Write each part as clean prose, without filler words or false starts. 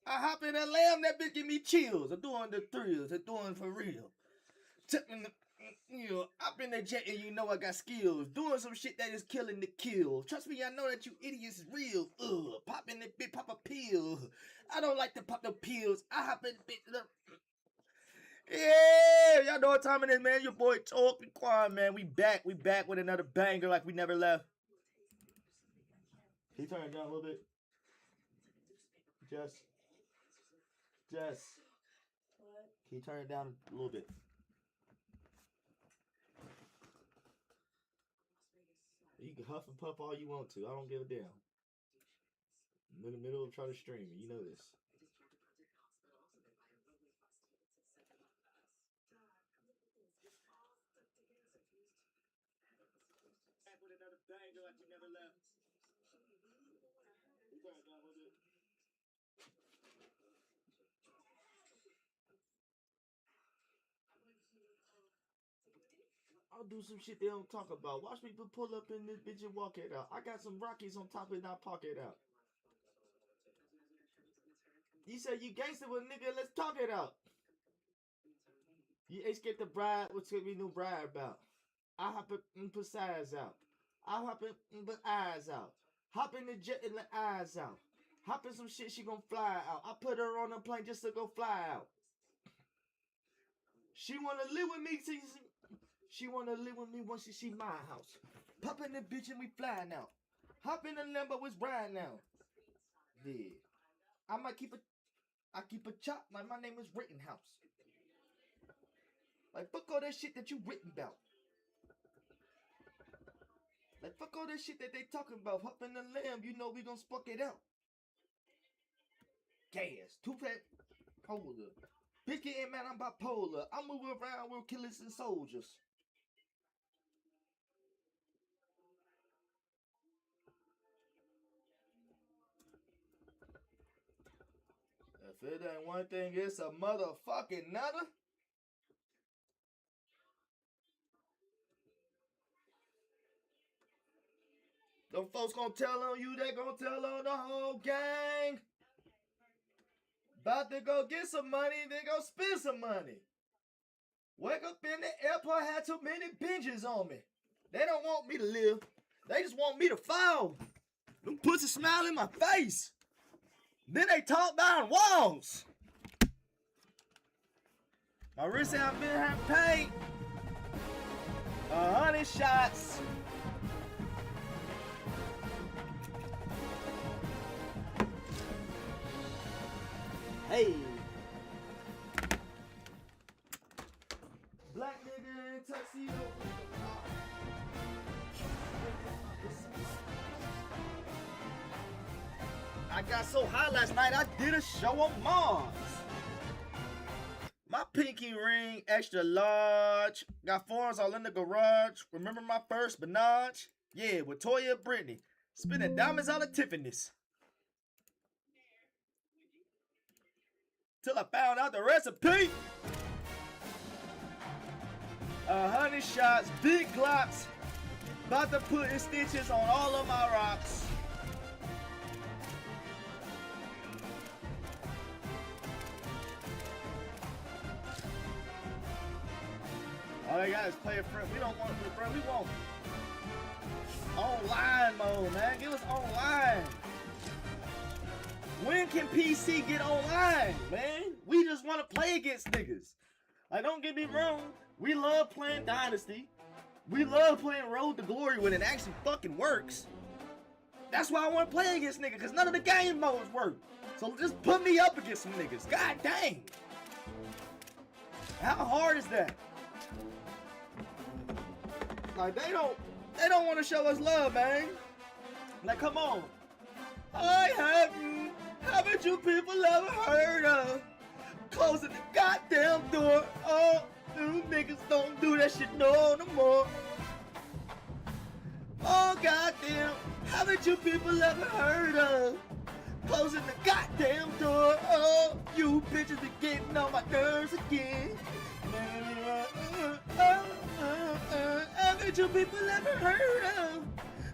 I hop in that lamb, that bitch give me chills. I'm doing the thrills. I'm doing for real. You know, up in the jet and you know I got skills. Doing some shit that is killing the kill. Trust me, I know that you idiots is real. Pop in the bit, pop a pill. I don't like to pop the pills. I hop in the bit. Yeah, y'all know what time it is, man. Your boy Talking Quan, man. We back with another banger like we never left. Can you turn it down a little bit? Jess. What? Can you turn it down a little bit? You can huff and puff all you want to. I don't give a damn. I'm in the middle of trying to stream it. You know this. Back with another banger like we never left. You turn it down a little bit. I'll do some shit they don't talk about. Watch people pull up in this bitch and walk it out. I got some Rockies on top of it and I pocket out. You said you gangster with nigga, let's talk it out. You ain't scared the bride, what's gonna be new bride about? I hop and put sides out. I hop and put eyes out. Hop in the jet and let eyes out. Hop in some shit, she gon' fly out. I put her on a plane just to go fly out. She wanna live with me, she wanna live with me once she see my house. Pop in the bitch and we flying out. Hop in the Lambo, it's right now. Yeah. I keep a chop like my name is Rittenhouse. Like fuck all that shit that you written about. Like fuck all that shit that they talking about. Hop in the lamb, you know we gon' spark it out. Gas, too fat, polar. Bitch getting mad, I'm bipolar. I move around with killers and soldiers. If it ain't one thing, it's a motherfucking another. Them folks gonna tell on you, they gonna tell on the whole gang. About to go get some money, they go spend some money. Wake up in the airport, had too many binges on me. They don't want me to live. They just want me to fall. Them pussy smile in my face. Then they talk down walls. My wrist ain't been having pain. 100 shots. Hey. Black nigga in tuxedo. I got so high last night, I did a show on Mars. My pinky ring, extra large. Got foreigns all in the garage. Remember my first Benage? Yeah, with Toya Brittany. Spinning diamonds out of Tiffany's. Till I found out the recipe. 100 shots, big glocks. About to put in stitches on all of my rocks. All they got is play a friend. We don't want to play friend. We want online mode, man. Give us online. When can PC get online, man? We just want to play against niggas. Like, don't get me wrong. We love playing Dynasty. We love playing Road to Glory when it actually fucking works. That's why I want to play against niggas, because none of the game modes work. So just put me up against some niggas. God dang. How hard is that? Like, they don't want to show us love, man. Like, come on. Haven't you people ever heard of closing the goddamn door? Oh, you niggas don't do that shit no more. Oh, goddamn. Haven't you people ever heard of closing the goddamn door? Oh, you bitches are getting on my nerves again. Haven't you people ever heard of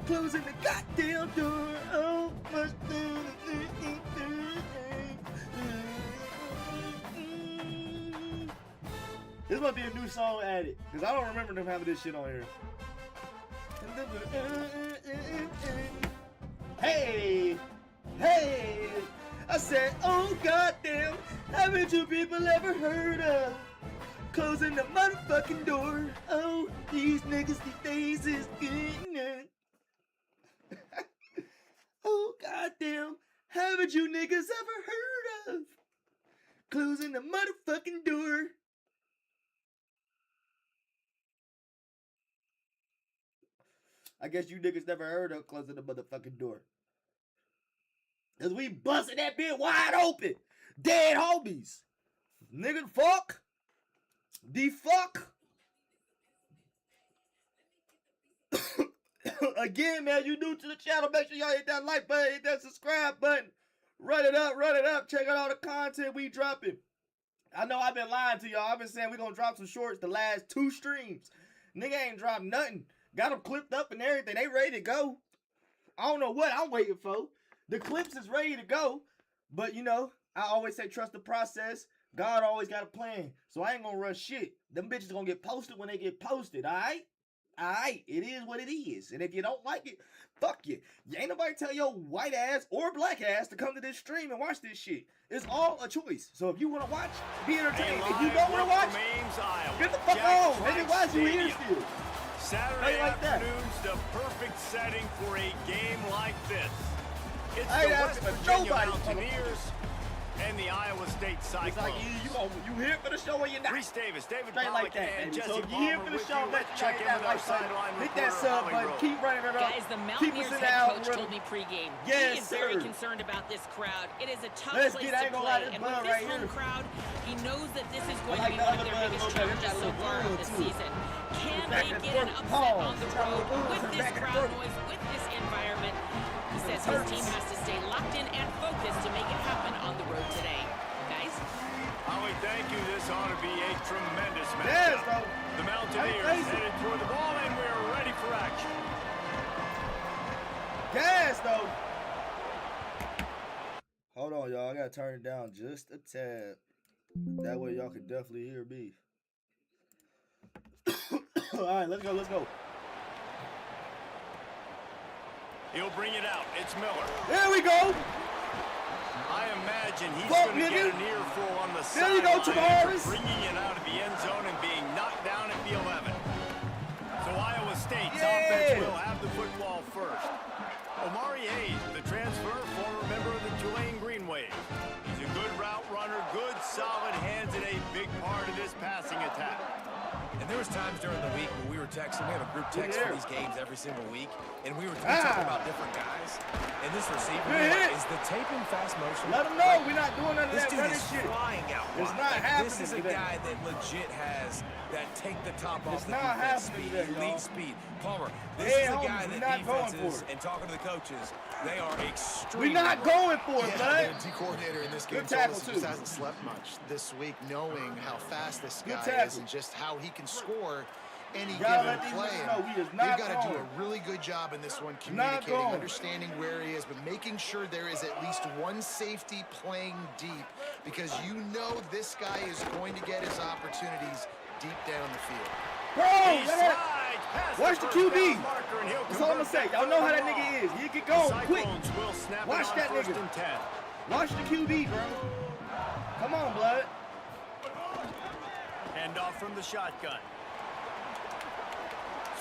closing the goddamn door? Oh, much This might be a new song added, because I don't remember them having this shit on here. Hey, hey, I said, oh goddamn, haven't you people ever heard of closing the motherfucking door? Oh, these niggas these days is getting oh goddamn, haven't you niggas ever heard of closing the motherfucking door? I guess you niggas never heard of closing the motherfucking door. Cause we busted that bit wide open. Dead homies. Nigga fuck. The fuck. Again, man, you new to the channel. Make sure y'all hit that like button, hit that subscribe button. Run it up. Check out all the content we dropping. I know I've been lying to y'all. I've been saying we're gonna drop some shorts the last 2 streams. Nigga ain't dropped nothing. Got them clipped up and everything. They ready to go. I don't know what I'm waiting for. The clips is ready to go. But, you know, I always say trust the process. God always got a plan. So I ain't going to rush shit. Them bitches going to get posted when they get posted, all right? All right. It is what it is. And if you don't like it, fuck you. You ain't nobody tell your white ass or black ass to come to this stream and watch this shit. It's all a choice. So if you want to watch, be entertained. If you don't want to watch, get the fuck on. Nigga, why is you here still? Saturday afternoon's the perfect setting for a game like this. It's the West Virginia Mountaineers and the Iowa State Cyclones. It's like you here for the show or you're not? Reese Davis, David Straight like that, baby. So if you here for the show, let's check in with our sideline. Hit that sub button. Keep running it up. Guys, the Mountaineers head coach told me pregame. Yes, he is very concerned about this crowd. It is a tough place to play, and with this home crowd, he knows that this is going to be one of their biggest challenges so far this season. Can they get an upset on the road with this crowd noise, with this environment? He says his team has to stay locked in and focused to make it happen on the road today. Guys? Howie, thank you. This ought to be a tremendous match. Yes, though. The Mountaineers headed toward the ball, and we're ready for action. Gas, though. Hold on, y'all. I got to turn it down just a tad. That way y'all can definitely hear me. All right, let's go. He'll bring it out. It's Miller. There we go. I imagine he's going to get an earful on the sideline. There you go, Tavares. Bringing it out of the end zone and being knocked down at the 11. So Iowa State's offense will have the football first. Omari Hayes, the transfer, former member of the Tulane Green Wave. He's a good route runner, good solid hands, and a big part of this passing attack. And there was times during the week when we were texting. We have a group text for these games every single week, and we were talking about different guys. And this receiver is the tape in fast motion. Let him know we're not doing none of that running shit. Flying out it's not happening. This is a guy that legit has that take the top off the defense speed, elite speed. Palmer, this is a guy that defenses and talking to the coaches, they are extremely. We're not going for it, man. The D coordinator in this game told us he just hasn't slept much this week, knowing how fast this guy is and just how he can score any given play. We've got to do a really good job in this one, communicating, understanding where he is, but making sure there is at least one safety playing deep, because you know this guy is going to get his opportunities deep down the field. Bro, watch the QB. That's all I'm going to say. Y'all know how that nigga is. He get going quick. Watch that nigga. Watch the QB, bro. Come on, blood. Hand off from the shotgun.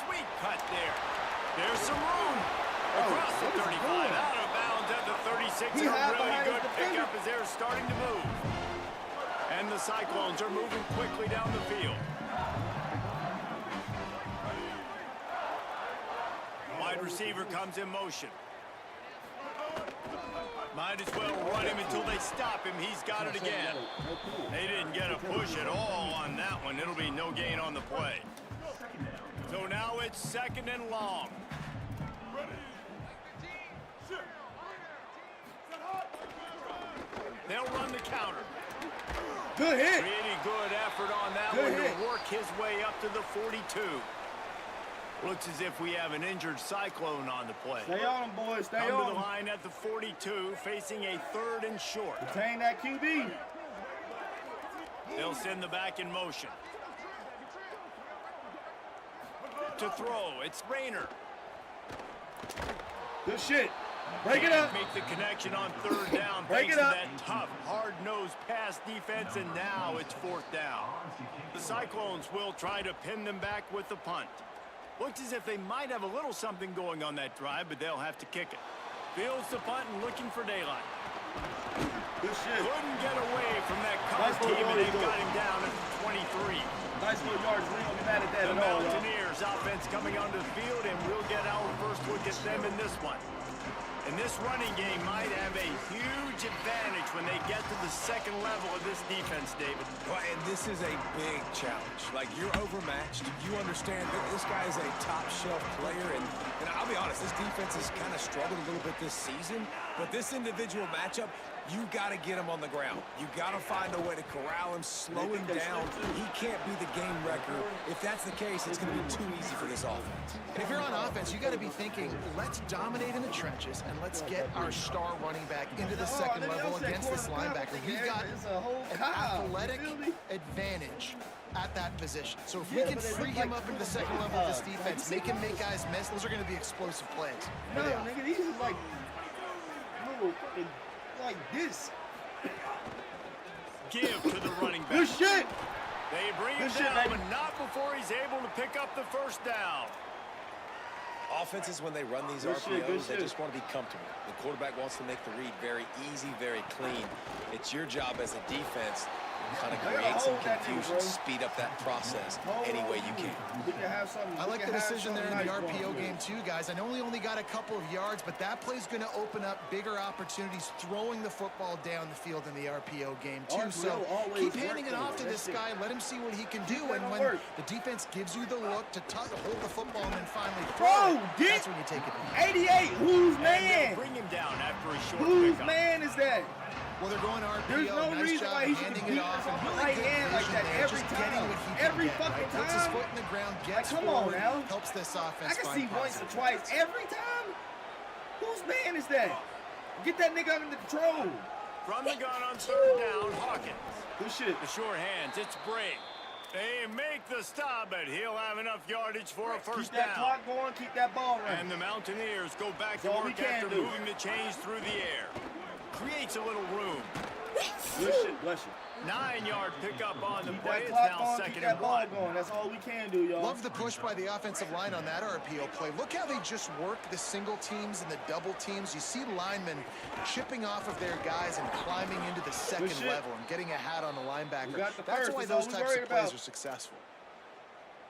Sweet cut there. There's some room. Across the 35, out of bounds at the 36. And a really good pickup as they're starting to move. And the Cyclones are moving quickly down the field. Wide receiver comes in motion. Might as well run him until they stop him. He's got it again. They didn't get a push at all on that one. It'll be no gain on the play. So now it's second and long. They'll run the counter. Good hit. Pretty good effort on that one to work his way up to the 42. Looks as if we have an injured Cyclone on the play. Stay on him, boys. Stay on him. Come to the line at the 42, facing a 3rd and short. Retain that QB. They'll send the back in motion. to throw. It's Rayner. Good shit. Break it up. Make the connection on third down. Break thanks it up. to that tough, hard-nosed pass defense, and now it's fourth down. The Cyclones will try to pin them back with the punt. Looks as if they might have a little something going on that drive, but they'll have to kick it. Fields the punt and looking for daylight. Good shit. Couldn't get away from that cover team, and they got him down at 23. Nice little yards. We don't be mad at that The at all, y'all. Mountaineers offense coming onto the field, and we'll get our first look at them in this one. And this running game might have a huge advantage when they get to the second level of this defense, David. Well, and this is a big challenge. Like, you're overmatched. You understand that this guy is a top-shelf player. And I'll be honest, this defense has kind of struggled a little bit this season. But this individual matchup, you got to get him on the ground. You got to find a way to corral him, slow him down. He can't be the game wrecker. If that's the case, it's going to be too easy for this offense. And if you're on offense, you got to be thinking, let's dominate in the trenches and let's get our star running back into the second level against this linebacker. We've got an athletic advantage at that position. So if we can free him up into the second level of this defense, make him make guys miss, those are going to be explosive plays. No, nigga, these is like little fucking like this. Give to the running back. Good shit. They bring him down, but not before he's able to pick up the first down. Offenses, when they run these Good RPOs, shit. they just want to be comfortable. The quarterback wants to make the read very easy, very clean. It's your job as a defense to kind of create some confusion, speed up that process any way you can. I like the decision there in the RPO game too, guys. I know he only got a couple of yards, but that play's going to open up bigger opportunities throwing the football down the field in the RPO game too. So keep handing it off to this guy. Let him see what he can do. And when the defense gives you the look to hold the football and then finally throw it, that's when you take it. 88. Whose man? Bring him down after a short Whose pickup. man is that? Well, they're going RPO. There's no nice reason job why he should handing be it off. And really right good hand like vision that there, every just getting time. what he can Every get, fucking right? Puts his time. foot in the ground, gets Come on forward, now. helps this offense. I can find see once or positive twice plays. every time. Whose man is that? Get that nigga under control. From the gun on third down, Hawkins. Good shit. The short hands, it's Bray. They make the stop, but he'll have enough yardage for a first Keep that down. clock going. Keep that ball running. And the Mountaineers go back to That's all we work can after do. moving the chains through the air. Creates a little room. Good shit. Bless you. 9-yard pickup on the Keep play. that It's clock now going. Keep second that and ball 1. going. That's all we can do, y'all. Love the push by the offensive line on that RPO play. Look how they just work the single teams and the double teams. You see linemen chipping off of their guys and climbing into the second level and getting a hat on the linebacker. That's why those types of plays are successful.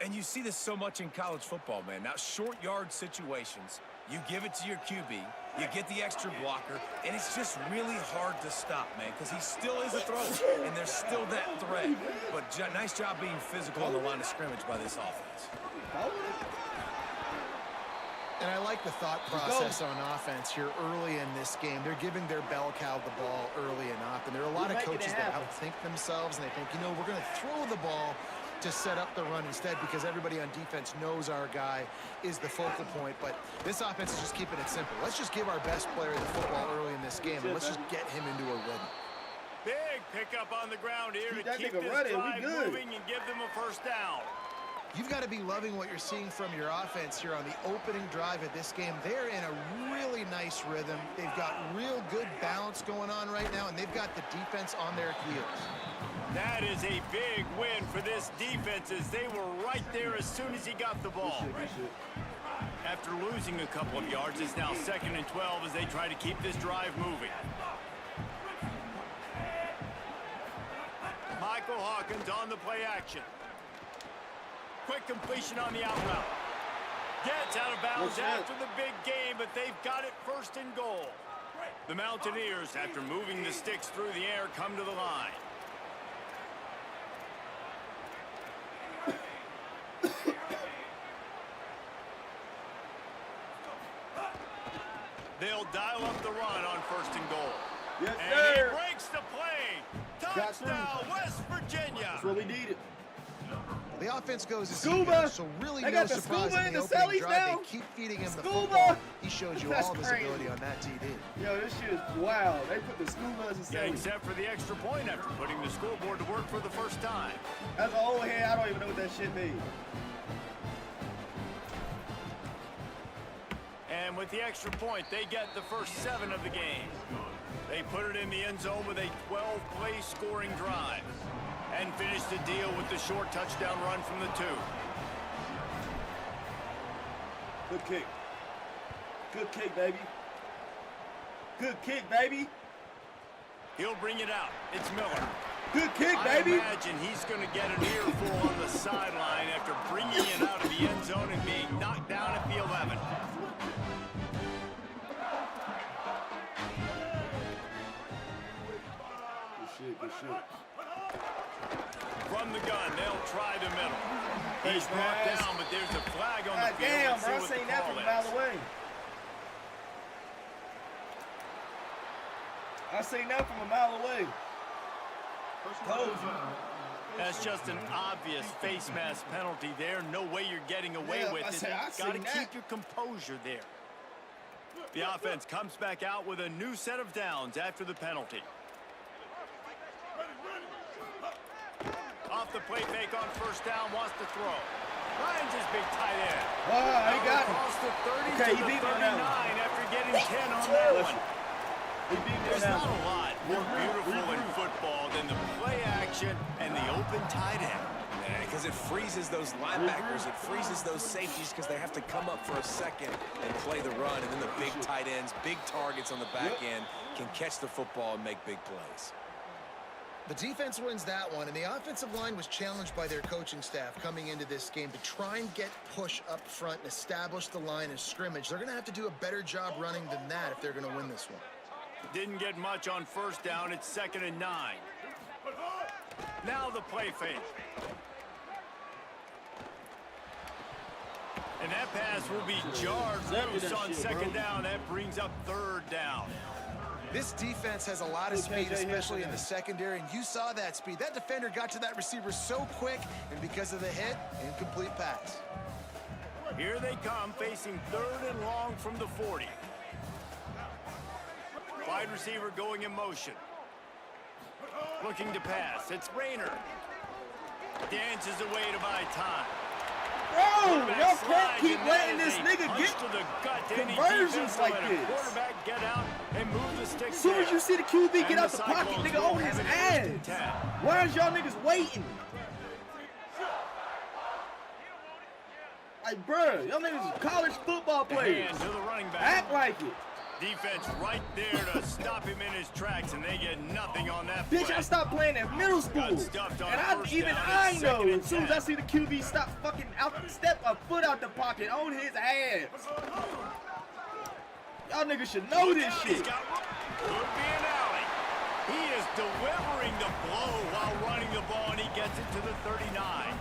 And you see this so much in college football, man. Now, short yard situations, you give it to your QB, you get the extra blocker, and it's just really hard to stop, man, because he still is a thrower, and there's still that threat. But nice job being physical on the line of scrimmage by this offense. And I like the thought process on offense here early in this game. They're giving their bell cow the ball early and often. There are a lot of coaches that outthink themselves, and they think, you know, we're going to throw the ball to set up the run instead because everybody on defense knows our guy is the focal point. But this offense is just keeping it simple. Let's just give our best player the football early in this game, and let's just get him into a rhythm. Big pickup on the ground here to keep this running. drive moving and give them a first down. You've got to be loving what you're seeing from your offense here on the opening drive of this game. They're in a really nice rhythm. They've got real good balance going on right now, and they've got the defense on their heels. That is a big win for this defense as they were right there as soon as he got the ball. After losing a couple of yards, it's now 2nd and 12 as they try to keep this drive moving. Michael Hawkins on the play action. Quick completion on the out route. Gets out of bounds after the big game, but they've got it 1st and goal. The Mountaineers, after moving the sticks through the air, come to the line. They'll dial up the run on 1st and goal. Yes, and sir. he breaks the play. Touchdown, West Virginia. That's what we needed. The offense goes as Scuba. so really They no got the surprise scuba in and the the opening cellies drive. now? They keep feeding him the Scuba. football. He shows you That's all crazy. visibility on that TD. Yo, this shit is wild. They put the scubas and Yeah, cellies. except for the extra point after putting the scoreboard to work for the first time. As an old head, I don't even know what that shit means. with the extra point, they get the first 7 of the game. They put it in the end zone with a 12-play scoring drive and finish the deal with the short touchdown run from the 2. Good kick. Good kick, baby. Good kick, baby. He'll bring it out. It's Miller. Good kick, baby. I imagine he's going to get an earful on the sideline after bringing it out of the end zone and being knocked down at the 11. Good shit. From the gun, they'll try the middle. He's brought down, but there's a flag on the field. Damn, bro, I seen that from a mile away. I seen that from a mile away. That's just an obvious face mask penalty there. No way you're getting away with it. You've got to keep your composure there. The offense comes back out with a new set of downs after the penalty. Off the play fake on first down, wants to throw. Finds his big tight end. Oh, he got it. Across the 30 okay, to the 39 after getting 10 on that one. There's not a lot more beautiful in football than the play action and the open tight end. Because it freezes those linebackers, it freezes those safeties because they have to come up for a second and play the run, and then the big tight ends, big targets on the back end can catch the football and make big plays. The defense wins that one, and the offensive line was challenged by their coaching staff coming into this game to try and get push up front and establish the line of scrimmage. They're going to have to do a better job running than that if they're going to win this one. Didn't get much on first down. It's 2nd and 9. Now the play fake. And that pass will be jarred loose on 2nd down. That brings up 3rd down. This defense has a lot of speed, especially in the secondary, and you saw that speed. That defender got to that receiver so quick, and because of the hit, incomplete pass. Here they come, facing 3rd and long from the 40. Wide receiver going in motion. Looking to pass. It's Rayner. Dances away to buy time. Bro, y'all can't keep letting this nigga get conversions like this. Quarterback get out and move the stick. As soon as you see the QB get out the pocket, nigga, on his ass. Why is y'all niggas waiting? Like, bro, y'all niggas is college football players. To the running back. Act like it. Defense right there to stop him in his tracks, and they get nothing on that play. Bitch, I stopped playing at middle school. And I know as soon as I see the QB stop fucking step a foot out the pocket on his ass. Y'all niggas should know this shit. Could be an alley. He is delivering the blow while running the ball, and he gets it to the 39.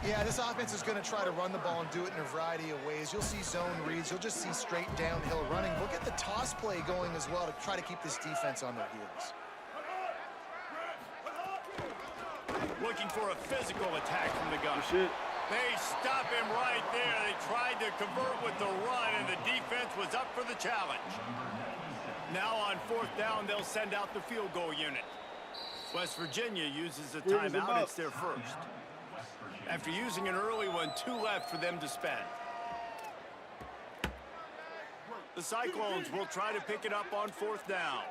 Yeah, this offense is going to try to run the ball and do it in a variety of ways. You'll see zone reads. You'll just see straight downhill running. We'll get the toss play going as well to try to keep this defense on their heels. Looking for a physical attack from the gun. They stop him right there. They tried to convert with the run, and the defense was up for the challenge. Now on 4th down, they'll send out the field goal unit. West Virginia uses a timeout. It's their first. After using an early one, 2 left for them to spend. The Cyclones will try to pick it up on 4th down.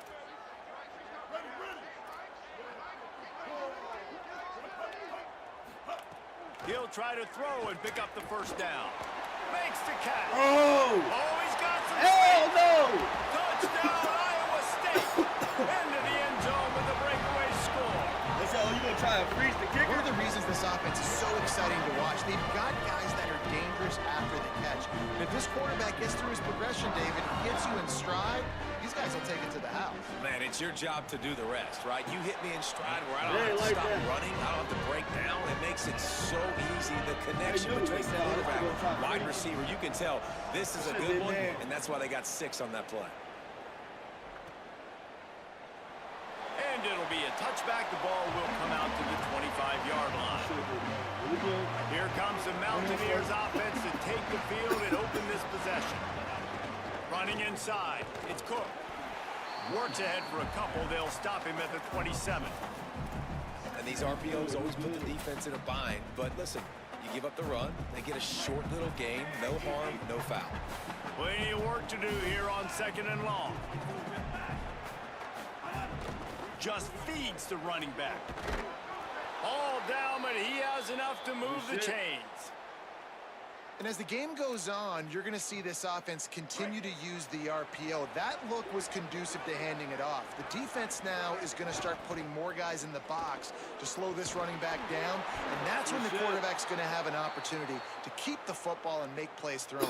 He'll try to throw and pick up the first down. Makes the catch. Oh! He's got some Hell speed. no! Touchdown, Iowa State. Into the end zone with a breakaway score. They said, oh, you gonna try to freeze the kicker? One of the reasons this offense is so exciting to watch, they've got guys that are dangerous after the catch. And if this quarterback gets through his progression, David, gets you in stride, these guys will take it to the house. Man, it's your job to do the rest, right? You hit me in stride where I don't have to stop running, I don't have to break down. It makes it so easy. The connection between the quarterback and wide receiver, you can tell this is a good one, and that's why they got 6 on that play. And it'll be a touchback. The ball will come out to the 25-yard line. Here comes the Mountaineers offense to take the field and open this possession. Running inside, it's Cook. Works ahead for a couple. They'll stop him at the 27. And these RPOs always put the defense in a bind. But listen, you give up the run, they get a short little gain, no harm, no foul. Plenty of work to do here on 2nd and long. Just feeds the running back. All down, but he has enough to move the chains. And as the game goes on, you're going to see this offense continue to use the RPO. That look was conducive to handing it off. The defense now is going to start putting more guys in the box to slow this running back down, and that's when the quarterback's going to have an opportunity to keep the football and make plays throwing.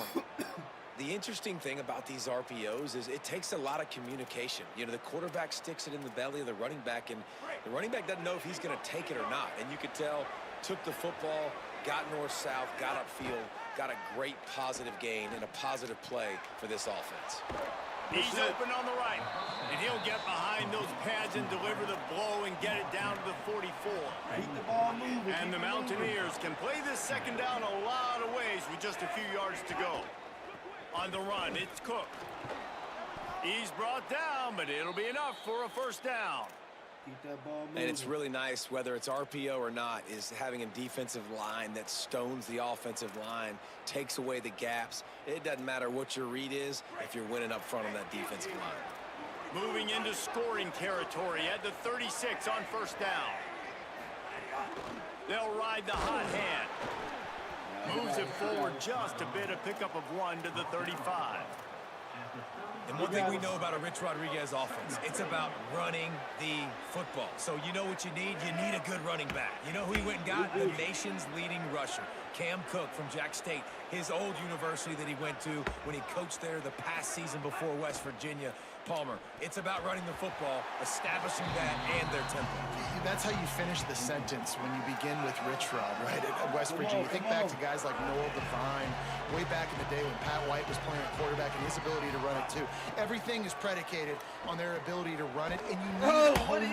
The interesting thing about these RPOs is it takes a lot of communication. You know, the quarterback sticks it in the belly of the running back, and the running back doesn't know if he's going to take it or not. And you could tell, took the football, got north-south, got upfield, got a great positive gain and a positive play for this offense. He's open on the right, and he'll get behind those pads and deliver the blow and get it down to the 44. Keep the ball moving. And the Mountaineers can play this 2nd down a lot of ways with just a few yards to go. On the run, it's Cook. He's brought down, but it'll be enough for a 1st down. Keep that ball moving. And it's really nice, whether it's RPO or not, is having a defensive line that stones the offensive line, takes away the gaps. It doesn't matter what your read is if you're winning up front on that defensive line. Moving into scoring territory at the 36 on 1st down. They'll ride the hot hand. Moves it forward just a bit, a pickup of 1 to the 35. And one thing we know about a Rich Rodriguez offense, it's about running the football. So you know what you need? You need a good running back. You know who he went and got? The nation's leading rusher, Cam Cook from Jack State, his old university that he went to when he coached there the past season before West Virginia. Palmer, it's about running the football, establishing that and their tempo. That's how you finish the sentence when you begin with Rich Rod, right, at West Virginia. Think back to guys like Noel Devine, way back in the day when Pat White was playing at quarterback and his ability to run it too. Everything is predicated on their ability to run it, and you need home run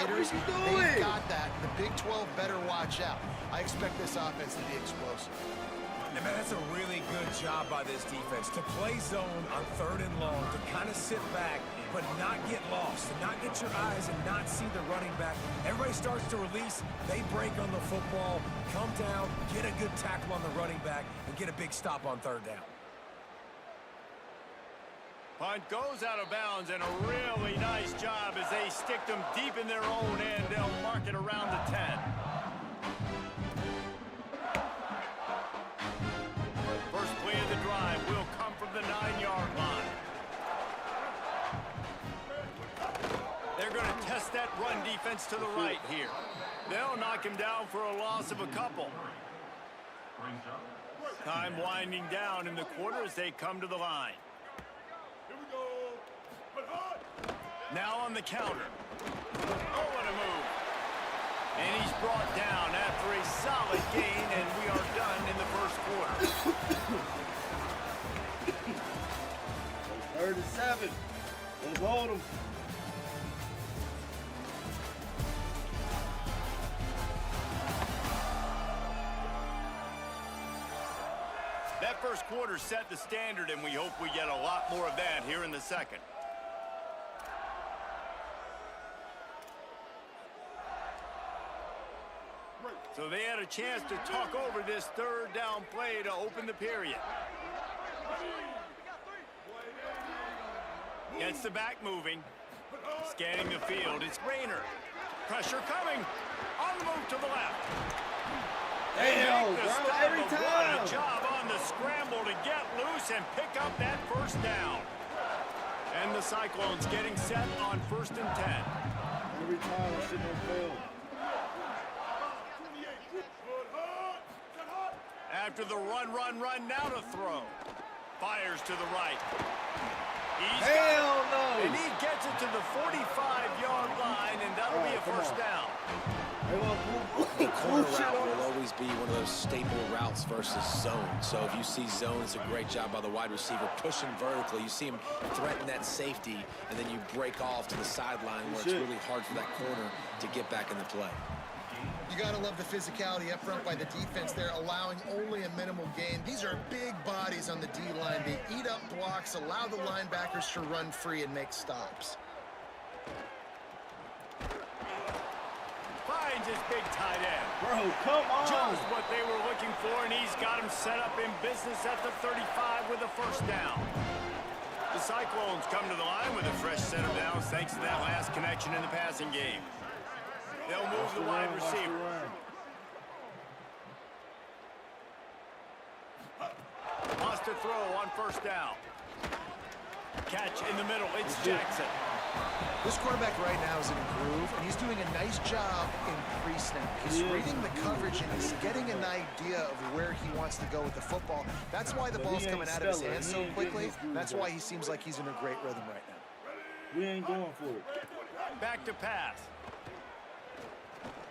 hitters. They've got that. The Big 12 better watch out. I expect this offense to be explosive. And man, that's a really good job by this defense to play zone on 3rd and long, to kind of sit back but not get lost, to not get your eyes and not see the running back. Everybody starts to release, they break on the football, come down, get a good tackle on the running back, and get a big stop on 3rd down. Punt goes out of bounds, and a really nice job as they stick them deep in their own end. They'll mark it around the 10. First play of the drive will come from the 9-yard line. They're going to test that run defense to the right here. They'll knock him down for a loss of a couple. Time winding down in the quarter as they come to the line. Now on the counter. Oh, what a move. And he's brought down after a solid gain, and we are done in the first quarter. 3rd and 7. Let's hold them. That first quarter set the standard, and we hope we get a lot more of that here in the second. So they had a chance to talk over this 3rd down play to open the period. Gets the back moving. Scanning the field. It's Rayner. Pressure coming. On the move to the left. Damn, bro, every time. What a job on the scramble to get loose and pick up that 1st down. And the Cyclones getting set on 1st and 10. Every time, I shouldn't have failed. After the run, now to throw. Fires to the right. Hell no! And he gets it to the 45-yard line, and that'll be a 1st down. Corner route will always be one of those staple routes versus zone. So if you see zone, it's a great job by the wide receiver pushing vertically. You see him threaten that safety, and then you break off to the sideline where it's really hard for that corner to get back in the play. You got to love the physicality up front by the defense there, allowing only a minimal gain. These are big bodies on the D-line. They eat up blocks, allow the linebackers to run free and make stops. Fine finds his big tight end. Bro, come on. Just what they were looking for, and he's got him set up in business at the 35 with a first down. The Cyclones come to the line with a fresh set of downs thanks to that last connection in the passing game. They'll move the wide receiver. Wants to throw on first down. Catch in the middle. It's Jackson. This quarterback right now is in a groove, and he's doing a nice job in pre-snap. He's reading the coverage, and he's getting an idea of where he wants to go with the football. That's why the ball's coming out of his hands so quickly. That's why he seems like he's in a great rhythm right now. We ain't going for it. Back to pass.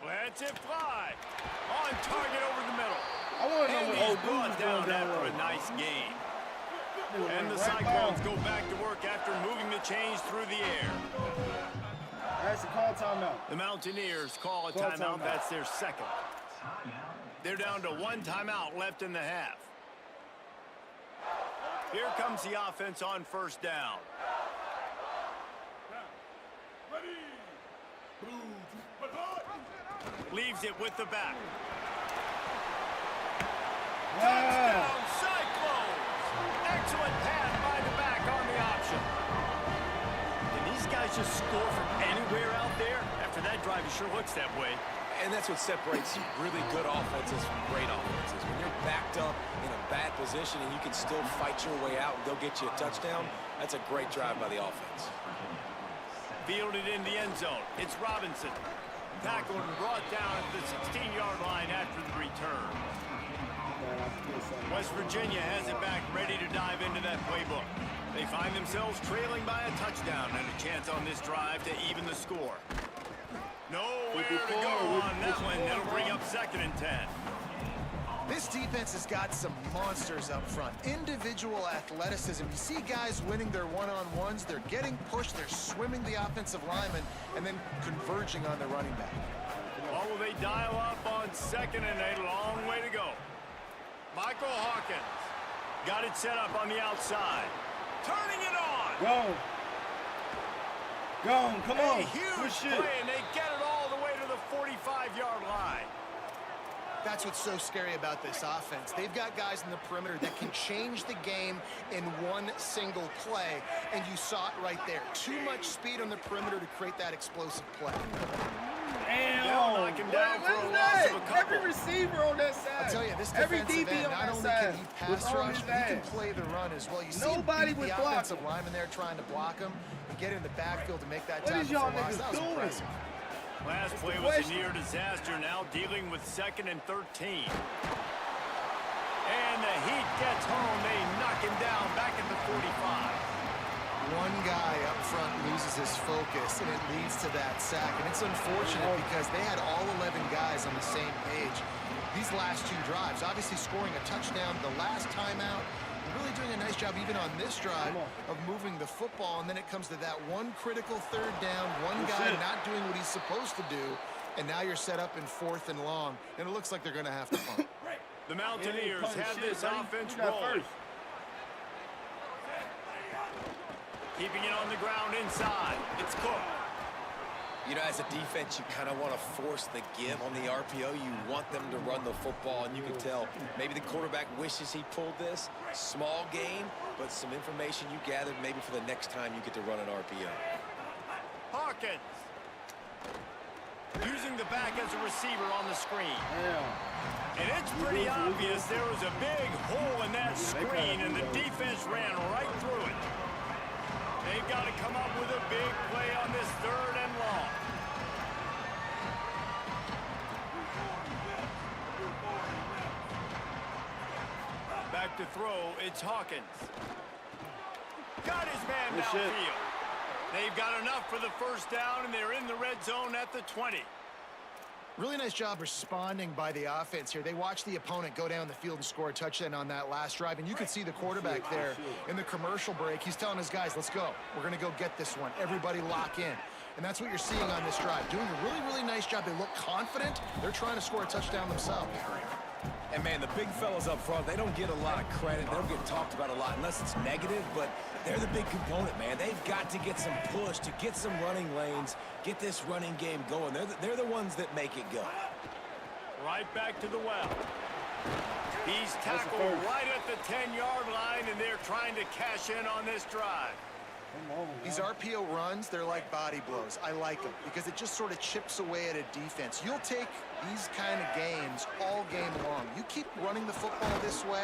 Lets it fly. On target over the middle. I want to know And what he's old brought dude's down going down after a road. nice gain. And the Right Cyclones ball. go back to work after moving the chains through the air. That's a call timeout. The Mountaineers call a Call timeout. timeout. That's their second. They're down to one timeout left in the half. Here comes the offense on first down. Leaves it with the back. Touchdown, Cyclones! Excellent pass by the back on the option. Can these guys just score from anywhere out there? After that drive, it sure looks that way. And that's what separates really good offenses from great offenses. When you're backed up in a bad position and you can still fight your way out and go get you a touchdown, that's a great drive by the offense. Fielded in the end zone. It's Robinson. Tackled and brought down at the 16-yard line after the return. West Virginia has it back, ready to dive into that playbook. They find themselves trailing by a touchdown and a chance on this drive to even the score. Nowhere to go on that one. That'll bring up 2nd and 10. This defense has got some monsters up front. Individual athleticism. You see guys winning their one-on-ones. They're getting pushed. They're swimming the offensive lineman and then converging on the running back. Or will they dial up on 2nd and a long way to go? Michael Hawkins got it set up on the outside. Turning it on. Go. Go. Come on. A huge play, and they get it all the way to the 45-yard line. That's what's so scary about this offense. They've got guys in the perimeter that can change the game in one single play, and you saw it right there. Too much speed on the perimeter to create that explosive play. Damn. Knock him down for a loss of a couple. Every receiver on that side. I'll tell you, this Every defensive DB end, on not that only side can he pass was on rush, his but he can ass. play the run as well. You see Nobody him beat was the blocking. offensive lineman there trying to block him and get in the backfield to make that What is tackle y'all for loss. niggas That was doing? impressive. Last play was a near disaster, now dealing with 2nd and 13. And the Heat gets home. They knock him down back at the 45. One guy up front loses his focus, and it leads to that sack. And it's unfortunate because they had all 11 guys on the same page. These last two drives, obviously scoring a touchdown, the last timeout, really doing a nice job even on this drive of moving the football. And then it comes to that one critical 3rd down, one guy not doing what he's supposed to do, and now you're set up in 4th and long, and it looks like they're going to have to punt. The Mountaineers have this offense rolling. Keeping it on the ground inside. It's Cook. You know, as a defense, you kind of want to force the give on the RPO. You want them to run the football, and you can tell maybe the quarterback wishes he pulled this. Small game, but some information you gathered maybe for the next time you get to run an RPO. Hawkins. Using the back as a receiver on the screen. And it's pretty obvious there was a big hole in that screen, and the defense ran right through it. They've got to come up with a big play on this 3rd and long. Back to throw, it's Hawkins. Got his man downfield. They've got enough for the first down, and they're in the red zone at the 20. Really nice job responding by the offense here. They watched the opponent go down the field and score a touchdown on that last drive, and you could see the quarterback there in the commercial break. He's telling his guys, let's go. We're going to go get this one. Everybody lock in. And that's what you're seeing on this drive. Doing a really, really nice job. They look confident. They're trying to score a touchdown themselves. And, man, the big fellas up front, they don't get a lot of credit. They don't get talked about a lot unless it's negative, but they're the big component, man. They've got to get some push, to get some running lanes, get this running game going. They're the ones that make it go. Right back to the well. He's tackled right at the 10-yard line, and they're trying to cash in on this drive. These RPO runs, they're like body blows. I like them because it just sort of chips away at a defense. You'll take these kind of games all game long. You keep running the football this way,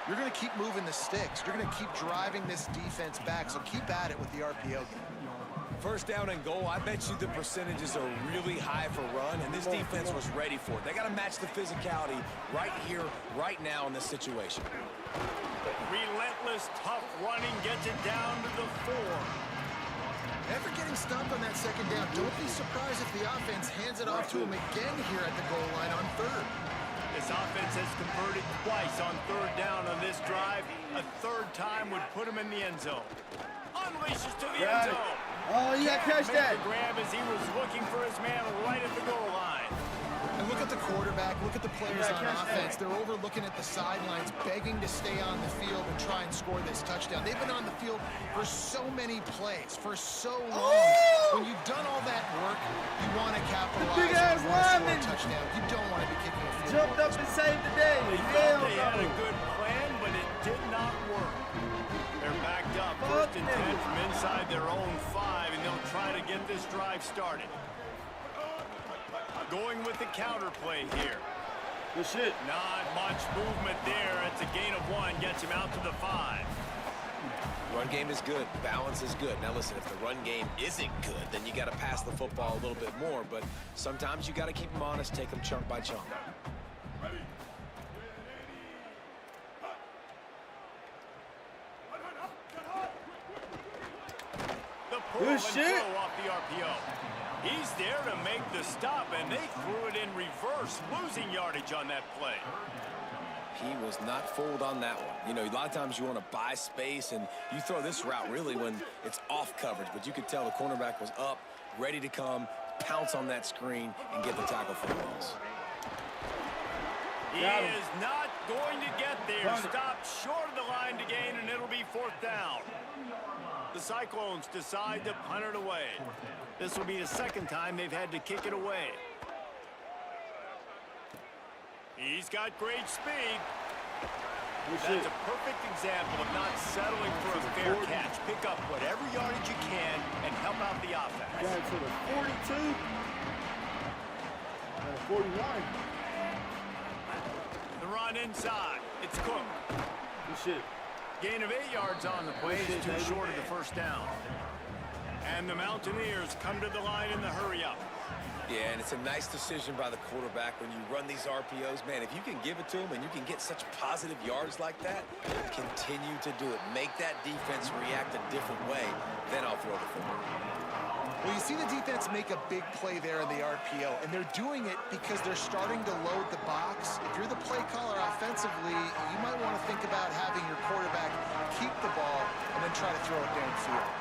you're going to keep moving the sticks. You're going to keep driving this defense back, so keep at it with the RPO game. First down and goal, I bet you the percentages are really high for run, and this defense was ready for it. They got to match the physicality right here, right now in this situation. Relentless, tough running gets it down to the 4. After getting stumped on that second down, don't be surprised if the offense hands it off to him again here at the goal line on 3rd. This offense has converted twice on 3rd down on this drive. A 3rd time would put him in the end zone. Unleashes to the end zone. Oh, you got to catch that. Grab as he was looking for his man right at the goal line. And look at the quarterback, look at the players on offense. They're over looking at the sidelines, begging to stay on the field and try and score this touchdown. They've been on the field for so many plays, for so long. When you've done all that work, you want to capitalize and score a touchdown. You don't want to be kicking a field goal. Jumped up and saved the day. They had a good plan, but it did not work. They're backed up, 1st and 10 from inside their own 5, and they'll try to get this drive started. Going with the counter play here. Good shit. Not much movement there. It's a gain of 1. Gets him out to the 5. Run game is good. Balance is good. Now, listen, if the run game isn't good, then you got to pass the football a little bit more. But sometimes you got to keep them honest, take them chunk by chunk. The pull and throw off the RPO. He's there to make the stop, and they threw it in reverse, losing yardage on that play. He was not fooled on that one. You know, a lot of times you want to buy space, and you throw this route really when it's off coverage, but you could tell the cornerback was up, ready to come, pounce on that screen, and get the tackle for the loss. He is not going to get there. Stopped short of the line to gain, and it'll be 4th down. The Cyclones decide to punt it away. This will be the 2nd time they've had to kick it away. He's got great speed. That's a perfect example of not settling for a fair catch. Pick up whatever yardage you can and help out the offense. Got to the 42. 41. The run inside. It's Cook. Good shit. Gain of 8 yards on the play is too short of the 1st down. And the Mountaineers come to the line in the hurry-up. Yeah, and it's a nice decision by the quarterback when you run these RPOs. Man, if you can give it to him and you can get such positive yards like that, continue to do it. Make that defense react a different way, then I'll throw the football. Well, you see the defense make a big play there in the RPO, and they're doing it because they're starting to load the box. If you're the play caller offensively, you might want to think about having your quarterback keep the ball and then try to throw it downfield.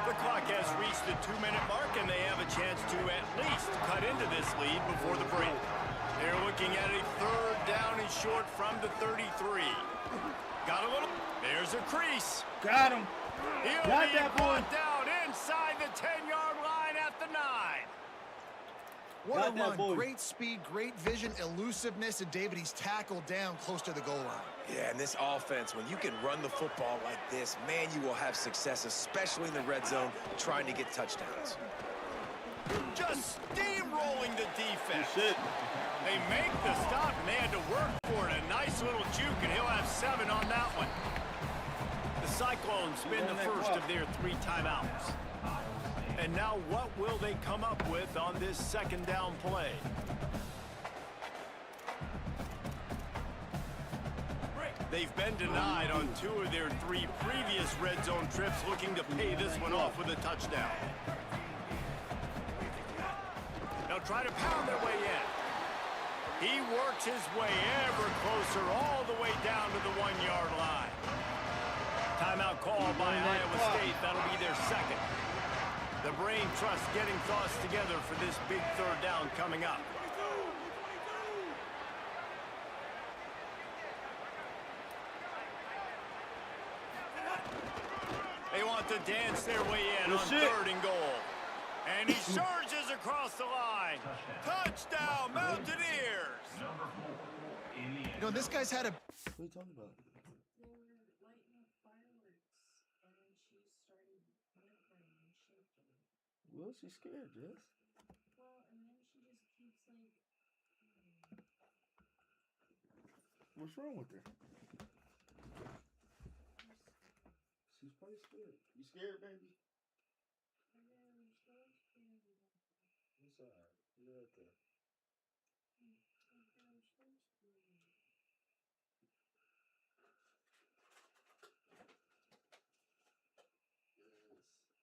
The clock has reached the 2-minute mark, and they have a chance to at least cut into this lead before the break. They're looking at a 3rd down and short from the 33. Got a little. There's a crease. Got him. He'll Got be that boy. brought down inside the 10-yard line at the 9. What a run. Great speed, great vision, elusiveness, and David, he's tackled down close to the goal line. Yeah, and this offense, when you can run the football like this, man, you will have success, especially in the red zone, trying to get touchdowns. Just steamrolling the defense. Shit. They make the stop, and they had to work for it. A nice little juke, and he'll have 7 on that one. The Cyclones spin the first of their 3 timeouts. And now what will they come up with on this 2nd down play? They've been denied on 2 of their 3 previous red zone trips, looking to pay this one off with a touchdown. They'll try to pound their way in. He works his way ever closer all the way down to the 1-yard line. Timeout call by Iowa State. That'll be their 2nd. The brain trust getting thoughts together for this big 3rd down coming up. to dance their way in on 3rd and goal. And he surges across the line. Touchdown, Mountaineers! You know, this guy's had a... What are you talking about? They were lighting up fireworks, and then she started whimpering and shaking. Well, she's scared, Jess. Well, and then she just keeps like... What's wrong with her? She's probably scared. You scared, baby? I'm so scared. It's alright. You're right there. I'm so scared.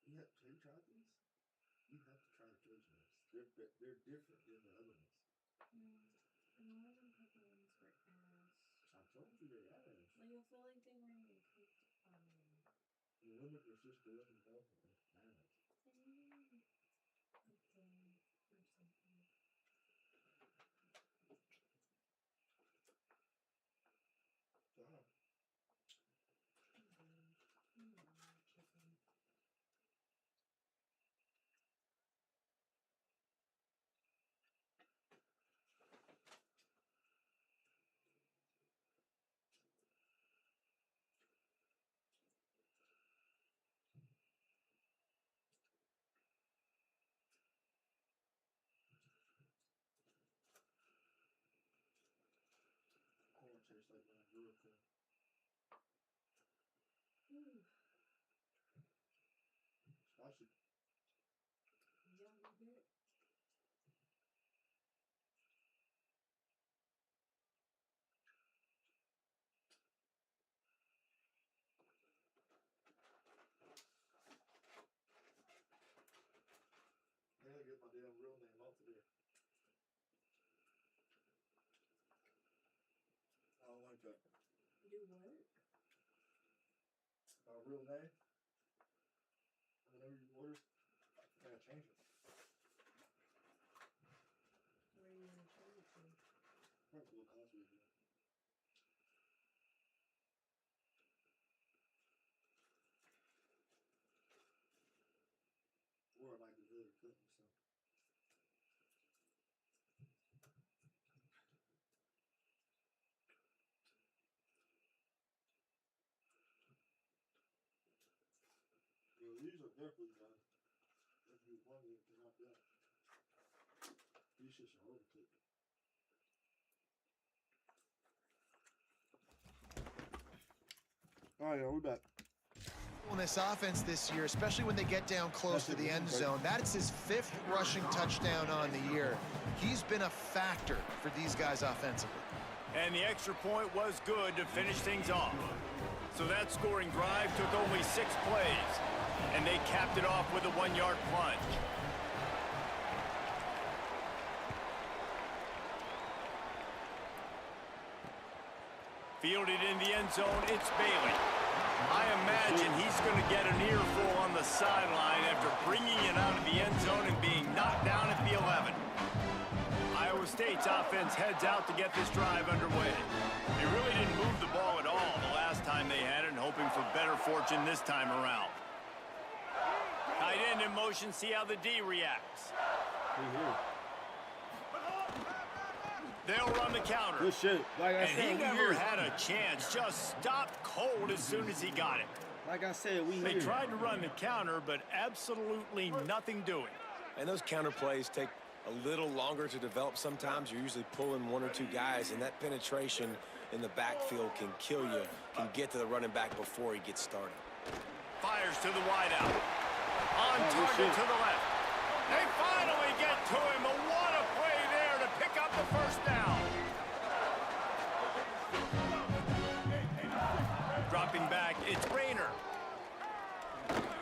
Yes. You have to try these? You have to try the Georgia ones. They're different than the other ones. No, and all of them pepperoni were ass. I told you they ass. Like, I feel like they weren't even cooked. The limit was just the limit of ass. They needed a day or something. Stop. Chicken. Corn tastes like when I grew up there. Spicy. Yeah, we did. I gotta get my damn real name off of there. I don't like that. Do what? My real name. Whatever you order, I gotta change it. Where are you gonna change it to? Probably Bill Cosby again. Or I might be Hillary Clinton, so. Well, these are definitely done. If you want it, they're not done. These shits are overcooked. All right, y'all, we're back. On this offense this year, especially when they get down close to the end zone, that's his 5th rushing touchdown on the year. He's been a factor for these guys offensively. And the extra point was good to finish things off. So that scoring drive took only 6 plays, and they capped it off with a 1-yard plunge. Fielded in the end zone, it's Bailey. I imagine he's going to get an earful on the sideline after bringing it out of the end zone and being knocked down at the 11. Iowa State's offense heads out to get this drive underway. They really didn't move the ball at all the last time they had it, and hoping for better fortune this time around. Tight end in motion, see how the D reacts. They'll run the counter. Good shit. Like I and said, he never had a chance. Just stopped cold as soon as he got it. Like I said, They tried to run the counter, but absolutely nothing doing. And those counter plays take a little longer to develop sometimes. You're usually pulling 1 or 2 guys, and that penetration in the backfield can kill you, can get to the running back before he gets started. Fires to the wideout. On target to the left. They finally get to him. What a play there to pick up the first down. Dropping back, it's Rayner.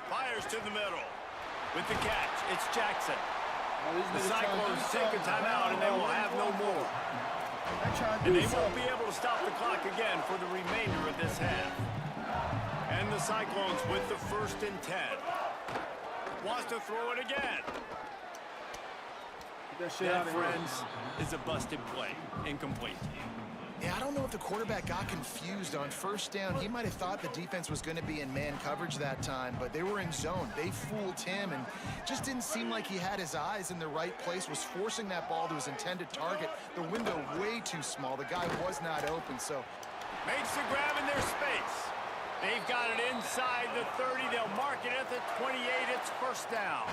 Fires to the middle. With the catch, it's Jackson. The Cyclones take a timeout, and they will have no more. And they won't be able to stop the clock again for the remainder of this half. And the Cyclones with the 1st and 10. Wants to throw it again. That friends, is a busted play. Incomplete. Yeah, I don't know if the quarterback got confused on first down. He might have thought the defense was going to be in man coverage that time, but they were in zone. They fooled him and just didn't seem like he had his eyes in the right place, was forcing that ball to his intended target. The window way too small. The guy was not open, so. Makes the grab in their space. They've got it inside the 30. They'll mark it at the 28. It's first down.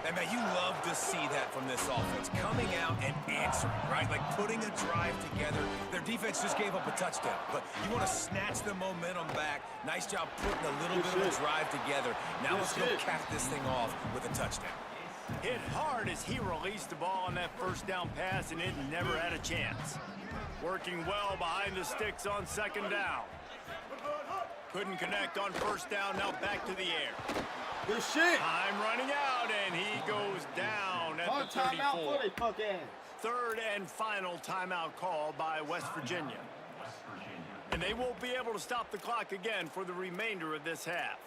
And man, you love to see that from this offense, coming out and answering, right? Like putting a drive together. Their defense just gave up a touchdown, but you want to snatch the momentum back. Nice job putting a little bit of a drive together. Now let's go cap this thing off with a touchdown. Hit hard as he released the ball on that first down pass, and it never had a chance. Working well behind the sticks on second down. Couldn't connect on first down, now back to the air. Good shit. Time running out, and he goes down at the 34. Timeout for they fuck ass. Third and final timeout call by West Virginia. And they won't be able to stop the clock again for the remainder of this half.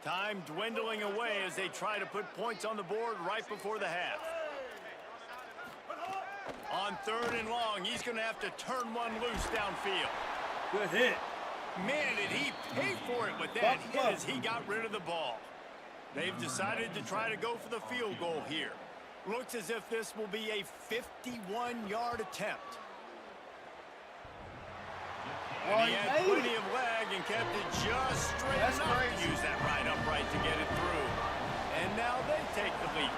Time dwindling away as they try to put points on the board right before the half. On third and long, he's going to have to turn one loose downfield. Good hit. Man, did he pay for it with that hit as he got rid of the ball. They've decided to try to go for the field goal here. Looks as if this will be a 51-yard attempt. And he had plenty of leg and kept it just straight enough to use that right upright to get it through. And now they take the lead.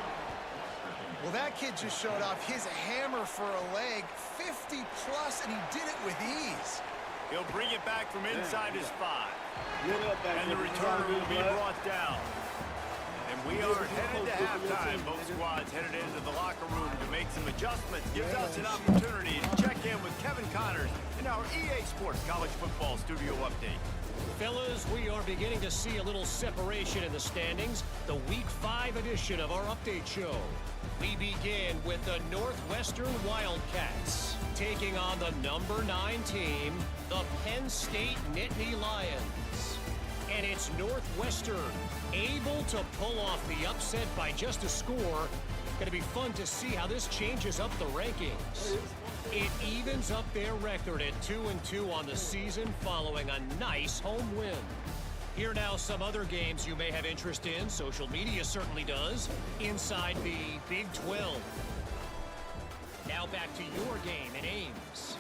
Well, that kid just showed off his hammer for a leg, 50-plus, and he did it with ease. He'll bring it back from inside his 5. And the returner will be brought down. And we are headed to halftime. Both squads headed into the locker room to make some adjustments. Gives us an opportunity to check in with Kevin Connors in our EA Sports College Football Studio Update. Fellas, we are beginning to see a little separation in the standings. The Week 5 edition of our update show. We begin with the Northwestern Wildcats taking on the number 9 team, the Penn State Nittany Lions. And it's Northwestern able to pull off the upset by just a score. Going to be fun to see how this changes up the rankings. It evens up their record at 2-2 on the season following a nice home win. Here now some other games you may have interest in. Social media certainly does. Inside the Big 12. Now back to your game in Ames.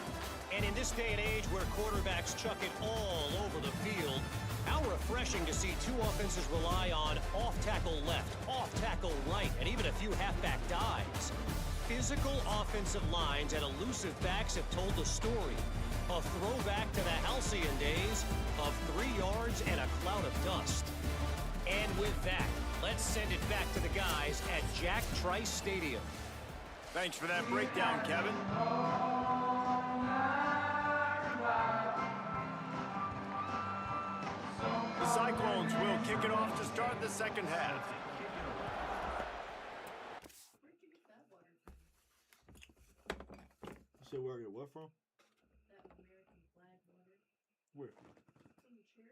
And in this day and age where quarterbacks chuck it all over the field, how refreshing to see two offenses rely on off-tackle left, off-tackle right, and even a few halfback dives. Physical offensive lines and elusive backs have told the story. A throwback to the halcyon days of 3 yards and a cloud of dust. And with that, let's send it back to the guys at Jack Trice Stadium. Thanks for that breakdown, Kevin. The Cyclones will kick it off to start the second half. Where'd you get that water from? You said where I get what from? That American flag water? Where? From your chair?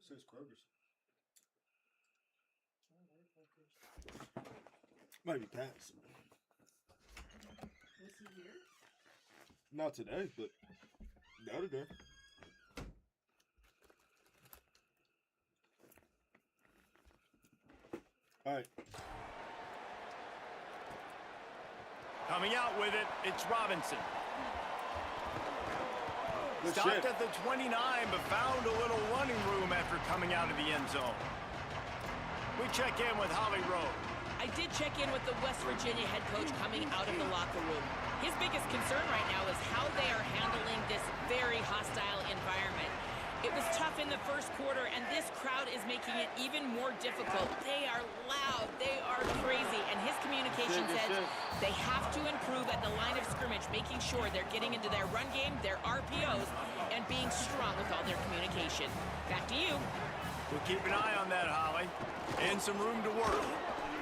Says Kroger's. Might be Pat's. Was he here? Not today, but the other day. All right. Coming out with it, it's Robinson. Good Stopped shit. at the 29, but found a little running room after coming out of the end zone. We check in with Holly Rowe. I did check in with the West Virginia head coach coming out of the locker room. His biggest concern right now is how they are handling this very hostile environment. It was tough in the first quarter, and this crowd is making it even more difficult. They are loud, they are crazy, and his communication says they have to improve at the line of scrimmage, making sure they're getting into their run game, their RPOs, and being strong with all their communication. Back to you. We'll keep an eye on that, Holly. And some room to work.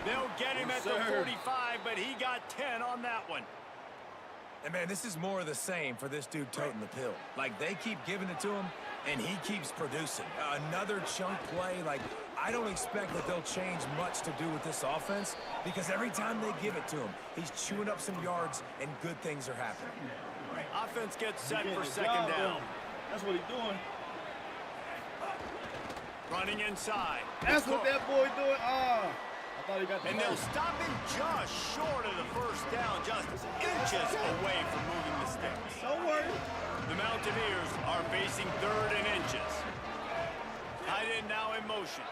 They'll get him at the 45, but he got 10 on that one. And, man, this is more of the same for this dude toting the pill. Like, they keep giving it to him, and he keeps producing. Another chunk play. Like, I don't expect that they'll change much to do with this offense because every time they give it to him, he's chewing up some yards, and good things are happening. Offense gets set for second down. That's what he's doing. Running inside. That's what that boy doing. I thought he got the And they'll stop him just short of the first down, just inches away from moving the sticks. Don't worry. The Mountaineers are facing 3rd and inches. Tight end now in motion.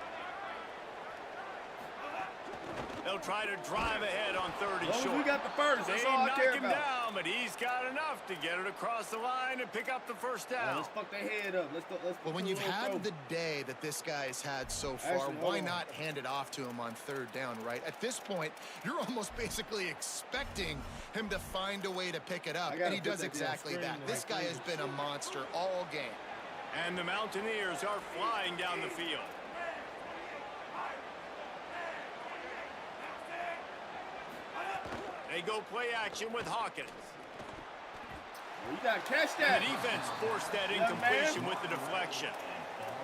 They'll try to drive ahead on 3rd and short. We got the first. They That's all I knock care him about. down, but he's got enough to get it across the line and pick up the first down. Let's fuck their head up. Let's go. Well, when you've had the day that this guy's had so far, Actually, why not hand it off to him on 3rd down, right? At this point, you're almost basically expecting him to find a way to pick it up, and he does exactly that. This guy has been a monster all game. And the Mountaineers are flying down the field. They go play action with Hawkins. You got to catch And that. the defense forced that incompletion with the deflection.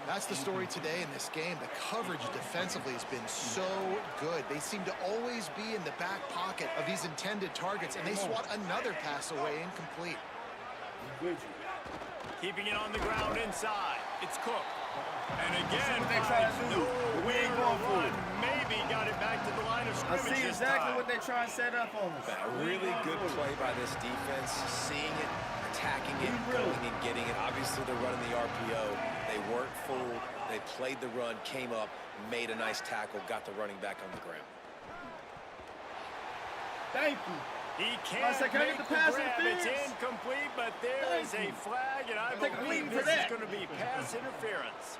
That's the story today in this game. The coverage defensively has been so good. They seem to always be in the back pocket of these intended targets, and they swat another pass away incomplete. Keeping it on the ground inside. It's Cook. And again, what they try to do. We ain't going for it. Maybe got it back to the line of I scrimmage see this exactly time. what they're trying to set up on us. A really good play by this defense, seeing it, attacking it, going and getting it. Obviously, they're running the RPO. They weren't fooled. They played the run, came up, made a nice tackle, got the running back on the ground. Thank you. He can't can I get make the the pass grab. It's interference? incomplete, but there is a flag, and I Take a believe beating for this is that. going to be pass interference.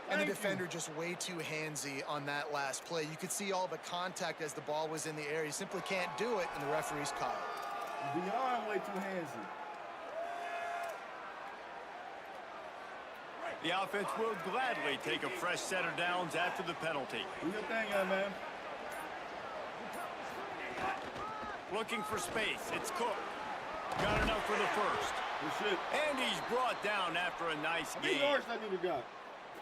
And the defender just way too handsy on that last play. You could see all the contact as the ball was in the air. He simply can't do it, and the referee's caught it. Beyond way too handsy. The offense will gladly take a fresh set of downs after the penalty. Do your thing, young man. Looking for space. It's Cook. Got enough for the first. Good shit. And he's brought down after a nice How many game. yards that nigga got?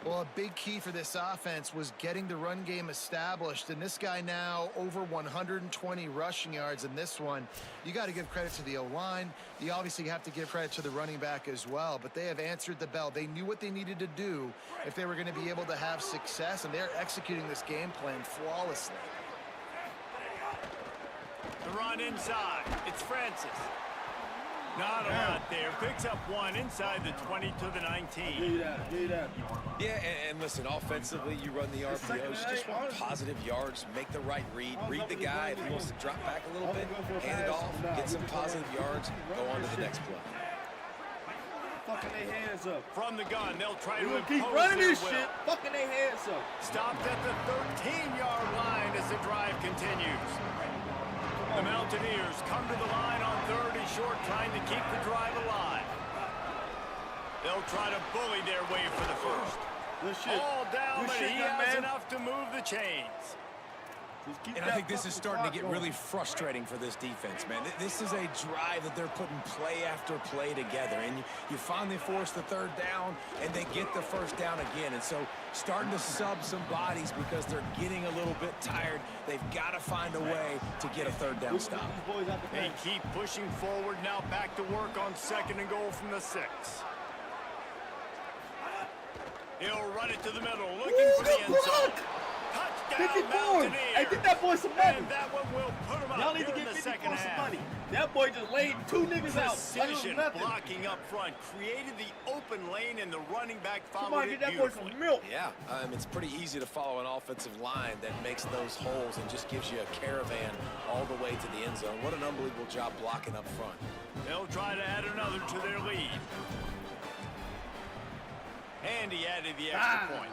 Well, a big key for this offense was getting the run game established, and this guy now over 120 rushing yards in this one. You got to give credit to the O-line. You obviously have to give credit to the running back as well, but they have answered the bell. They knew what they needed to do if they were going to be able to have success, and they're executing this game plan flawlessly. The run inside. It's Francis. Not a lot there. Picks up one inside the 20 to the 19. Give you that. Give you that. Yeah, and listen, offensively, you run the RPOs, you just want positive yards, make the right read the guy. If he wants to drop back a little bit, hand it off, get some positive yards, go on to the next play. Fucking their hands up. From the gun, they'll try We to gonna keep impose running their this will. shit. Fucking their hands up. Stopped at the 13-yard line as the drive continues. The Mountaineers come to the line on 3rd and short, trying to keep the drive alive. They'll try to bully their way for the first. Good shit. All down, Good but shit, he young has man. enough to move the chains. Just keep And I that think this is fucking starting to clock get going. really frustrating for this defense, man. This is a drive that they're putting play after play together, and you finally force the 3rd down, and they get the first down again. And so starting to sub some bodies because they're getting a little bit tired. They've got to find a way to get a 3rd down stop. These boys out the They bench. keep pushing forward, now back to work on 2nd and goal from the 6. He'll run it to the middle, looking for the end zone. Touchdown, 54. Mountaineers. Hey, get that boy some money. And that one will put him Y'all up need here to in get the 54 second some half. money. That boy just laid 2 niggas out. Like it was Precision nothing. blocking up front, created the open lane, and the running back Come followed on, it get that boy beautifully. some milk. Yeah, it's pretty easy to follow an offensive line that makes those holes and just gives you a caravan all the way to the end zone. What an unbelievable job blocking up front. They'll try to add another to their lead. And he added the extra point.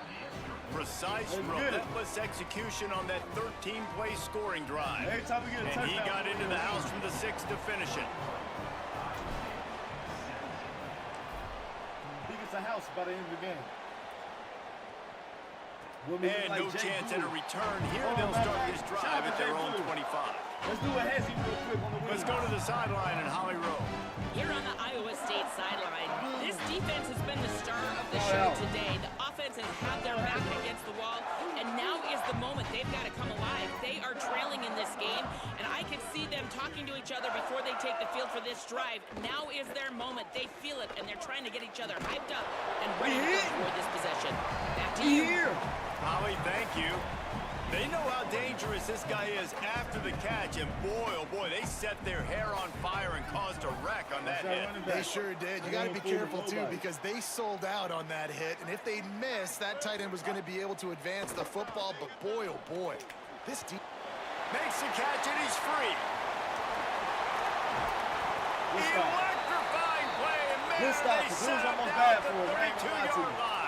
Precise, Let's get it. relentless execution on that 13-play scoring drive. Every time we get a And he touchdown, got into the house from the 6 to finish it. He gets a house by the end of the game. And no chance at a return here. They'll start this drive at their own 25. Let's do a hezzy real quick on the wing. Let's go to the sideline in Holly Rowe. Here on the Iowa State sideline, this defense has been the star of the show today. The offense has had their back against the wall, and now is the moment they've got to come alive. They are trailing in this game, and I can see them talking to each other before they take the field for this drive. Now is their moment. They feel it, and they're trying to get each other hyped up and ready to go for this possession. Back to you. Holly, thank you. They know how dangerous this guy is after the catch, and boy, oh boy, they set their hair on fire and caused a wreck on that hit. They sure did. You got to be careful, too, because they sold out on that hit, and if they missed, that tight end was going to be able to advance the football, but boy, oh boy, this team makes the catch, and he's free. Electrifying play, and man, they set him down at the 32-yard line.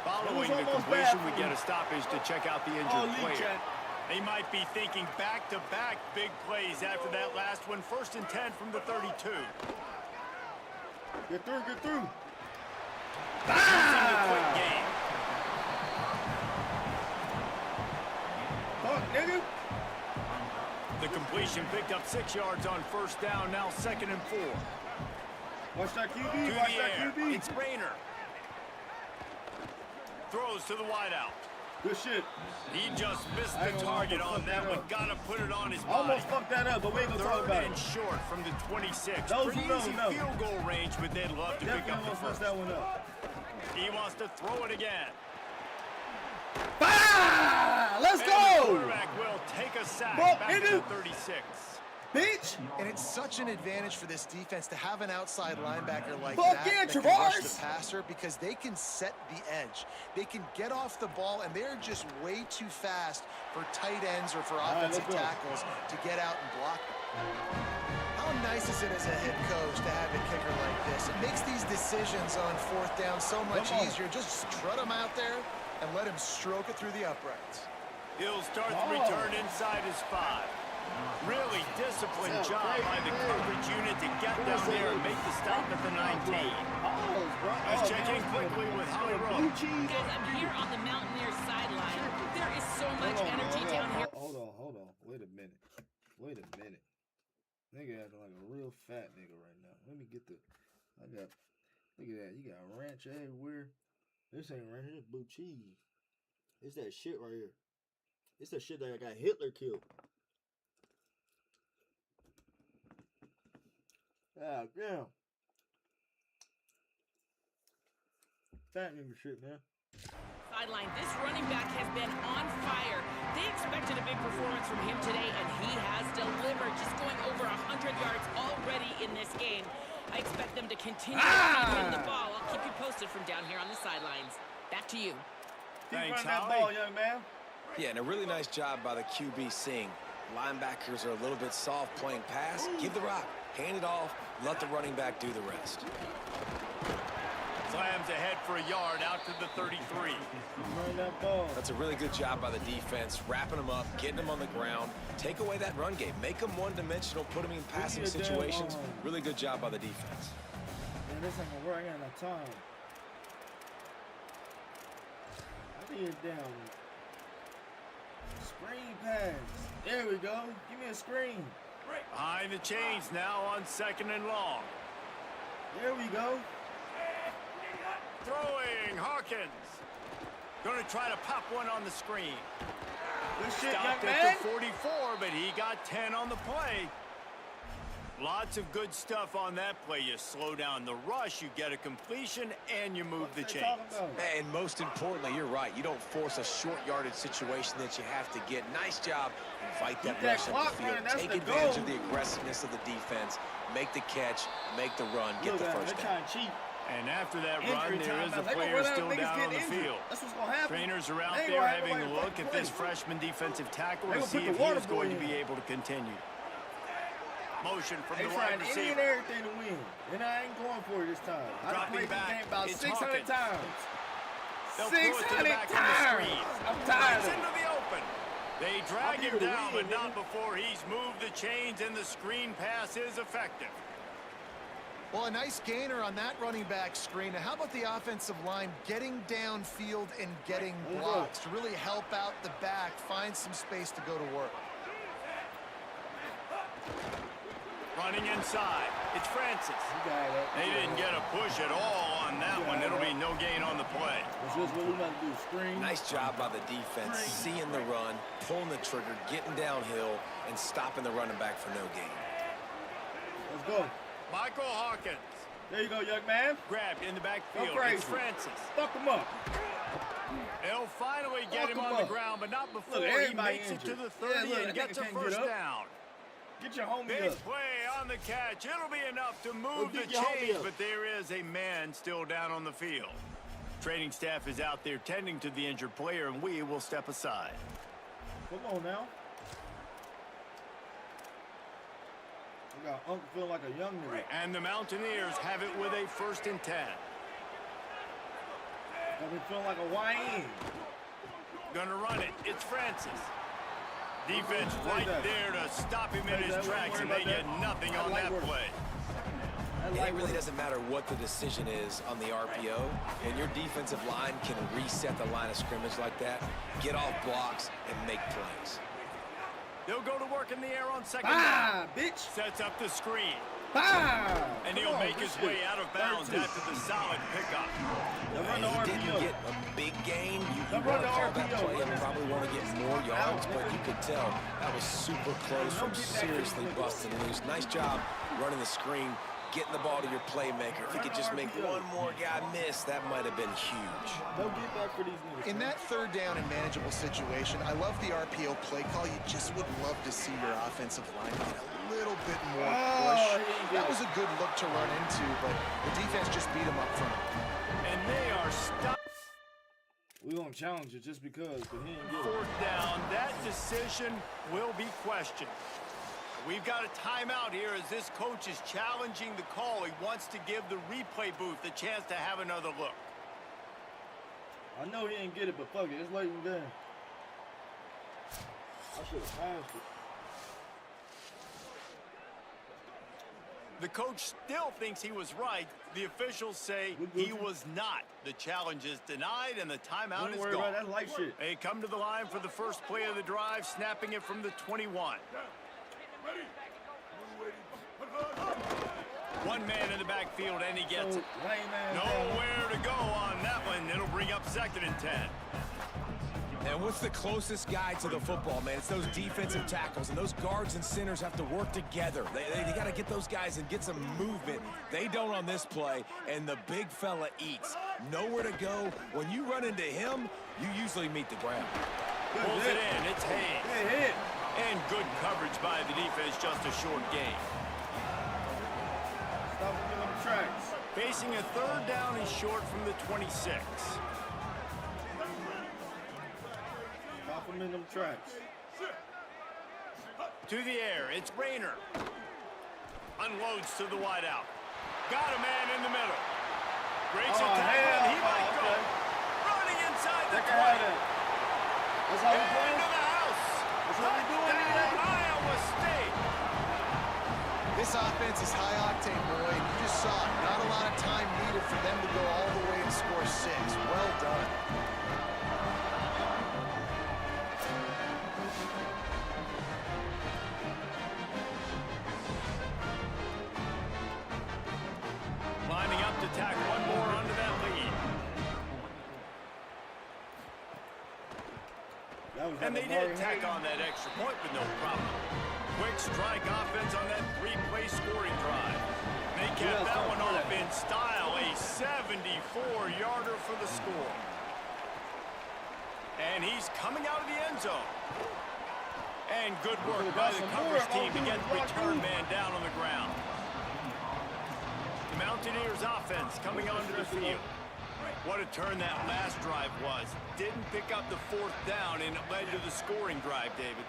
Following the completion, we get a stoppage to check out the injured player. They might be thinking back-to-back big plays after that last one. 1st and 10 from the 32. Get through. Quick game. Fuck, nigga. The completion picked up 6 yards on 1st down. Now 2nd and 4. Watch that QB. To Watch the that air. QB. It's Rayner. Throws to the wideout. Good shit. He just missed the target on that one. Gotta put it on his body. Almost fucked that up, but we ain't gonna talk about it. 3rd and short from the 26. Those Pretty who know, easy know. field goal range, but they'd love to pick up the Definitely first. that one up. He wants to throw it again. Let's And the go! quarterback will take a sack Fuck, back to nigga. the 36. Bitch! And it's such an advantage for this defense to have an outside linebacker like Fuck that yeah, that can rush Travars! the passer, because they can set the edge. They can get off the ball, and they're just way too fast for tight ends or for offensive tackles to get out and block them. How nice is it as a head coach to have a kicker like this? It makes these decisions on 4th down so much easier. Just strut him out there and let him stroke it through the uprights. He'll start the return inside his 5. Really disciplined job by the coverage unit to get down there and make the stop at the 19. Let's check in quickly with Holly Rowe. Guys, I'm here on the Mountaineers sideline. There is so much energy down here. Hold on. Wait a minute. Nigga acting like a real fat nigga right now. Let me get the. Look at that. You got ranch everywhere. This ain't ranch. This blue cheese. It's that shit right here. It's that shit that I got Hitler killed. Ah, damn. Fat nigga shit, man. Sideline, this running back has been on fire. They expected a big performance from him today, and he has delivered, just going over 100 yards already in this game. I expect them to continue to feed him the ball. I'll keep you posted from down here on the sidelines. Back to you. Thanks, Keep running that Holly. ball, young man. Yeah, and a really nice job by the QB seeing linebackers are a little bit soft playing pass. Give the rock, hand it off, let the running back do the rest. Slams ahead for a yard out to the 33. Run that ball. That's a really good job by the defense, wrapping them up, getting them on the ground. Take away that run game. Make them one-dimensional, put them in passing situations. Really good job by the defense. Man, this ain't gonna work. I ain't got no time. I need it down. Screen pass. There we go. Give me a screen. Behind the chains now on 2nd and long. There we go. Throwing, Hawkins. Going to try to pop one on the screen. Good shit, Stopped young at man. the 44, but he got 10 on the play. Lots of good stuff on that play. You slow down the rush, you get a completion, and you move the chains. And most importantly, you're right. You don't force a short yardage situation that you have to get. Nice job. Invite that rush up the field. Take advantage of the aggressiveness of the defense. Make the catch. Make the run. Get the first down. And after that run, there is a player still down on the field. That's what's gonna happen. Trainers are out there having a look at this freshman defensive tackle to see if he is going to be able to continue. Motion from the wide receiver. They everything to win, and I ain't going for it this time. I played this game about 600 times. 600 times. I'm tired of it. Into the open. They drag him down, but not before he's moved the chains and the screen pass is effective. Well, a nice gainer on that running back screen. Now, how about the offensive line getting downfield and getting blocks to really help out the back, find some space to go to work? Running inside. It's Francis. They didn't get a push at all on that one. It'll be no gain on the play. That's just what we got to do. Screen. Nice job by the defense, seeing the run, pulling the trigger, getting downhill, and stopping the running back for no gain. Let's go. Michael Hawkins. There you go, young man. Grabbed in the backfield. Go crazy. It's Francis. Fuck him up. They'll finally get him on the ground, but not before he makes it to the 30 and gets a first down. Get your homie Big up. play on the catch. It'll be enough to move the chains, but there is a man still down on the field. Training staff is out there tending to the injured player, and we will step aside. Come on now. I got Uncle feeling like a young nigga. And the Mountaineers have it with a 1st and 10. Got me feeling like a YN. Gonna run it. It's Francis. Defense right there to stop him in his tracks, and they get nothing on that play. It really doesn't matter what the decision is on the RPO. When your defensive line can reset the line of scrimmage like that, get off blocks, and make plays. They'll go to work in the air on 2nd down. Bitch. Sets up the screen. And he'll make his way out of bounds after the solid pickup. He didn't get a big gain. You want to call that play and probably want to get more yards, but you could tell that was super close from seriously busting loose. Nice job running the screen, getting the ball to your playmaker. If he could just make one more guy miss, that might have been huge. Don't get back for these niggas. In that 3rd down and manageable situation, I love the RPO play call. You just would love to see your offensive line get a little bit more push. That was a good look to run into, but the defense just beat him up front. And they are stopped. We're going to challenge it just because, but he didn't get it. 4th down. That decision will be questioned. We've got a timeout here as this coach is challenging the call. He wants to give the replay booth a chance to have another look. I know he didn't get it, but fuck it. It's late in the game. I should have passed it. The coach still thinks he was right. The officials say he was not. The challenge is denied, and the timeout is gone. That light shit. They come to the line for the first play of the drive, snapping it from the 21. One man in the backfield, and he gets it. Nowhere to go on that one. It'll bring up 2nd and 10. And what's the closest guy to the football, man? It's those defensive tackles, and those guards and centers have to work together. They got to get those guys and get some movement. They don't on this play, and the big fella eats. Nowhere to go. When you run into him, you usually meet the ground. Pulls it in. It's Hayes. And good coverage by the defense, just a short gain. Stop him in the tracks. Facing a 3rd down and short from the 26. Stop him in them tracks. To the air, it's Rayner. Unloads to the wideout. Got a man in the middle. Breaks a tackle, and he might go. Running inside the 20. That's how we play. Into the house. That's how we doing it. Iowa State. This offense is high octane, boy. You just saw it. Not a lot of time needed for them to go all the way and score 6. Well done. Lining up to tack one more onto that lead. And they did tack on that extra point with no problem. Quick strike offense on that 3-play scoring drive. They kept that one off in style, a 74-yarder for the score. And he's coming out of the end zone. And good work by the coverage team to get the return man down on the ground. The Mountaineers offense coming onto the field. What a turn that last drive was. Didn't pick up the 4th down, and it led to the scoring drive, David.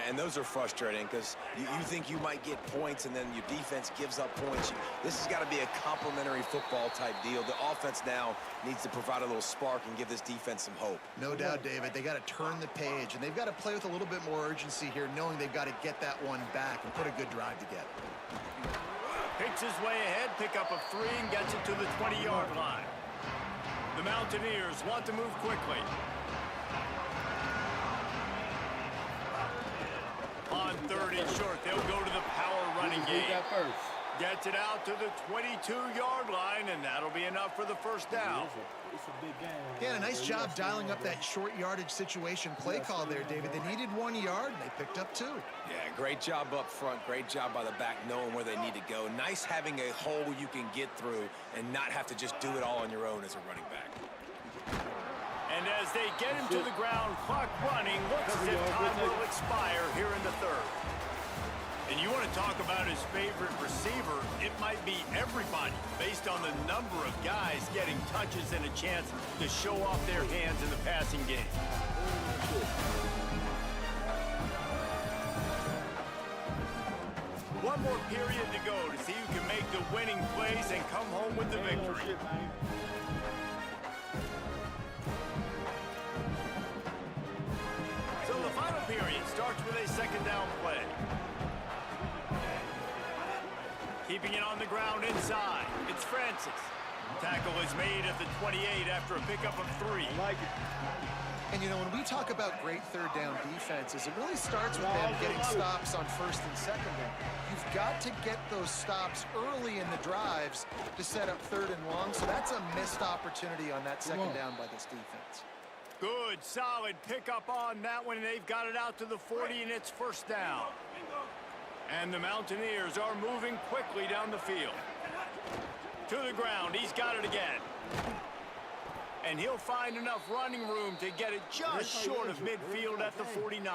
And those are frustrating because you think you might get points and then your defense gives up points. This has got to be a complementary football type deal. The offense now needs to provide a little spark and give this defense some hope. No doubt, David. They got to turn the page, and they've got to play with a little bit more urgency here, knowing they've got to get that one back and put a good drive together. Picks his way ahead, pick up of 3, and gets it to the 20-yard line. The Mountaineers want to move quickly. On 3rd and short, they'll go to the power running game. Gets it out to the 22-yard line, and that'll be enough for the first down. It's a big game. Yeah, a nice job dialing up that short yardage situation play call there, David. They needed 1 yard, and they picked up 2. Yeah, great job up front. Great job by the back knowing where they need to go. Nice having a hole you can get through and not have to just do it all on your own as a running back. And as they get him to the ground, clock running, looks as if time will expire here in the 3rd. And you want to talk about his favorite receiver, it might be everybody, based on the number of guys getting touches and a chance to show off their hands in the passing game. One more period to go to see who can make the winning plays and come home with the victory. So the final period starts with a 2nd down play. Keeping it on the ground inside. It's Francis. Tackle is made at the 28 after a pickup of 3. I like it. And, you know, when we talk about great 3rd down defenses, it really starts with them getting stops on 1st and 2nd down. You've got to get those stops early in the drives to set up 3rd and long, so that's a missed opportunity on that 2nd down by this defense. Good, solid pickup on that one, and they've got it out to the 40, and it's 1st down. And the Mountaineers are moving quickly down the field. To the ground, he's got it again. And he'll find enough running room to get it just short of midfield at the 49.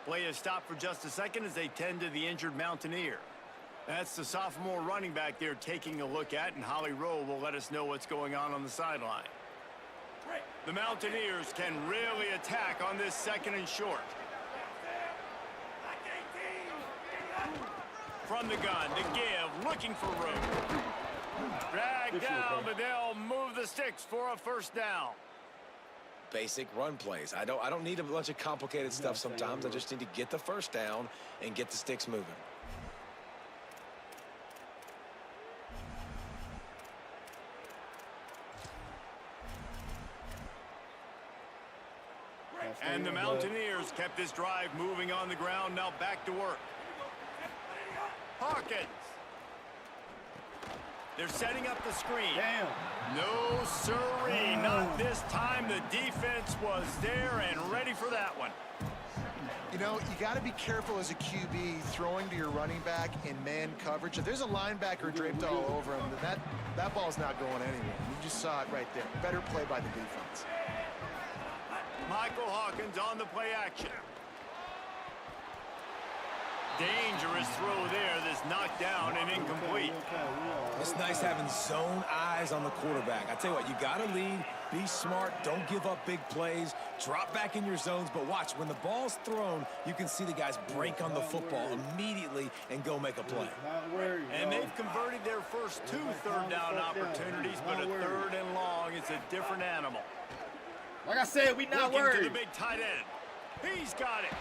Play is stopped for just a second as they tend to the injured Mountaineer. That's the sophomore running back they're taking a look at, and Holly Rowe will let us know what's going on the sideline. The Mountaineers can really attack on this 2nd and short. From the gun, the give, looking for room. Drag down, but they'll move the sticks for a 1st down. Basic run plays. I don't need a bunch of complicated stuff sometimes. I just need to get the 1st down and get the sticks moving. And the Mountaineers kept this drive moving on the ground, now back to work. Hawkins. They're setting up the screen. Damn. No siree, not this time. The defense was there and ready for that one. You know, you got to be careful as a QB throwing to your running back in man coverage. If there's a linebacker draped all over him, then that ball's not going anywhere. You just saw it right there. Better play by the defense. Michael Hawkins on the play action. Dangerous throw there that's knocked down and incomplete. It's nice having zone eyes on the quarterback. I tell you what, you got to lead, be smart, don't give up big plays, drop back in your zones, but watch, when the ball's thrown, you can see the guys break on the football immediately and go make a play. And they've converted their first 2 3rd down opportunities, but a 3rd and long is a different animal. Like I said, we not Looking worried. to the big tight end. He's got it.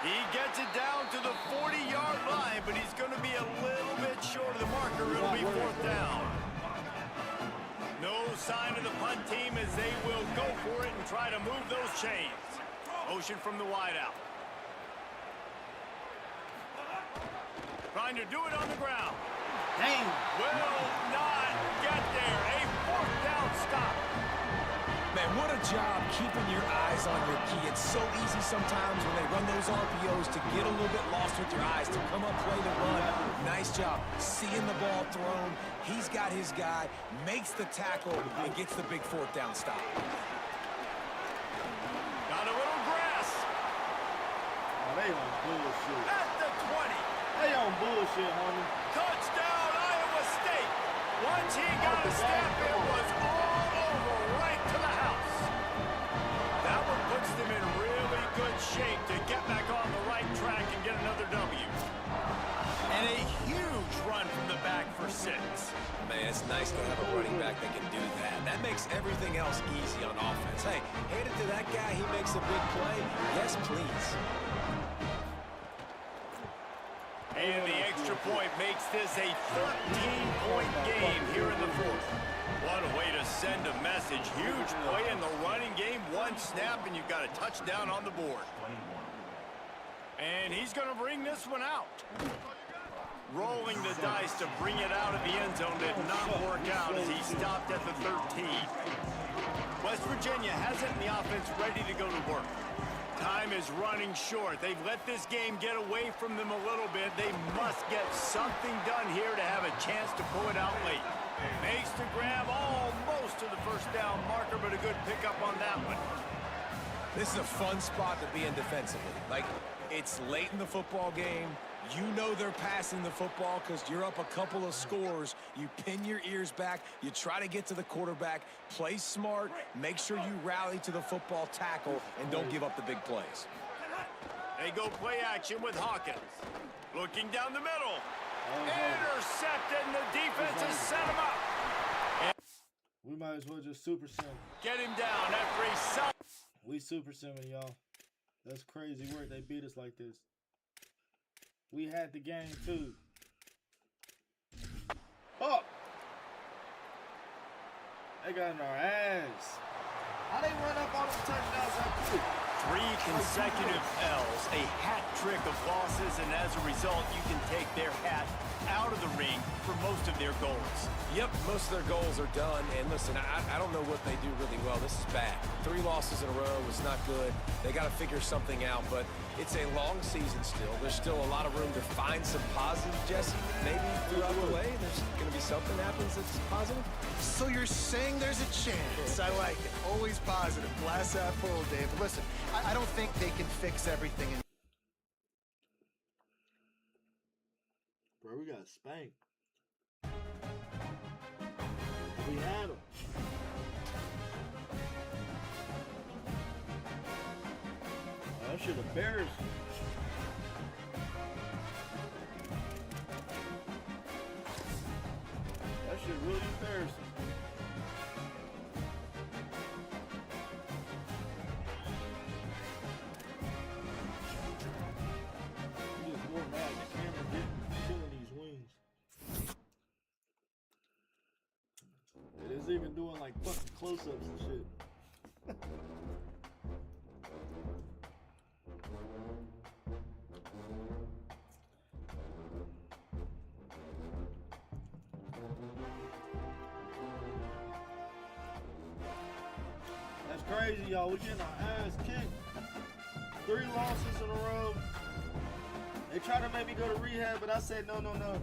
He gets it down to the 40-yard line, but he's going to be a little bit short of the marker. It'll be 4th down. No sign of the punt team as they will go for it and try to move those chains. Motion from the wideout. Trying to do it on the ground. Dang. Will not get there. A 4th down stop. Man, what a job keeping your eyes on your key. It's so easy sometimes when they run those RPOs to get a little bit lost with your eyes, to come up, play the run. Nice job seeing the ball thrown. He's got his guy, makes the tackle, and gets the big 4th down stop. Got a little grass. Oh, they on bullshit. At the 20. They on bullshit, homie. Touchdown, Iowa State. Once he got a step, it was all over, right to the house. That one puts them in really good shape to get back on the right track and get another W. And a huge run from the back for 6. Man, it's nice to have a running back that can do that. That makes everything else easy on offense. Hey, hand it to that guy, he makes a big play. Yes, please. And the extra extra point makes this a 13-point game here in the fourth. What a way to send a message. Huge play in the running game. One snap, and you've got a touchdown on the board. And he's going to bring this one out. Rolling the dice to bring it out of the end zone did not work out as he stopped at the 13. West Virginia has it in the offense ready to go to work. Time is running short. They've let this game get away from them a little bit. They must get something done here to have a chance to pull it out late. Makes the grab almost to the first down marker, but a good pickup on that one. This is a fun spot to be in defensively. Like, it's late in the football game. You know they're passing the football because you're up a couple of scores. You pin your ears back. You try to get to the quarterback. Play smart. Make sure you rally to the football tackle and don't give up the big plays. They go play action with Hawkins. Looking down the middle. Intercepted, and the defense has set him up. We might as well just super sim. Get him down after he sucked. We super simming, y'all. That's crazy work. They beat us like this. We had the game too. Oh! They got in our ass. How they run up on them touchdowns that quick? 3 consecutive L's, a hat trick of losses, and as a result, you can take their hat out of the ring for most of their goals. Yep, most of their goals are done. And listen, I don't know what they do really well. This is bad. 3 losses in a row was not good. They got to figure something out, but it's a long season still. There's still a lot of room to find some positive, Jesse. Maybe throughout the way, there's going to be something happens that's positive. So you're saying there's a chance. I like it. Always positive. Glass half full, Dave. Listen, I don't think they can fix everything. Bro, we got spanked. We had them. That shit embarrassing. That shit really embarrassing. I'm just more mad the camera killing these wings. It is even doing like fucking close-ups and shit. That's crazy, y'all. We getting our ass kicked. 3 losses in a row. They tried to make me go to rehab, but I said no, no, no.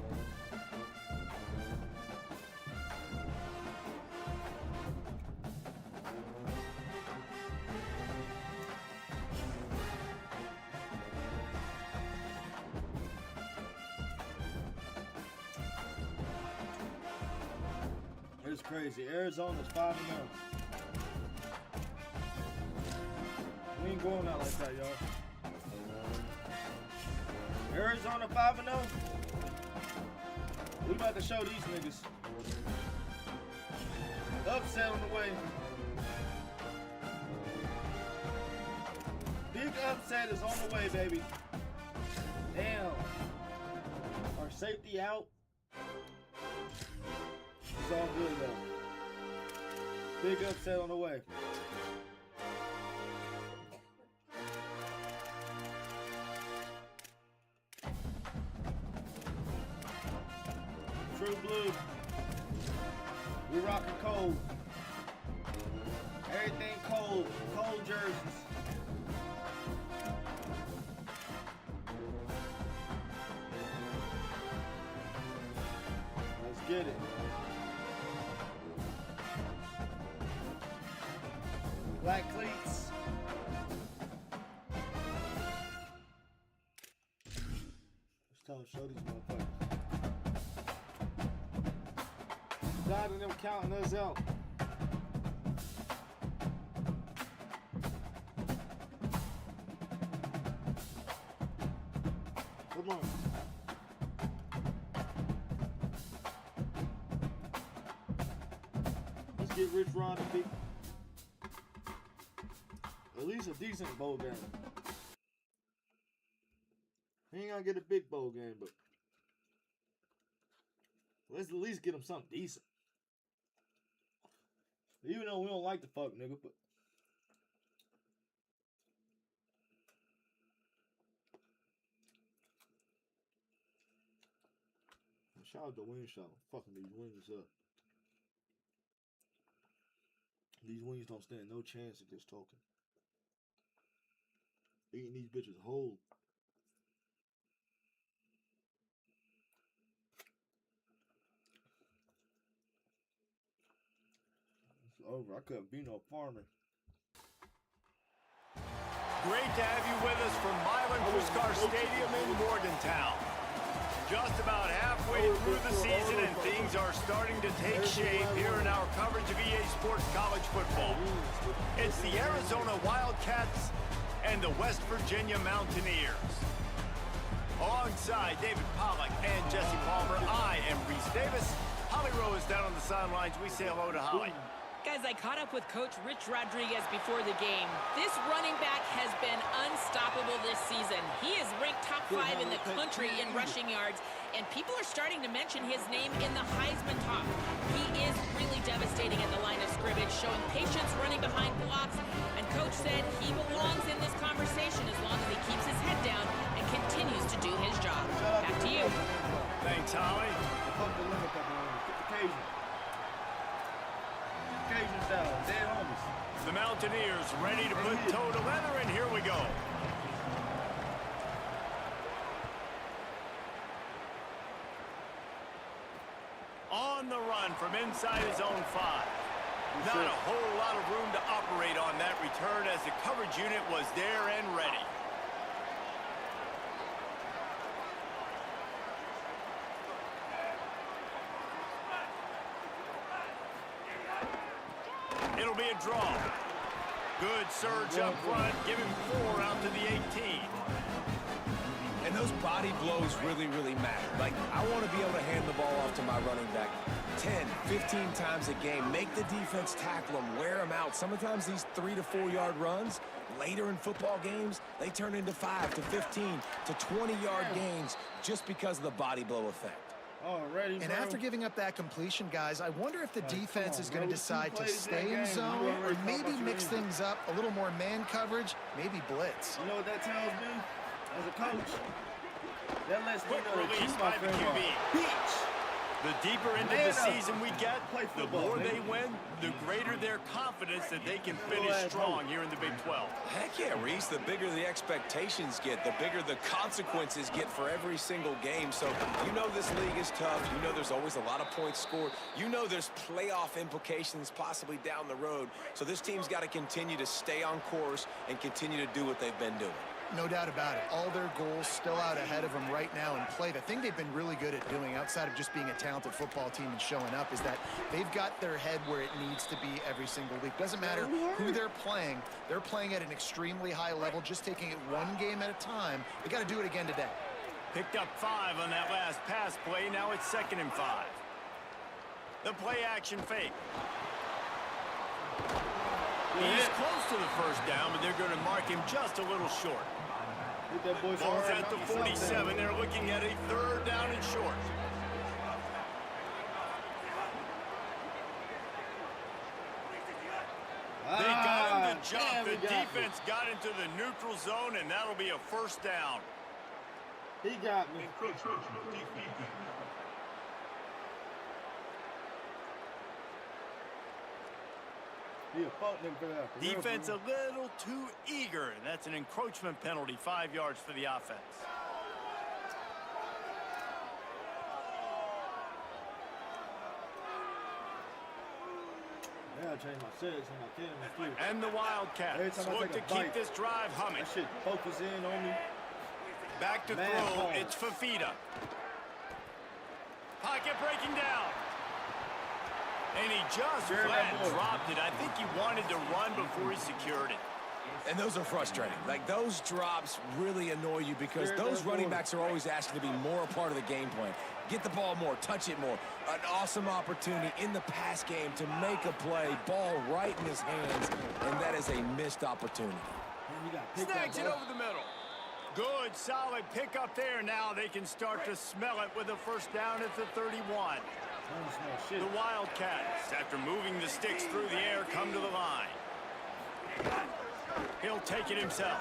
It's crazy. Arizona's 5-0. We ain't going out like that, y'all. Arizona 5-0. We about to show these niggas. Upset on the way. Big upset is on the way, baby. Damn. Our safety out. It's all good though. Big upset on the way. True blue. We rocking cold. Everything cold. Cold jerseys. Let's get it. Black cleats. Let's show these motherfuckers. God and them counting us out. Come on. Let's get Rich Rod a big, at least a decent bowl game. He ain't gonna get a big bowl game, but Let's at least get him something decent. Even though we don't like the fuck nigga, but shout out to Wing Shop. Fucking these wings up. These wings don't stand no chance of just talking. Eating these bitches whole. It's over. I couldn't be no farmer. Great to have you with us from Milan Puskar Stadium in Morgantown. Just about halfway through the season, and things are starting to take shape here in our coverage of EA Sports College Football. It's the Arizona Wildcats and the West Virginia Mountaineers. Alongside David Pollack and Jesse Palmer, I am Reese Davis. Holly Rowe is down on the sidelines. We say hello to Holly. Guys, I caught up with Coach Rich Rodriguez before the game. This running back has been unstoppable this season. He is ranked top 5 in the country in rushing yards, and people are starting to mention his name in the Heisman talk. He is really devastating at the line of scrimmage, showing patience running behind blocks, and Coach said he belongs in this conversation as long as he keeps his head down and continues to do his job. Back to you. Thanks, Holly. Fuck the limit up on occasion. Occasion's down. Dead homies. The Mountaineers ready to put toe to leather, and here we go. On the run from inside his own 5. Not a whole lot of room to operate on that return as the coverage unit was there and ready. It'll be a draw. Good surge up front. Give him 4 out to the 18. And those body blows really, really matter. Like, I want to be able to hand the ball off to my running back 10, 15 times a game. Make the defense tackle them, wear them out. Sometimes these 3 to 4 yard runs, later in football games, they turn into 5 to 15 to 20-yard gains just because of the body blow effect. Already, and after giving up that completion, guys, I wonder if the defense is going to decide to stay in zone or maybe mix things up, a little more man coverage, maybe blitz. You know what that tells me? As a coach, that lets me know that you, by my the friend, QB. are a bitch. The deeper into the season we get, the more they win, the greater their confidence that they can finish strong here in the Big 12. Heck yeah, Reese. The bigger the expectations get, the bigger the consequences get for every single game. So you know this league is tough. You know there's always a lot of points scored. You know there's playoff implications possibly down the road. So this team's got to continue to stay on course and continue to do what they've been doing. No doubt about it. All their goals still out ahead of them right now in play. The thing they've been really good at doing, outside of just being a talented football team and showing up, is that they've got their head where it needs to be every single week. Doesn't matter who they're playing at an extremely high level, just taking it one game at a time. They got to do it again today. Picked up 5 on that last pass play. Now it's 2nd and 5. The play action fake. He's close to the first down, but they're going to mark him just a little short. Ball's at the 47. They're looking at a 3rd down and short. They got him to jump. The defense got into the neutral zone, and that'll be a 1st down. He got me. Defense a little too eager. That's an encroachment penalty, 5 yards for the offense. Yeah, I changed my settings on my camera too. And the Wildcats look to keep this drive humming. That shit focus in on me. Back to throw. It's Fafita. Pocket breaking down. And he just flat dropped it. I think he wanted to run before he secured it. And those are frustrating. Like, those drops really annoy you because those running backs are always asking to be more a part of the game plan. Get the ball more, touch it more. An awesome opportunity in the pass game to make a play, ball right in his hands, and that is a missed opportunity. Snags it over the middle. Good, solid pickup there. Now they can start to smell it with a first down at the 31. The Wildcats, after moving the sticks through the air, come to the line. He'll take it himself.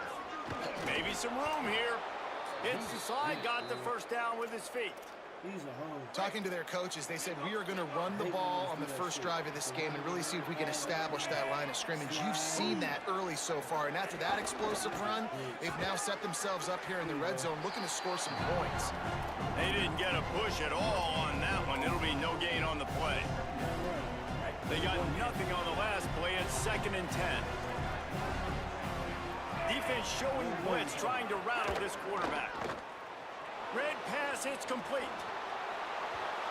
Maybe some room here. Hits the slide, got the first down with his feet. Talking to their coaches, they said we are going to run the ball on the first drive of this game and really see if we can establish that line of scrimmage. You've seen that early so far, and after that explosive run, they've now set themselves up here in the red zone looking to score some points. They didn't get a push at all on that one. It'll be no gain on the play. They got nothing on the last play. It's 2nd and 10. Defense showing blitz, trying to rattle this quarterback. Red pass, it's complete.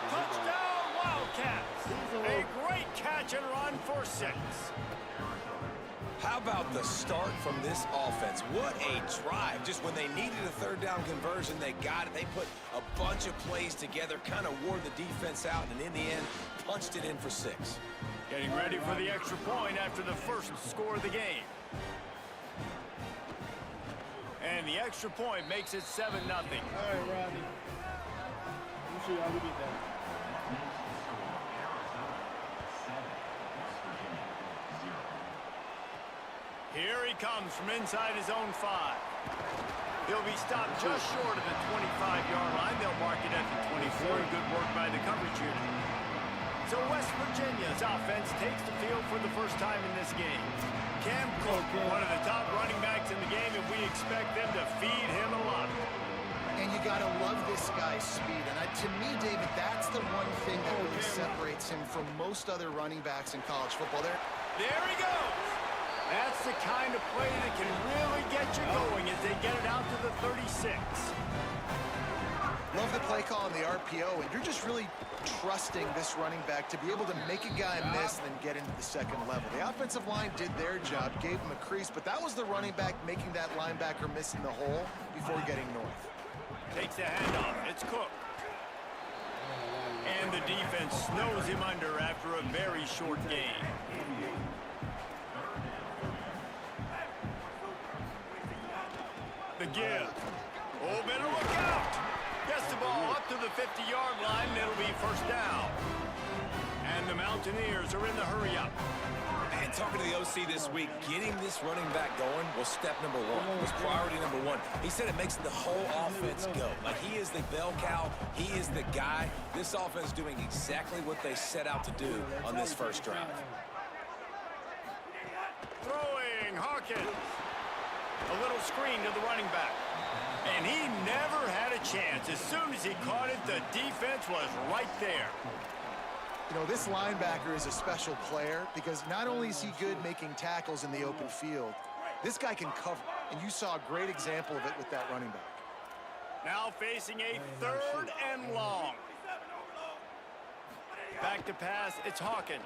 Touchdown, Wildcats. A great catch and run for 6. How about the start from this offense? What a drive. Just when they needed a third down conversion, they got it. They put a bunch of plays together, kind of wore the defense out, and in the end, punched it in for 6. Getting ready for the extra point after the first score of the game. And the extra point makes it 7-0. All right, Rodney. I'm sure y'all will get that. Here he comes from inside his own 5. He'll be stopped just short of the 25-yard line. They'll mark it at the 24. Good work by the coverage unit. So West Virginia's offense takes the field for the first time in this game. Cam Cook, one of the top running backs in the game, and we expect them to feed him a lot. And you got to love this guy's speed. And to me, David, that's the one thing that really separates him from most other running backs in college football. There he goes. That's the kind of play that can really get you going as they get it out to the 36. Love the play call on the RPO, and you're just really trusting this running back to be able to make a guy miss and then get into the second level. The offensive line did their job, gave him a crease, but that was the running back making that linebacker miss in the hole before getting north. Takes the handoff. It's Cook. And the defense snows him under after a very short gain. The give. Oh, better look out. Gets the ball up to the 50-yard line, and it'll be first down. And the Mountaineers are in the hurry-up. And talking to the OC this week, getting this running back going was step number 1, was priority number 1. He said it makes the whole offense go. Like, he is the bell cow. He is the guy. This offense is doing exactly what they set out to do on this first drive. Throwing, Hawkins. A little screen to the running back. And he never had a chance. As soon as he caught it, the defense was right there. You know, this linebacker is a special player because not only is he good making tackles in the open field, this guy can cover. And you saw a great example of it with that running back. Now facing a 3rd and long. Back to pass, it's Hawkins.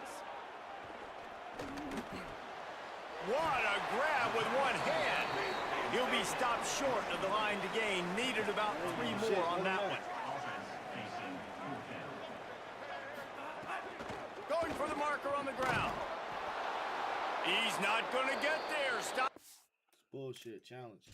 What a grab with one hand. He'll be stopped short of the line to gain. Needed about 3 more on that one. Going for the marker on the ground. He's not going to get there. Stop. Bullshit challenge.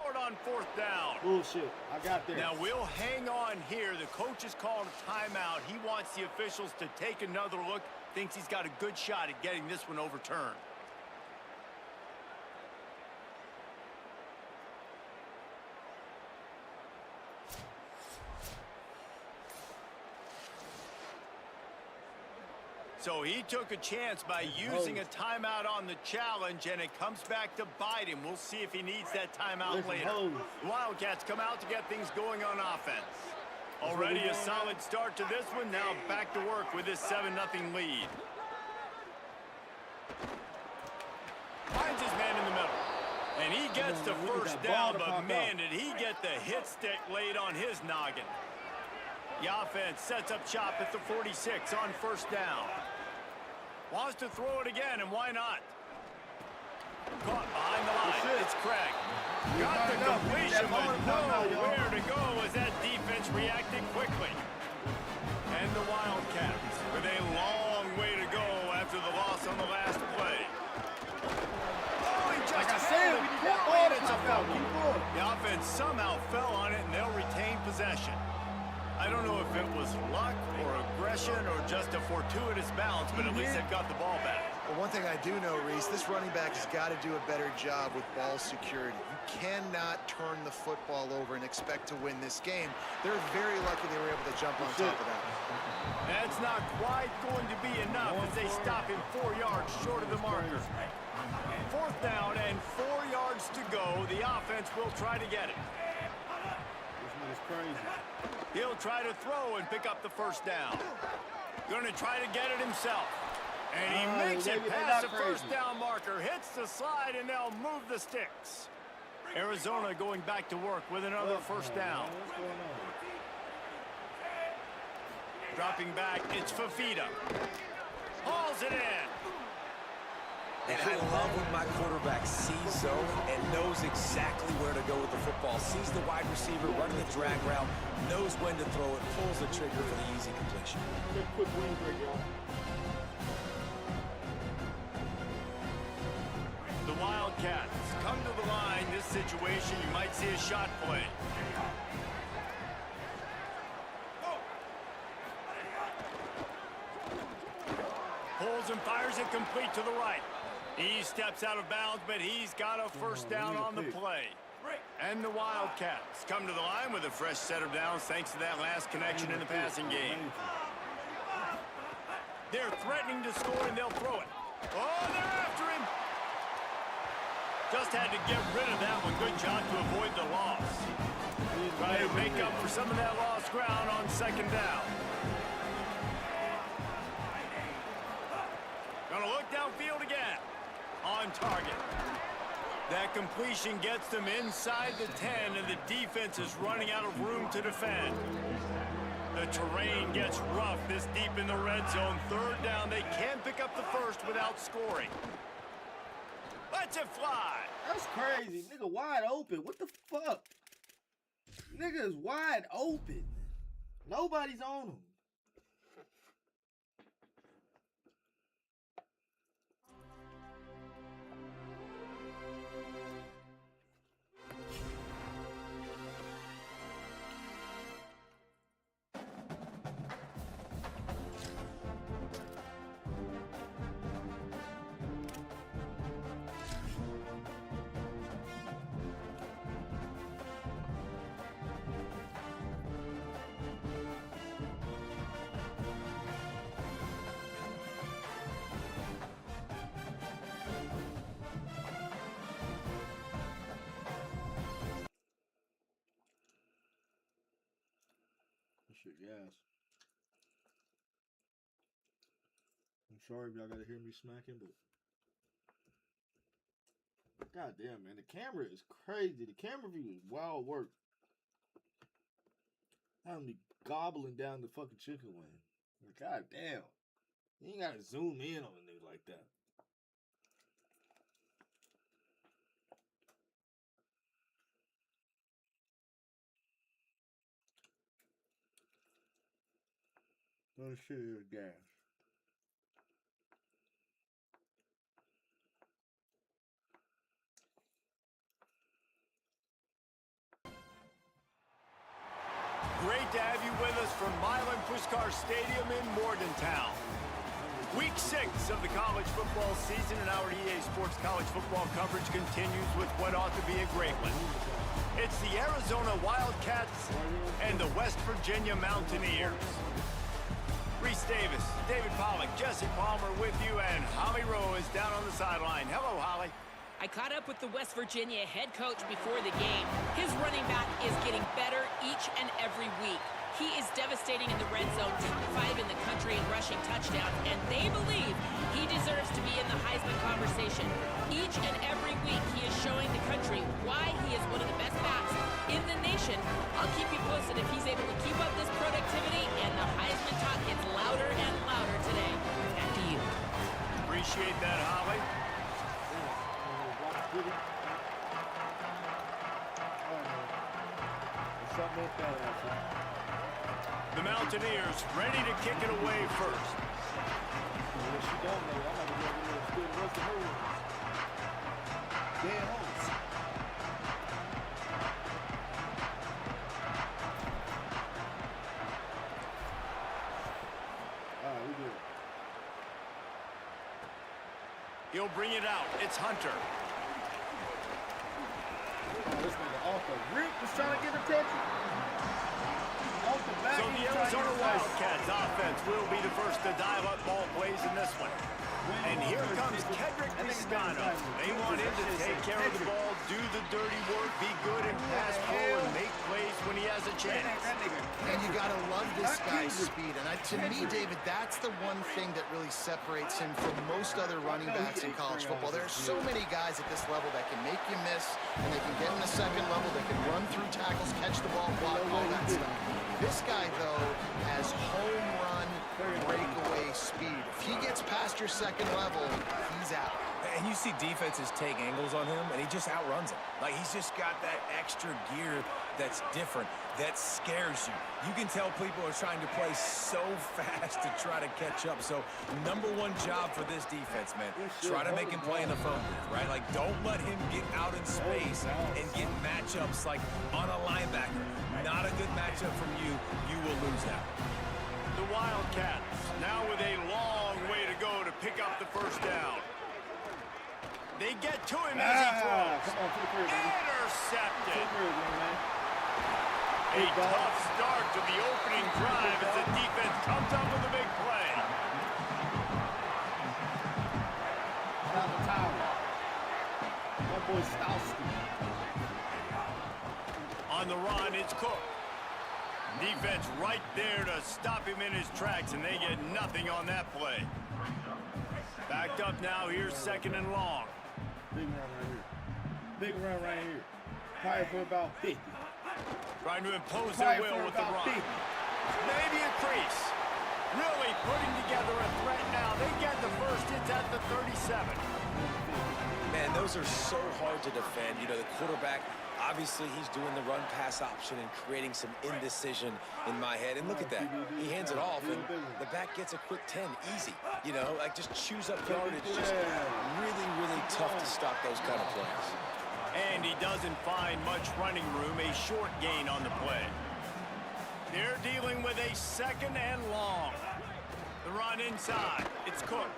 On 4th down. Bullshit. I got there. Now we'll hang on here. The coach has called a timeout. He wants the officials to take another look. Thinks he's got a good shot at getting this one overturned. So he took a chance by using a timeout on the challenge, and it comes back to bite him. We'll see if he needs that timeout later. The Wildcats come out to get things going on offense. Already a solid start to this one. Now back to work with this 7-0 lead. Finds his man in the middle. And he gets the first down, but man, did he get the hit stick laid on his noggin. The offense sets up shop at the 46 on first down. Wants to throw it again, and why not? Caught behind the line. It's Craig. Got the completion, but nowhere to go as that defense reacted quickly. And the Wildcats with a long way to go after the loss on the last play. Oh, he just like I said, we need that ball to pop out. The offense defense somehow fell on it, and they'll retain possession. I don't know if it was luck or aggression or just a fortuitous bounce, but at least they've got the ball back. Well, one thing I do know, Reese, this running back has got to do a better job with ball security. You cannot turn the football over and expect to win this game. They're very lucky they were able to jump on top of that. That's not quite going to be enough as they stop him 4 yards short of the marker. 4th down and 4 yards to go. The offense will try to get it. This nigga's crazy. He'll try to throw and pick up the first down. Going to try to get it himself. And he makes it past the first down marker. Hits the slide, and they'll move the sticks. Arizona going back to work with another first down. What's going on? Dropping back, it's Fafita. Hauls it in. And I love when my quarterback sees zone and knows exactly where to go with the football. Sees the wide receiver running the drag route, knows when to throw it, pulls the trigger for the easy completion. Quick win break, y'all. The Wildcats come to the line. This situation, you might see a shot play. Pulls and fires it complete to the right. He steps out of bounds, but he's got a first down on the play. And the Wildcats come to the line with a fresh set of downs thanks to that last connection in the passing game. They're threatening to score, and they'll throw it. Oh, they're after him. Just had to get rid of that one. Good job to avoid the loss. Try to make up for some of that lost ground on 2nd down. Gonna look downfield again. On target. That completion gets them inside the 10, and the defense is running out of room to defend. The terrain gets rough this deep in the red zone. 3rd down, they can't pick up the first without scoring. Let's it fly. That's crazy. Nigga wide open. What the fuck? Nigga is wide open. Nobody's on him. Shit, yes. I'm sorry if y'all gotta hear me smacking, but goddamn, man, the camera is crazy. The camera view is wild work. I'm be gobbling down the fucking chicken wing. Like, goddamn, you ain't gotta zoom in on a nigga like that. That shit is gas. Great to have you with us from Milan Puskar Stadium in Morgantown. Week 6 of the college football season, and our EA Sports college football coverage continues with what ought to be a great one. It's the Arizona Wildcats and the West Virginia Mountaineers. Reese Davis, David Pollack, Jesse Palmer with you, and Holly Rowe is down on the sideline. Hello, Holly. I caught up with the West Virginia head coach before the game. His running back is getting better each and every week. He is devastating in the red zone, top 5 in the country in rushing touchdowns, and they believe he deserves to be in the Heisman conversation. Each and every week, he is showing the country why he is one of the best backs in the nation. I'll keep you posted if he's able to keep up this productivity, and the Heisman talk gets louder and louder today. Back to you. Appreciate that, Holly. The Mountaineers ready to kick it away first. It's Hunter. Oh, this nigga off the rip was trying to get attention. Off the back, So the Arizona Wildcats offense will be the first to dial up ball plays in this one. And here comes Kedrick Vizcano. They want him to take care of the ball, do the dirty work, be good in pass pro, and make plays when he has a chance. And you got to love this guy's speed. And to me, David, that's the one thing that really separates him from most other running backs in college football. There are so many guys at this level that can make you miss, and they can get in the second level, they can run through tackles, catch the ball, block, all that stuff. This guy, though, has home run breakaway speed. If he gets past your second level, he's out. And you see defenses take angles on him, and he just outruns them. Like, he's just got that extra gear that's different, that scares you. You can tell people are trying to play so fast to try to catch up. So, number one job for this defense, man, try to make him play in the phone booth, right? Like, don't let him get out in space and get matchups like on a linebacker. Not a good matchup from you. You will lose that. The Wildcats now with a long way to go to pick up the first down. They get to him as he throws. Come on, to the crib, baby. Intercepted. To the crib, man. A tough start to the opening drive as the defense comes up with a big play. Down the tower. My boy Stowski. On the run, it's Cook. Defense right there to stop him in his tracks, and they get nothing on that play. Backed up now, here's second and long. Big run right here. Big run right here. Probably for about 50. Trying to impose their will with the run. 50. Maybe a crease. Really putting together a threat now. They get the first. It's at the 37. Man, those are so hard to defend. You know, the quarterback, obviously he's doing the run-pass option and creating some indecision in my head. And look at that. He hands it off, and the back gets a quick 10. Easy. You know, like just chews up yardage. Just really, really tough to stop those kind of plays. And he doesn't find much running room. A short gain on the play. They're dealing with a second and long. The run inside. It's Cook.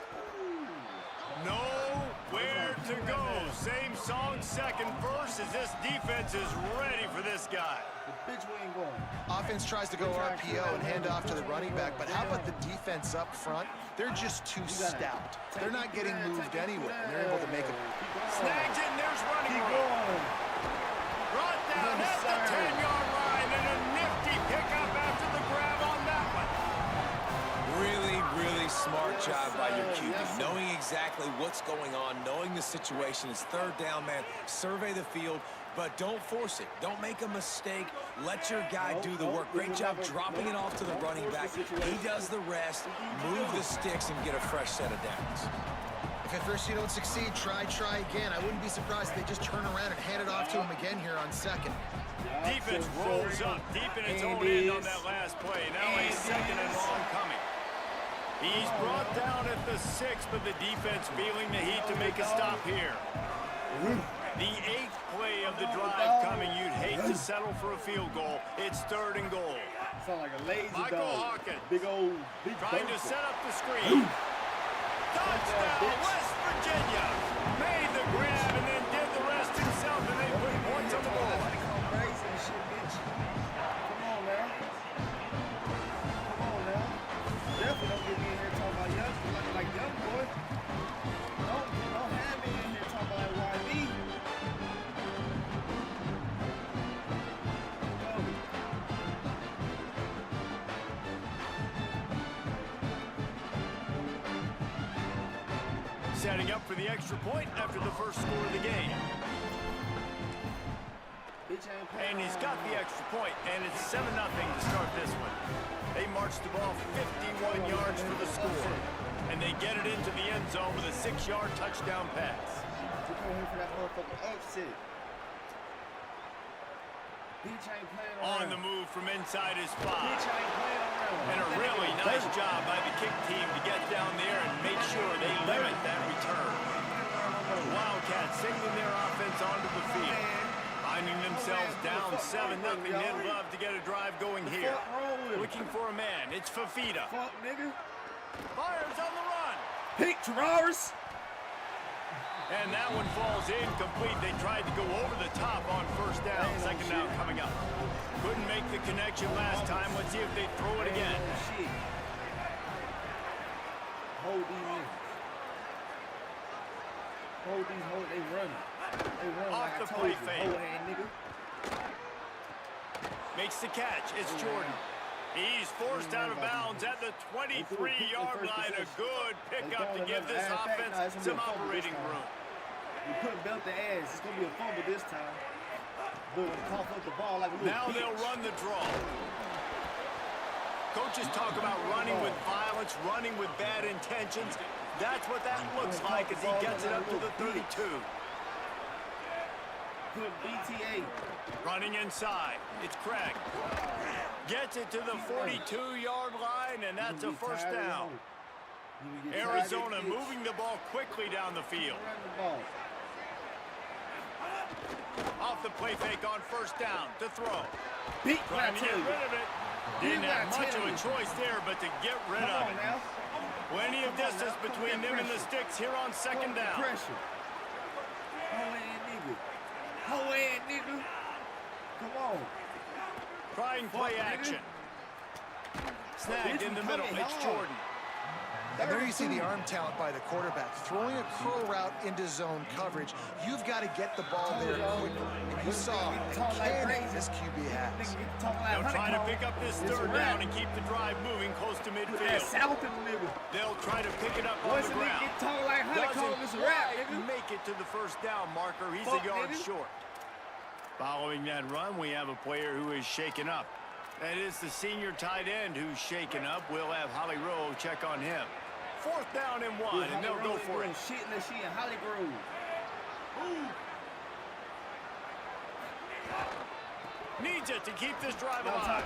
Nowhere to go. Same song, second verse, as this defense is ready for this guy. The bitch we ain't going. Offense tries to go RPO and hand off to the running back, but how about the defense up front? They're just too stout. They're not getting moved anywhere, and they're able to make a... Snags it, and there's running room. Brought down at the 10-yard line, and a nifty pickup after the grab on that one. Really, really smart job by your QB. Knowing exactly what's going on, knowing the situation. It's third down, man. Survey the field, but don't force it. Don't make a mistake. Let your guy do the work. Great job dropping it off to the running back. He does the rest. Move the sticks and get a fresh set of downs. If at first you don't succeed, try again. I wouldn't be surprised if they just turn around and hand it off to him again here on second. Defense rolls up deep in its own end on that last play. Now a second and long coming. He's brought down at the 6, but the defense feeling the heat to make a stop here. The 8th play of the drive coming. You'd hate to settle for a field goal. It's third and goal. Sound like a lazy Michael dog. Hawkins. Big old, big Trying to set up the screen. Touchdown, West Virginia. Made the grab and then did the rest himself, and they put points on the board. Crazy and shit, bitch. Come on, man. Come on, now. Definitely don't get me in here talking about young, like young boy. Don't have me in here talking about YB. Setting up for the extra point after the first score of the game. And he's got the extra point, and it's 7-0 to start this one. They marched the ball 51 yards for the score, and they get it into the end zone with a 6-yard touchdown pass. We're going for that motherfucking upset. Bitch ain't playing around. On the move from inside his 5. Bitch ain't playing around. And a really nice job by the kick team to get down there and make sure they limit that return. The Wildcats sending their offense onto the field. Finding themselves down 7-0. They'd love to get a drive going here. Looking for a man. It's Fafita. Fuck, nigga. Fires on the run. Pick Tavares. And that one falls incomplete. They tried to go over the top on first down. Second down coming up. Couldn't make the connection last time. Let's see if they throw it again. Hold these niggas. They run. They run Off like the I told play you. fake. Hold hand, nigga. Makes the catch. It's Jordan. He's forced out of bounds at the 23-yard line. A good pickup to give this offense some operating room. We couldn't belt the ass. It's going to be a fumble this time. But cough up the ball like a little Now bitch. they'll run the draw. Coaches talk about running with violence, running with bad intentions. That's what that looks like as he gets it up to the 32. Good BTA. Running inside. It's Craig. Gets it to the 42-yard line, and that's a first down. Arizona moving the ball quickly down the field. Off the play fake on first down to throw. Trying to get rid of it. Didn't have much of a choice there, but to get rid of it. Plenty of distance between them and the sticks here on second down. Pressure. Ho ahead, nigga. Come on. Trying play action. Snagged in the middle. It's Jordan. And there you see the arm talent by the quarterback. Throwing a curl route into zone coverage, you've got to get the ball there quickly. And you saw the cannon this QB has. They'll try to pick up this third down and keep the drive moving close to midfield. They'll try to pick it up on the ground. Doesn't quite make it to the first down marker. He's a yard short. Following that run, we have a player who is shaken up. That is the senior tight end who's shaken up. We'll have Holly Rowe check on him. Fourth down and one, and they'll go for it. Shit in the shit in Holly Grove. Needs it to keep this drive alive.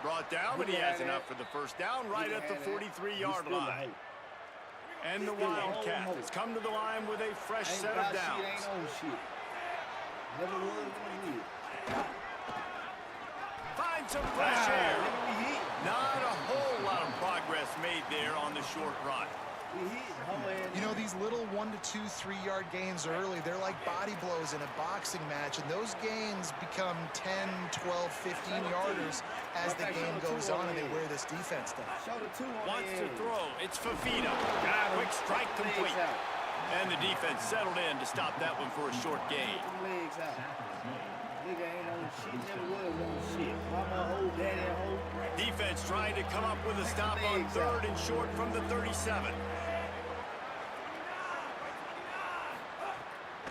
Brought down, but he has enough for the first down right at the 43-yard line. And the Wildcats come to the line with a fresh set of downs. Never was, never will. Find some fresh air. Not a whole lot of progress made there on the short run. You know, these little 1 to 2, 3-yard gains early, they're like body blows in a boxing match, and those gains become 10, 12, 15-yarders as the game goes on and they wear this defense down. Wants to throw. It's Fafita. Quick strike complete. And the defense settled in to stop that one for a short gain. Defense trying to come up with a stop on third and short from the 37.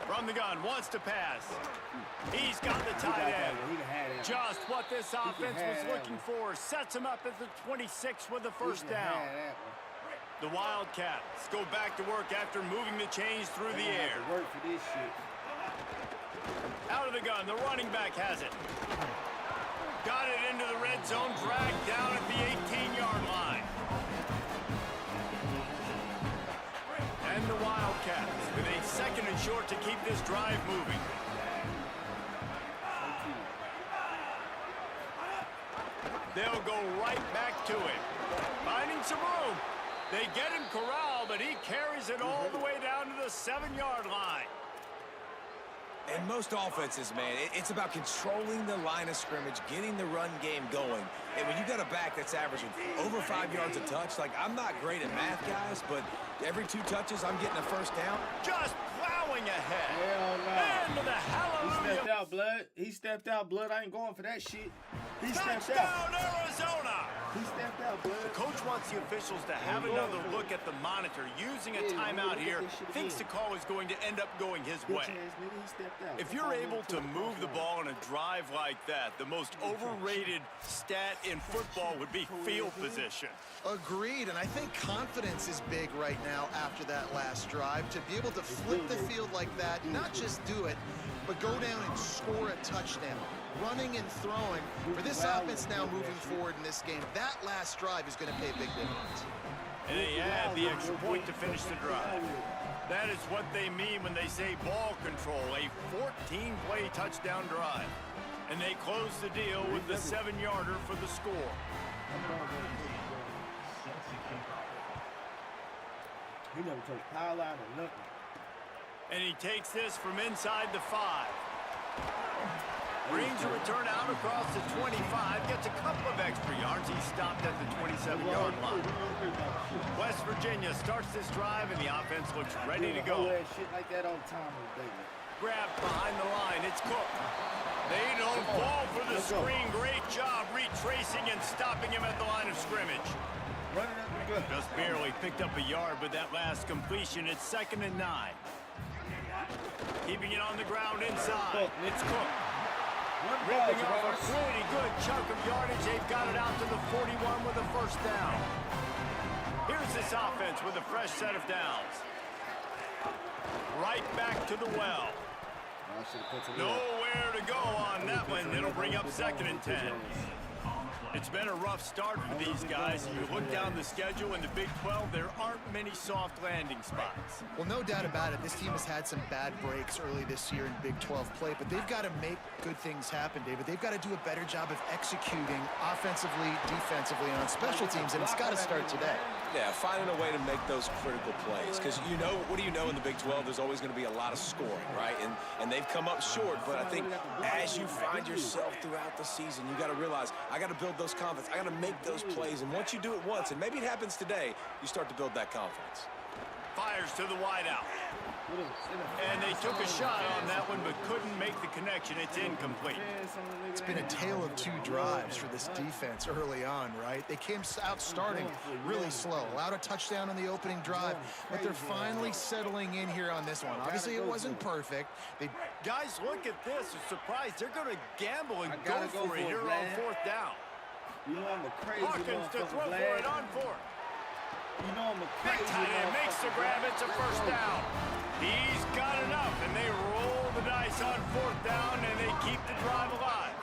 From the gun, wants to pass. He's got the tight end. Just what this offense was looking for. Sets him up at the 26 with the first down. The Wildcats go back to work after moving the chains through the air. Out of the gun, the running back has it. Got it into the red zone, dragged down at the 18-yard line. And the Wildcats with a second and short to keep this drive moving. They'll go right back to it. Finding some room. They get him corralled, but he carries it all the way down to the 7-yard line. And most offenses, man, it's about controlling the line of scrimmage, getting the run game going. And when you got a back that's averaging over 5 yards a touch, like, I'm not great at math, guys, but every 2 touches, I'm getting a first down. Just plowing ahead. Hell no. And the hallelujah. He stepped out, blood. He stepped out, blood. I ain't going for that shit. He stepped Touchdown, out. Arizona. He stepped out, blood. The coach wants the officials to have another look at the monitor. Using a timeout here, thinks the call is going to end up going his way. If you're able to move the ball in a drive like that, the most overrated stat in football would be field position. Agreed, and I think confidence is big right now after that last drive. To be able to flip the field like that, not just do it, but go down and score a touchdown. Running and throwing. For this offense now moving forward in this game, that last drive is going to pay a big difference. And they add the extra point to finish the drive. That is what they mean when they say ball control, a 14-play touchdown drive. And they close the deal with the 7-yarder for the score. He never touched power line or nothing. And he takes this from inside the 5. Brings a return out across the 25. Gets a couple of extra yards. He stopped at the 27-yard line. West Virginia starts this drive, and the offense looks ready to go. Shit like that on time, baby. Grabbed behind the line. It's Cook. They don't fall for the screen. Great job retracing and stopping him at the line of scrimmage. Running up the good. Just barely picked up a yard, but that last completion, it's 2nd and 9. Keeping it on the ground inside. It's Cook. Ripping off a pretty good chunk of yardage. They've got it out to the 41 with a first down. Here's this offense with a fresh set of downs. Right back to the well. Nowhere to go on that one. It'll bring up 2nd and 10. It's been a rough start for these guys. You look down the schedule in the Big 12, there aren't many soft landing spots. Well, no doubt about it. This team has had some bad breaks early this year in Big 12 play, but they've got to make good things happen, David. They've got to do a better job of executing offensively, defensively, and on special teams, and it's got to start today. Yeah, finding a way to make those critical plays. Because you know, what do you know in the Big 12? There's always going to be a lot of scoring, right? And they've come up short, but I think as you find yourself throughout the season, you got to realize, I got to build those confidence. I got to make those plays, and once you do it once, and maybe it happens today, you start to build that confidence. Fires to the wideout. And they took a shot on that one, but couldn't make the connection. It's incomplete. It's been a tale of 2 drives for this defense early on, right? They came out starting really slow, allowed a touchdown on the opening drive, but they're finally settling in here on this one. Obviously, it wasn't perfect. Guys, look at this. I'm surprised. They're going to gamble and go for it here on 4th down. You know I'm a crazy Hawkins to throw for it on 4th. You know I'm a crazy tight end makes the grab. It's a first down. He's got enough, and they roll the dice on 4th down, and they keep the drive alive.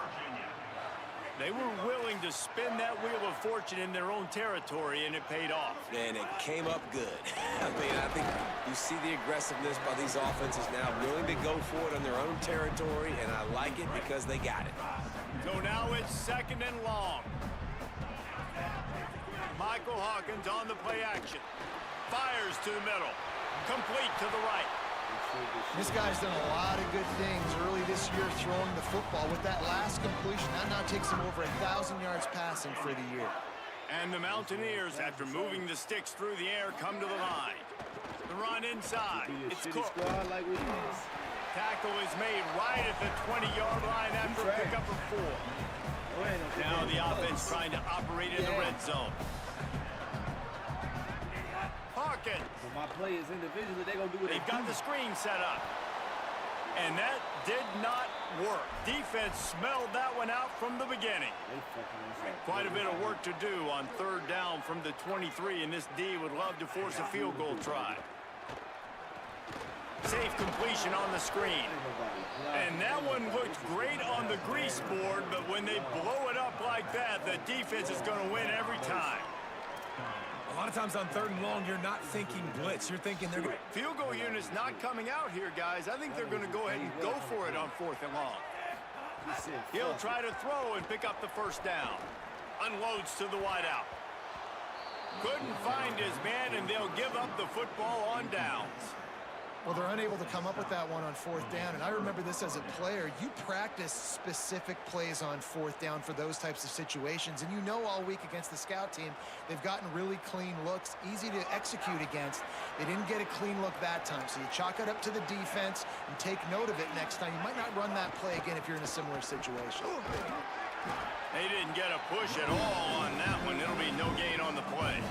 They were willing to spin that wheel of fortune in their own territory, and it paid off. And it came up good. I mean, I think you see the aggressiveness by these offenses now, willing to go for it on their own territory, and I like it because they got it. So now it's 2nd and long. Michael Hawkins on the play action. Fires to the middle. Complete to the right. This guy's done a lot of good things early this year throwing the football. With that last completion, that now takes him over 1,000 yards passing for the year. And the Mountaineers, after moving the sticks through the air, come to the line. The run inside. It's Cook. Tackle is made right at the 20-yard line after a pickup of 4. Now the offense trying to operate in the red zone. Hawkins. My players individually, they're going to do what they've got the screen set up. And that did not work. Defense smelled that one out from the beginning. Quite a bit of work to do on 3rd down from the 23, and this D would love to force a field goal try. Safe completion on the screen. And that one looked great on the grease board, but when they blow it up like that, the defense is going to win every time. A lot of times on 3rd and long, you're not thinking blitz. You're thinking they're going to... Field goal unit's not coming out here, guys. I think they're going to go ahead and go for it on 4th and long. He'll try to throw and pick up the first down. Unloads to the wideout. Couldn't find his man, and they'll give up the football on downs. Well, they're unable to come up with that one on 4th down, and I remember this as a player. You practice specific plays on 4th down for those types of situations, and you know all week against the scout team, they've gotten really clean looks, easy to execute against. They didn't get a clean look that time, so you chalk it up to the defense and take note of it next time. You might not run that play again if you're in a similar situation. They didn't get a push at all on that one. It'll be no gain on the play.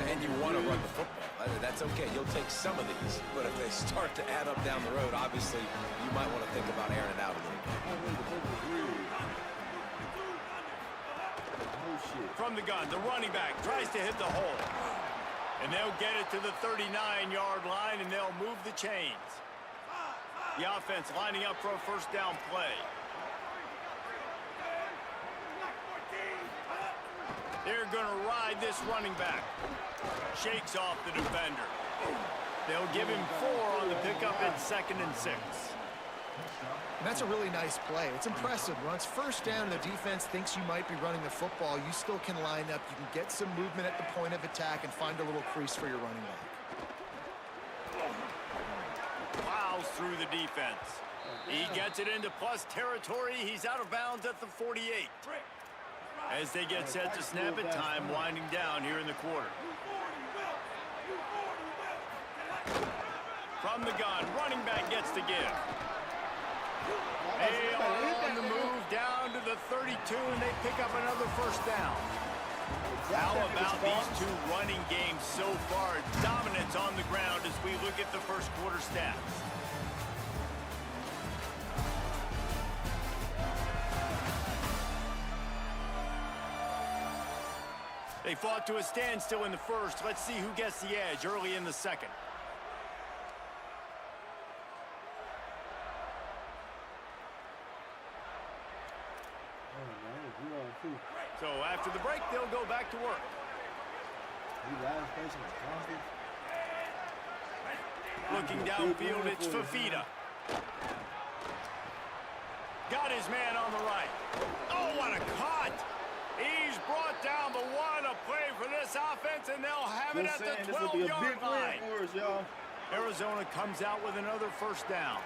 And you want to run the football. That's okay. You'll take some of these. But if they start to add up down the road, obviously, you might want to think about airing it out a little bit. From the gun, the running back tries to hit the hole. And they'll get it to the 39-yard line, and they'll move the chains. The offense lining up for a first down play. They're going to ride this running back. Shakes off the defender. They'll give him 4 on the pickup at 2nd and 6. And that's a really nice play. It's impressive. When it's first down and the defense thinks you might be running the football, you still can line up. You can get some movement at the point of attack and find a little crease for your running back. through the defense. He gets it into plus territory. He's out of bounds at the 48. As they get set to snap it, time winding down here in the quarter. From the gun, running back gets to give. They are on the move down to the 32, and they pick up another first down. How about these two running games so far? Dominance on the ground as we look at the first quarter stats. They fought to a standstill in the first. Let's see who gets the edge early in the second. So after the break, they'll go back to work. Looking downfield, it's Fafita. Got his man on the right. Oh, what a cut! He's brought down the one, a play for this offense, and they'll have it at the 12-yard line. Arizona comes out with another first down.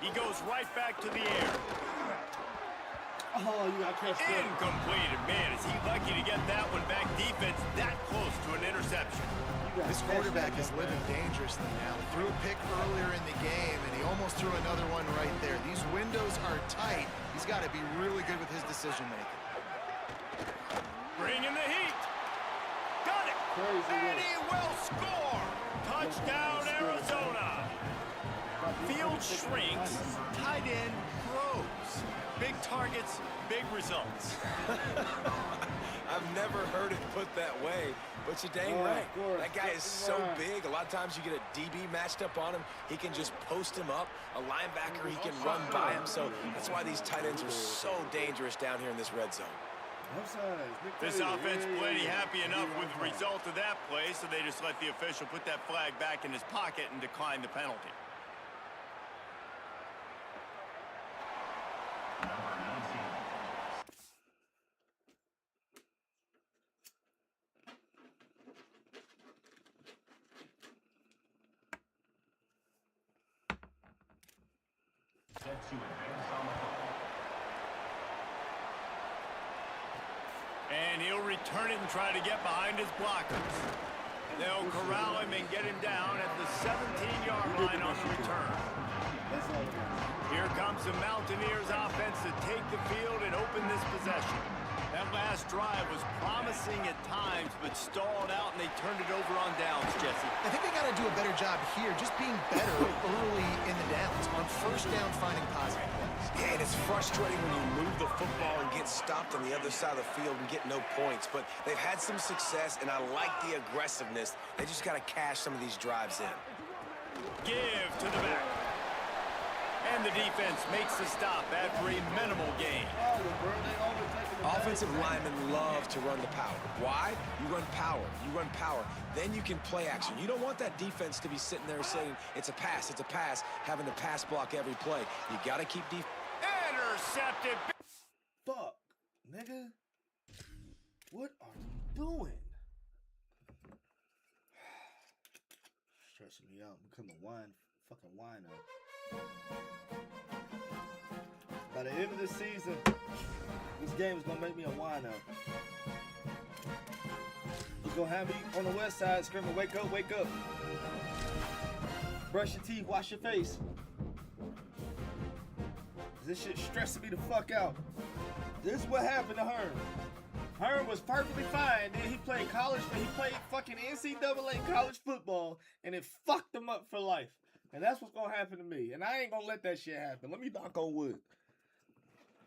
He goes right back to the air. Oh, you got to catch that. Incomplete. Man, is he lucky to get that one back. Defense that close to an interception. This quarterback is living dangerously now. Threw a pick earlier in the game, and he almost threw another one right there. These windows are tight. He's got to be really good with his decision-making. Bringing the heat. Got it. And he will score. Touchdown, Arizona. Field shrinks. Tight end grows. Big targets, big results. I've never heard it put that way, but you're dang right. That guy is so big. A lot of times you get a DB matched up on him. He can just post him up. A linebacker, he can run by him. So that's why these tight ends are so dangerous down here in this red zone. This offense plenty happy enough with the result of that play, so they just let the official put that flag back in his pocket and decline the penalty. And he'll return it and try to get behind his blockers. They'll corral him and get him down at the 17-yard line on the return. Here comes the Mountaineers offense to take the field and open this possession. That last drive was promising at times, but stalled out, and they turned it over on downs, Jesse. I think they got to do a better job here, just being better early in the downs. On first down, finding positive plays. Yeah, and it's frustrating when you move the football and get stopped on the other side of the field and get no points. But they've had some success, and I like the aggressiveness. They just got to cash some of these drives in. Give to the back. And the defense makes the stop after a minimal gain. Offensive linemen love to run the power. Why? You run power. You run power. Then you can play action. You don't want that defense to be sitting there saying, it's a pass, having to pass block every play. You got to keep defense. Intercepted. Fuck, nigga. What are you doing? Stressing me out. I'm becoming fucking whiner. By the end of the season, this game is gonna make me a whiner. You're gonna have me on the west side screaming, wake up, wake up. Brush your teeth, wash your face. This shit stressing me the fuck out. This is what happened to Herm. Herm was perfectly fine. Then he played fucking NCAA college football, and it fucked him up for life. And that's what's gonna happen to me. And I ain't gonna let that shit happen. Let me knock on wood.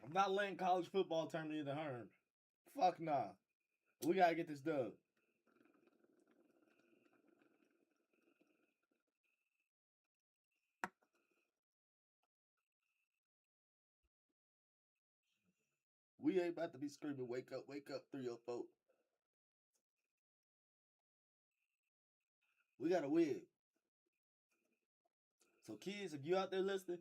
I'm not letting college football turn me into Herm. Fuck nah. We gotta get this dub. We ain't about to be screaming, wake up, 304. We gotta win. So kids, if you out there listening,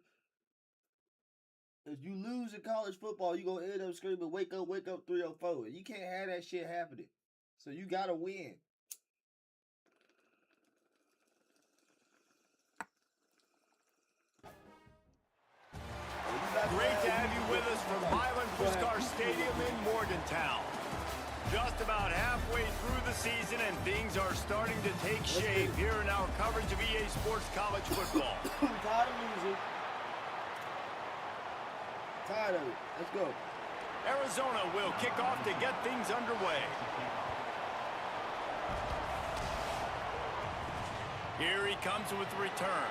if you lose in college football, you gonna end up screaming, wake up, 304. You can't have that shit happening. So you gotta win. town. Just about halfway through the season, and things are starting to take shape here in our coverage of EA Sports College Football. I'm tired of losing. Tired of it. Let's go. Arizona will kick off to get things underway. Here he comes with the return.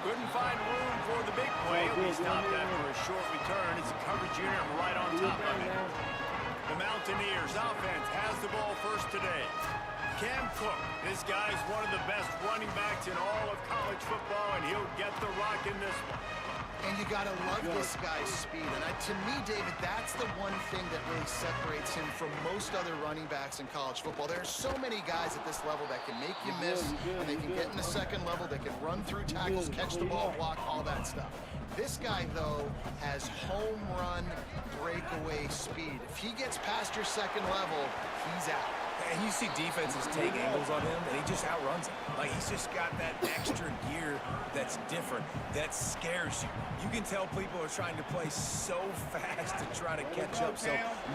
Couldn't find room for the big play. He stopped after a short return. It's a coverage unit right on top of it. The Mountaineers offense has the ball first today. Cam Cook, this guy's one of the best running backs in all of college football, and he'll get the rock in this one. And you got to love this guy's speed. And to me, David, that's the one thing that really separates him from most other running backs in college football. There are so many guys at this level that can make you miss, and they can get in the second level, they can run through tackles, catch the ball, block, all that stuff. This guy, though, has home run breakaway speed. If he gets past your second level, he's out. And you see defenses take angles on him, and he just outruns them. Like, he's just got that extra gear that's different, that scares you. You can tell people are trying to play so fast to try to catch up. So,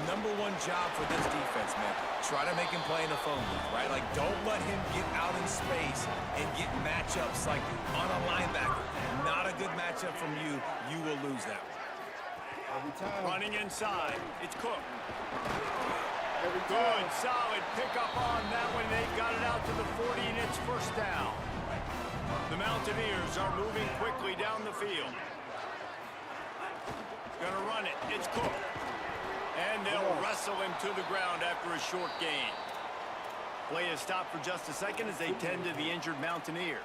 number one job for this defense, man, try to make him play in a phone booth, right? Like, don't let him get out in space and get matchups like on a linebacker. Not a good matchup from you. You will lose that one. Running inside, it's Cook. Good, solid pickup on that one. They've got it out to the 40, and it's first down. The Mountaineers are moving quickly down the field. Gonna run it. It's Cook. And they'll wrestle him to the ground after a short gain. Play is stopped for just a second as they tend to the injured Mountaineer.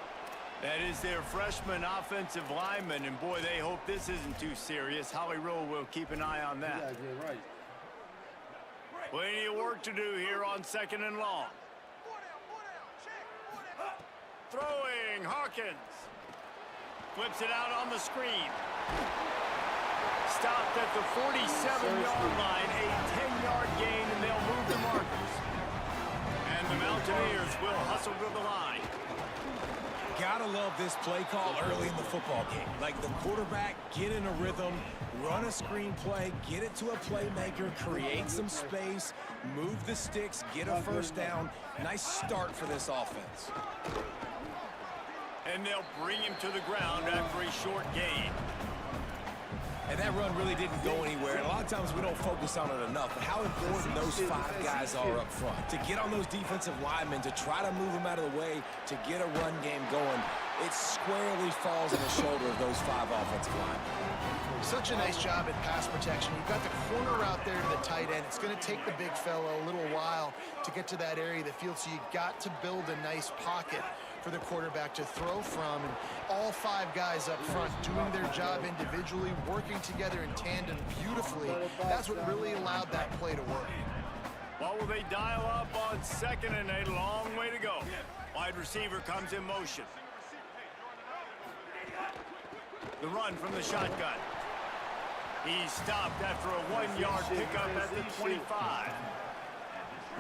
That is their freshman offensive lineman, and boy, they hope this isn't too serious. Howie Rowe will keep an eye on that. Yeah, right. Plenty of work to do here on second and long. Throwing, Hawkins. Flips it out on the screen. Stopped at the 47-yard line, a 10-yard gain, and they'll move the markers. And the Mountaineers will hustle to the line. Gotta love this play call early in the football game. Like, the quarterback, get in a rhythm, run a screen play, get it to a playmaker, create some space, move the sticks, get a first down. Nice start for this offense. And they'll bring him to the ground after a short gain. And that run really didn't go anywhere. And a lot of times we don't focus on it enough. But how important those five guys are up front. To get on those defensive linemen, to try to move them out of the way, to get a run game going, it squarely falls on the shoulder of those five offensive linemen. Such a nice job at pass protection. You've got the corner out there to the tight end. It's going to take the big fellow a little while to get to that area of the field, so you got to build a nice pocket for the quarterback to throw from. And all five guys up front doing their job individually, working together in tandem beautifully. That's what really allowed that play to work. What will they dial up on second and a long way to go? Wide receiver comes in motion. The run from the shotgun. He's stopped after a 1-yard pickup at the 25.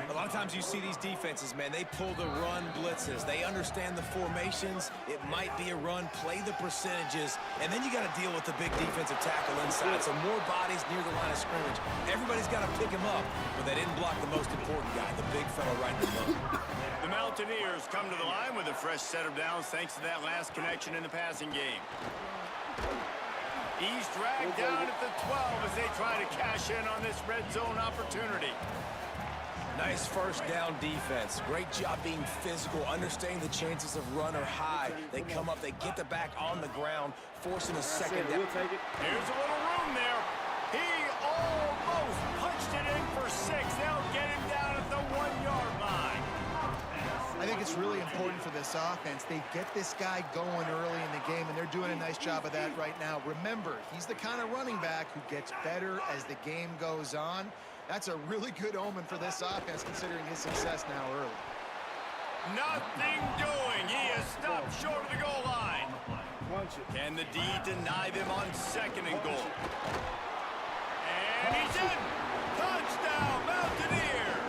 A lot of times you see these defenses, man, they pull the run blitzes. They understand the formations. It might be a run, play the percentages, and then you got to deal with the big defensive tackle inside. So more bodies near the line of scrimmage. Everybody's got to pick him up, but they didn't block the most important guy, the big fellow right in the middle. The Mountaineers come to the line with a fresh set of downs thanks to that last connection in the passing game. He's dragged down at the 12 as they try to cash in on this red zone opportunity. Nice first down defense. Great job being physical, understanding the chances of run are high. They come up, they get the back on the ground, forcing a second down. Here's a little room there. He almost punched it in for 6. They'll get him down at the 1-yard line. I think it's really important for this offense. They get this guy going early in the game, and they're doing a nice job of that right now. Remember, he's the kind of running back who gets better as the game goes on. That's a really good omen for this offense, considering his success now early. Nothing doing. He is stopped short of the goal line. Can the D deny them on second and goal? And he's in. Touchdown, Mountaineers.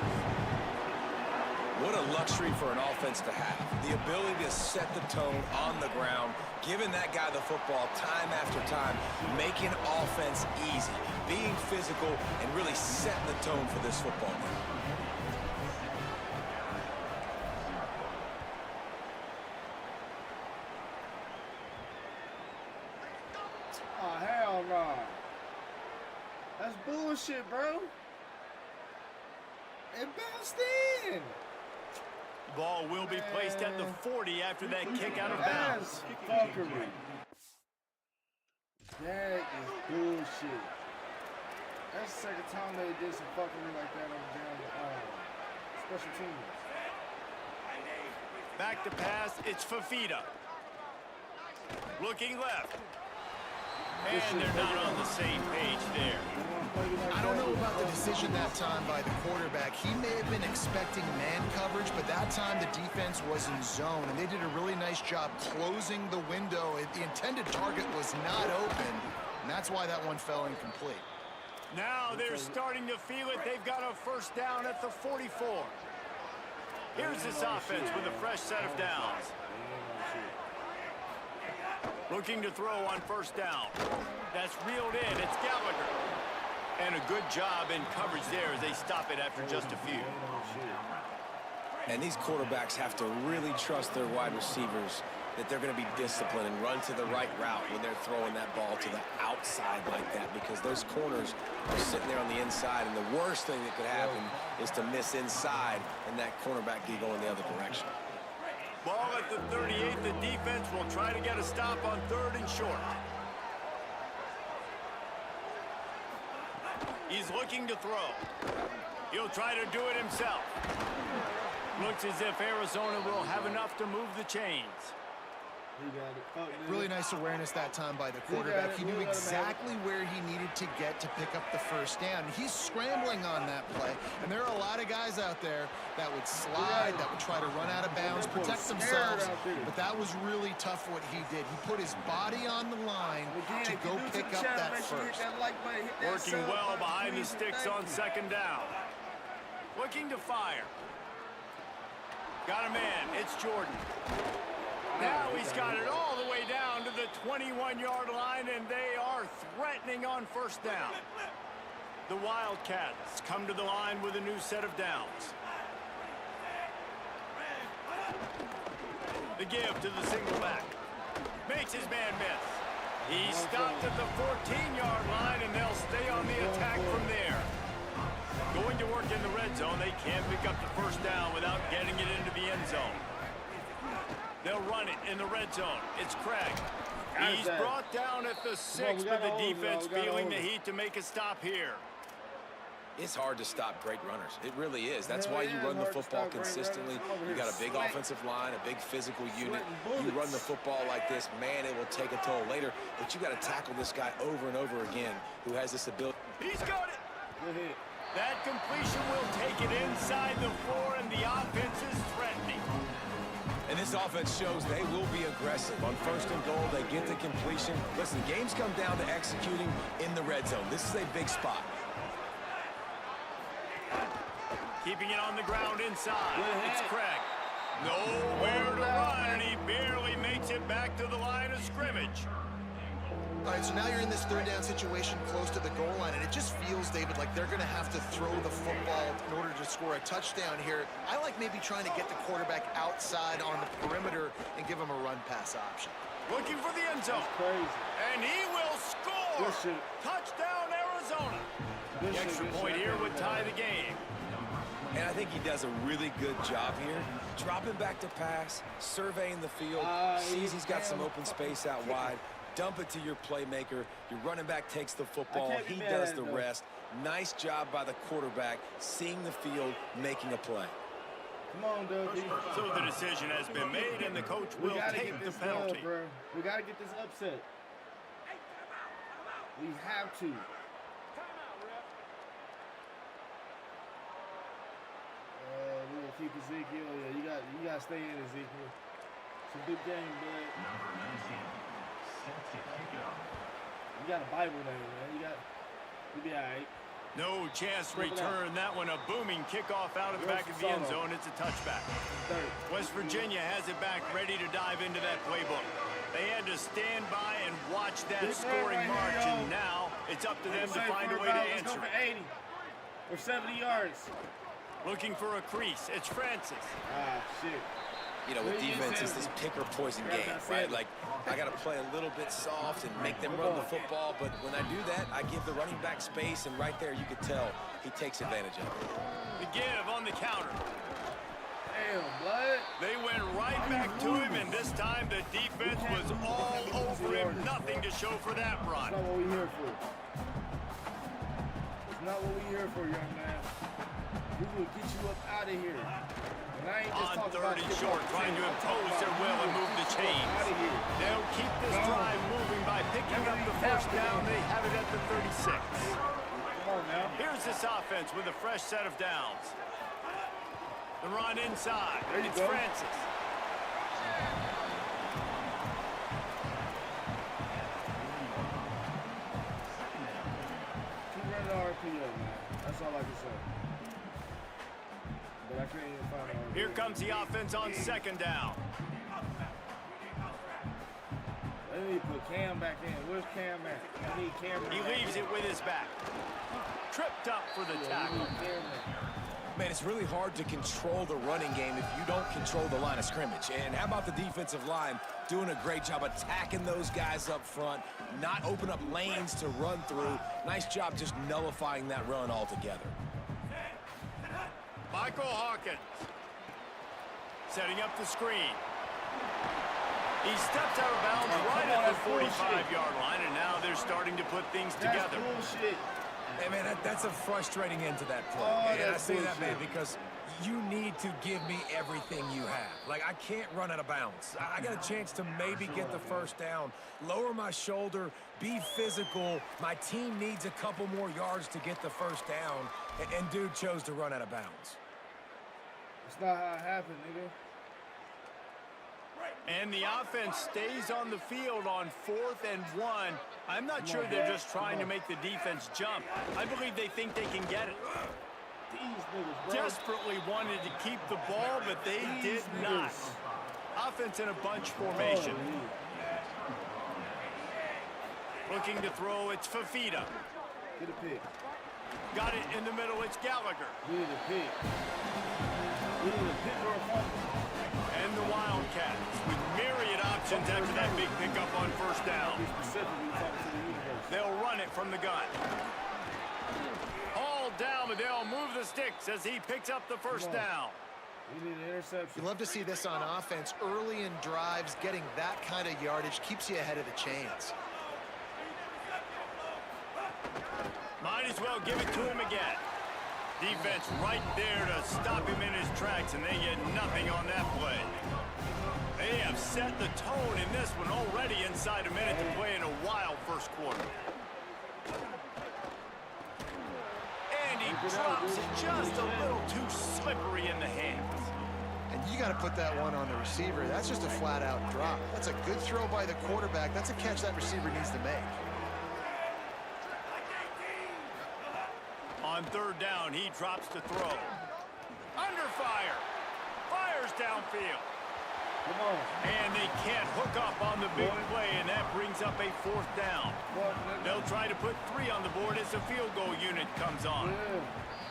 What What a luxury for an offense to have. The ability to set the tone on the ground, giving that guy the football time after time, making offense easy, being physical, and really setting the tone for this football game. Oh, hell no. That's bullshit, bro. It bounced in. Ball will be placed at the 40 after that kick out of bounds. That's fuckery. That is bullshit. That's the second time they did some fuckery like that on the special teams. Back to pass, it's Fafita. Looking left. And they're not on the same page there. I don't know about the decision that time by the quarterback. He may have been expecting man coverage, but that time the defense was in zone, and they did a really nice job closing the window. The intended target was not open, and that's why that one fell incomplete. Now they're starting to feel it. They've got a first down at the 44. Here's this offense with a fresh set of downs. Looking to throw on first down. That's reeled in. It's Gallagher. And a good job in coverage there as they stop it after just a few. And these quarterbacks have to really trust their wide receivers that they're going to be disciplined and run to the right route when they're throwing that ball to the outside like that, because those corners are sitting there on the inside, and the worst thing that could happen is to miss inside and that cornerback be going the other direction. Ball at the 38. The defense will try to get a stop on 3rd and short. He's looking to throw. He'll try to do it himself. Looks as if Arizona will have enough to move the chains. Really nice awareness that time by the quarterback. He knew exactly where he needed to get to pick up the first down. He's scrambling on that play, and there are a lot of guys out there that would slide, that would try to run out of bounds, protect themselves, but that was really tough what he did. He put his body on the line to go pick up that first. Working well behind the sticks on 2nd down. Looking to fire. Got a man. It's Jordan. Now he's got it all the way down to the 21-yard line, and they are threatening on first down. The Wildcats come to the line with a new set of downs. The give to the single back. Makes his man miss. He's stopped at the 14-yard line, and they'll stay on the attack from there. Going to work in the red zone. They can't pick up the first down without getting it into the end zone. They'll run it in the red zone. It's Craig. He's brought down at the 6, but the defense feeling the heat to make a stop here. It's hard to stop great runners. It really is. That's why you run the football consistently. You got a big offensive line, a big physical unit. You run the football like this, man, it will take a toll later. But you got to tackle this guy over and over again who has this ability. He's got it. That completion will take it inside the 4, and the offense is threatening. And this offense shows they will be aggressive. On 1st and goal, they get the completion. Listen, games come down to executing in the red zone. This is a big spot. Keeping it on the ground inside. It's Craig. Nowhere to run, and he barely makes it back to the line of scrimmage. All right, so now you're in this 3rd down situation close to the goal line, and it just feels, David, like they're going to have to throw the football in order to score a touchdown here. I like maybe trying to get the quarterback outside on the perimeter and give him a run-pass option. Looking for the end zone. And he will score. Touchdown, Arizona. The extra point here would tie the game. And I think he does a really good job here. Dropping back to pass, surveying the field, sees he's got some open space out wide. Dump it to your playmaker. Your running back takes the football. He does the rest. Nice job by the quarterback, seeing the field, making a play. Come on, Dubby. So the decision has been made, and the coach will take the penalty. Bro. We got to get this upset. We have to. We're gonna keep Ezekiel. Yeah, you got to stay in, Ezekiel. It's a good game, bud. You got a Bible name, man. You'll be all right. No chance to return that one. A booming kickoff out of the back of the end zone. It's a touchback. West Virginia has it back, ready to dive into that playbook. They had to stand by and watch that scoring march, and now it's up to them to find a way to answer it. 80 or 70 yards. Looking for a crease. It's Francis. Ah, shit. You know, with defense, it's this pick or poison game, right? Like, I got to play a little bit soft and make them run the football, but when I do that, I give the running back space, and right there you could tell he takes advantage of it. The give on the counter. Damn, blood. They went right back to him, and this time the defense was all over him. Nothing to show for that run. That's not what we here for. It's not what we here for, young man. We will get you up out of here. And I ain't just On talking 30 about short, trying to impose their will and move the chains. They'll keep this drive moving by picking up the first down. They have it at the 36. Come on now. Here's this offense with a fresh set of downs. The run inside. There you It's go. Francis. 200 RPO, man. That's all I can say. But I can't even find an RPO. Here comes the offense on second down. They need to put Cam back in. Where's Cam at? I need Cam back. He leaves it with his back. Tripped up for the tackle. Man, it's really hard to control the running game if you don't control the line of scrimmage. And how about the defensive line doing a great job attacking those guys up front, not open up lanes to run through. Nice job just nullifying that run altogether. Michael Hawkins setting up the screen. He steps out of bounds right at the 45-yard line, and now they're starting to put things together. That's bullshit. Hey, man, that's a frustrating end to that play. Oh, and I say bullshit. that, man, because you need to give me everything you have. Like, I can't run out of bounds. I got a chance to maybe get the first down, lower my shoulder, be physical. My team needs a couple more yards to get the first down, and dude chose to run out of bounds. That's not how it happened, nigga. And the offense stays on the field on 4th and 1. I'm not sure they're just trying to make the defense jump. I believe they think they can get it. These niggas, bro. Desperately wanted to keep the ball, but they did not. Offense in a bunch formation. Looking to throw, it's Fafita. Get a pick. Got it in the middle, it's Gallagher. We need a pick. We need a pick or a fumble. And the Wildcats with myriad options after that big pickup on first down. Be specific when you talk to the universe. They'll run it from the gun. Hauled down, but they'll move the sticks as he picks up the first down. We need an interception. You love to see this on offense. Early in drives, getting that kind of yardage keeps you ahead of the chains. Might as well give it to him again. Defense right there to stop him in his tracks, and they get nothing on that play. They have set the tone in this one already inside a minute to play in a wild first quarter. And he drops it just a little too slippery in the hands. And you got to put that one on the receiver. That's just a flat-out drop. That's a good throw by the quarterback. That's a catch that receiver needs to make. On third down, he drops to throw. Under fire. Fires downfield. Come on. And they can't hook up on the big play, and that brings up a 4th down. They'll try to put 3 on the board as the field goal unit comes on.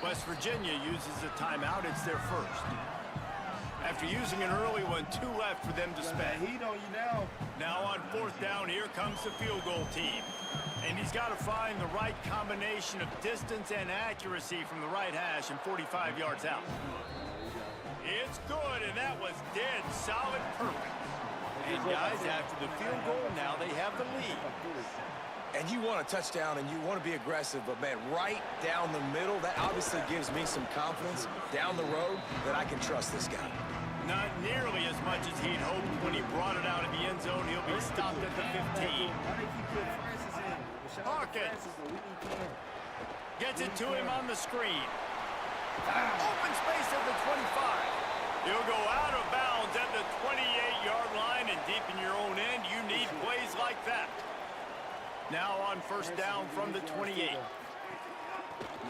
West Virginia uses a timeout. It's their first. After using an early one, 2 left for them to spend. Heat on you now. Now on 4th down, here comes the field goal team. And he's got to find the right combination of distance and accuracy from the right hash and 45 yards out. It's good, and that was dead solid perfect. And guys, after the field goal, now they have the lead. And you want a touchdown, and you want to be aggressive, but, man, right down the middle, that obviously gives me some confidence down the road that I can trust this guy. Not nearly as much as he'd hoped when he brought it out of the end zone. He'll be stopped at the 15. Hawkins gets it to him on the screen. Open space at the 25. He'll go out of bounds at the 28-yard line, and deep in your own end, you need plays like that. Now on first down from the 28.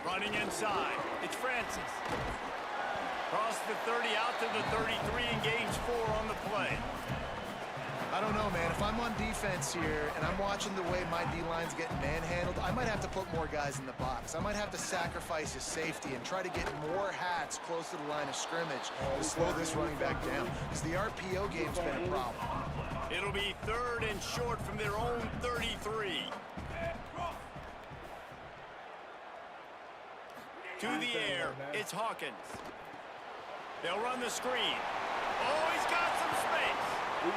Running inside, it's Francis. Cross the 30 out to the 33 and gains 4 on the play. I don't know, man. If I'm on defense here and I'm watching the way my D-line's getting manhandled, I might have to put more guys in the box. I might have to sacrifice his safety and try to get more hats close to the line of scrimmage to slow this running back down. Because the RPO game's been a problem. It'll be 3rd and short from their own 33. To the air, it's Hawkins. They'll run the screen. Oh, he's got some space.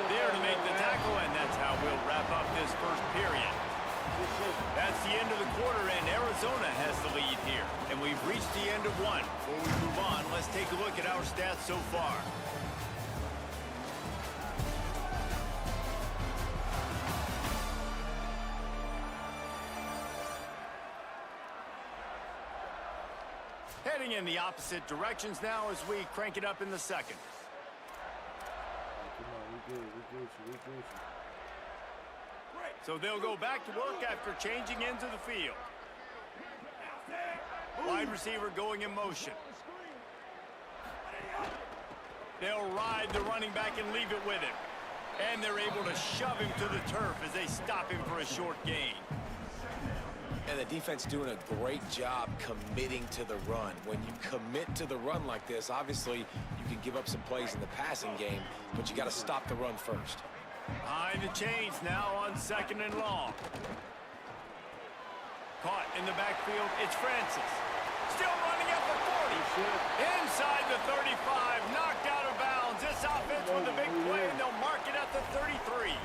There to make the tackle, and that's how we'll wrap up this first period. That's the end of the quarter, and Arizona has the lead here. And we've reached the end of one. Before we move on, let's take a look at our stats so far. Heading in the opposite directions now as we crank it up in the second. So they'll go back to work after changing into the field. Wide receiver going in motion. They'll ride the running back and leave it with him. And they're able to shove him to the turf as they stop him for a short gain. And the defense doing a great job committing to the run. When you commit to the run like this, obviously you can give up some plays in the passing game, but you got to stop the run first. Behind the chains now on 2nd and long. Caught in the backfield, it's Francis. Still running at the 40. Inside the 35, knocked out of bounds. This offense with a big play, and they'll mark it at the 33.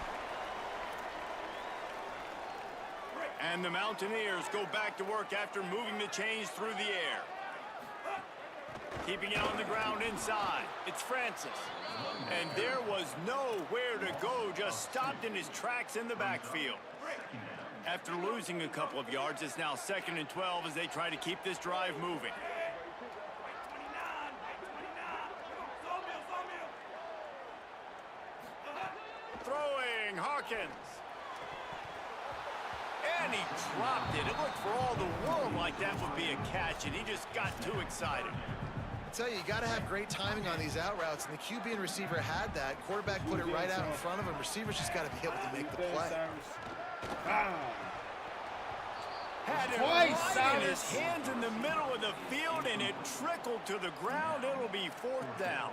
And the Mountaineers go back to work after moving the chains through the air. Keeping it on the ground inside. It's Francis. And there was nowhere to go, just stopped in his tracks in the backfield. After losing a couple of yards, it's now 2nd and 12 as they try to keep this drive moving. Throwing, Hawkins. And he dropped it. It looked for all the world like that would be a catch, and he just got too excited. I tell you got to have great timing on these out routes, and the QB and receiver had that. Quarterback put it right out in front of him. Receivers just got to be able to make the play. Had it right in his hands in the middle of the field, and it trickled to the ground. It'll be 4th down.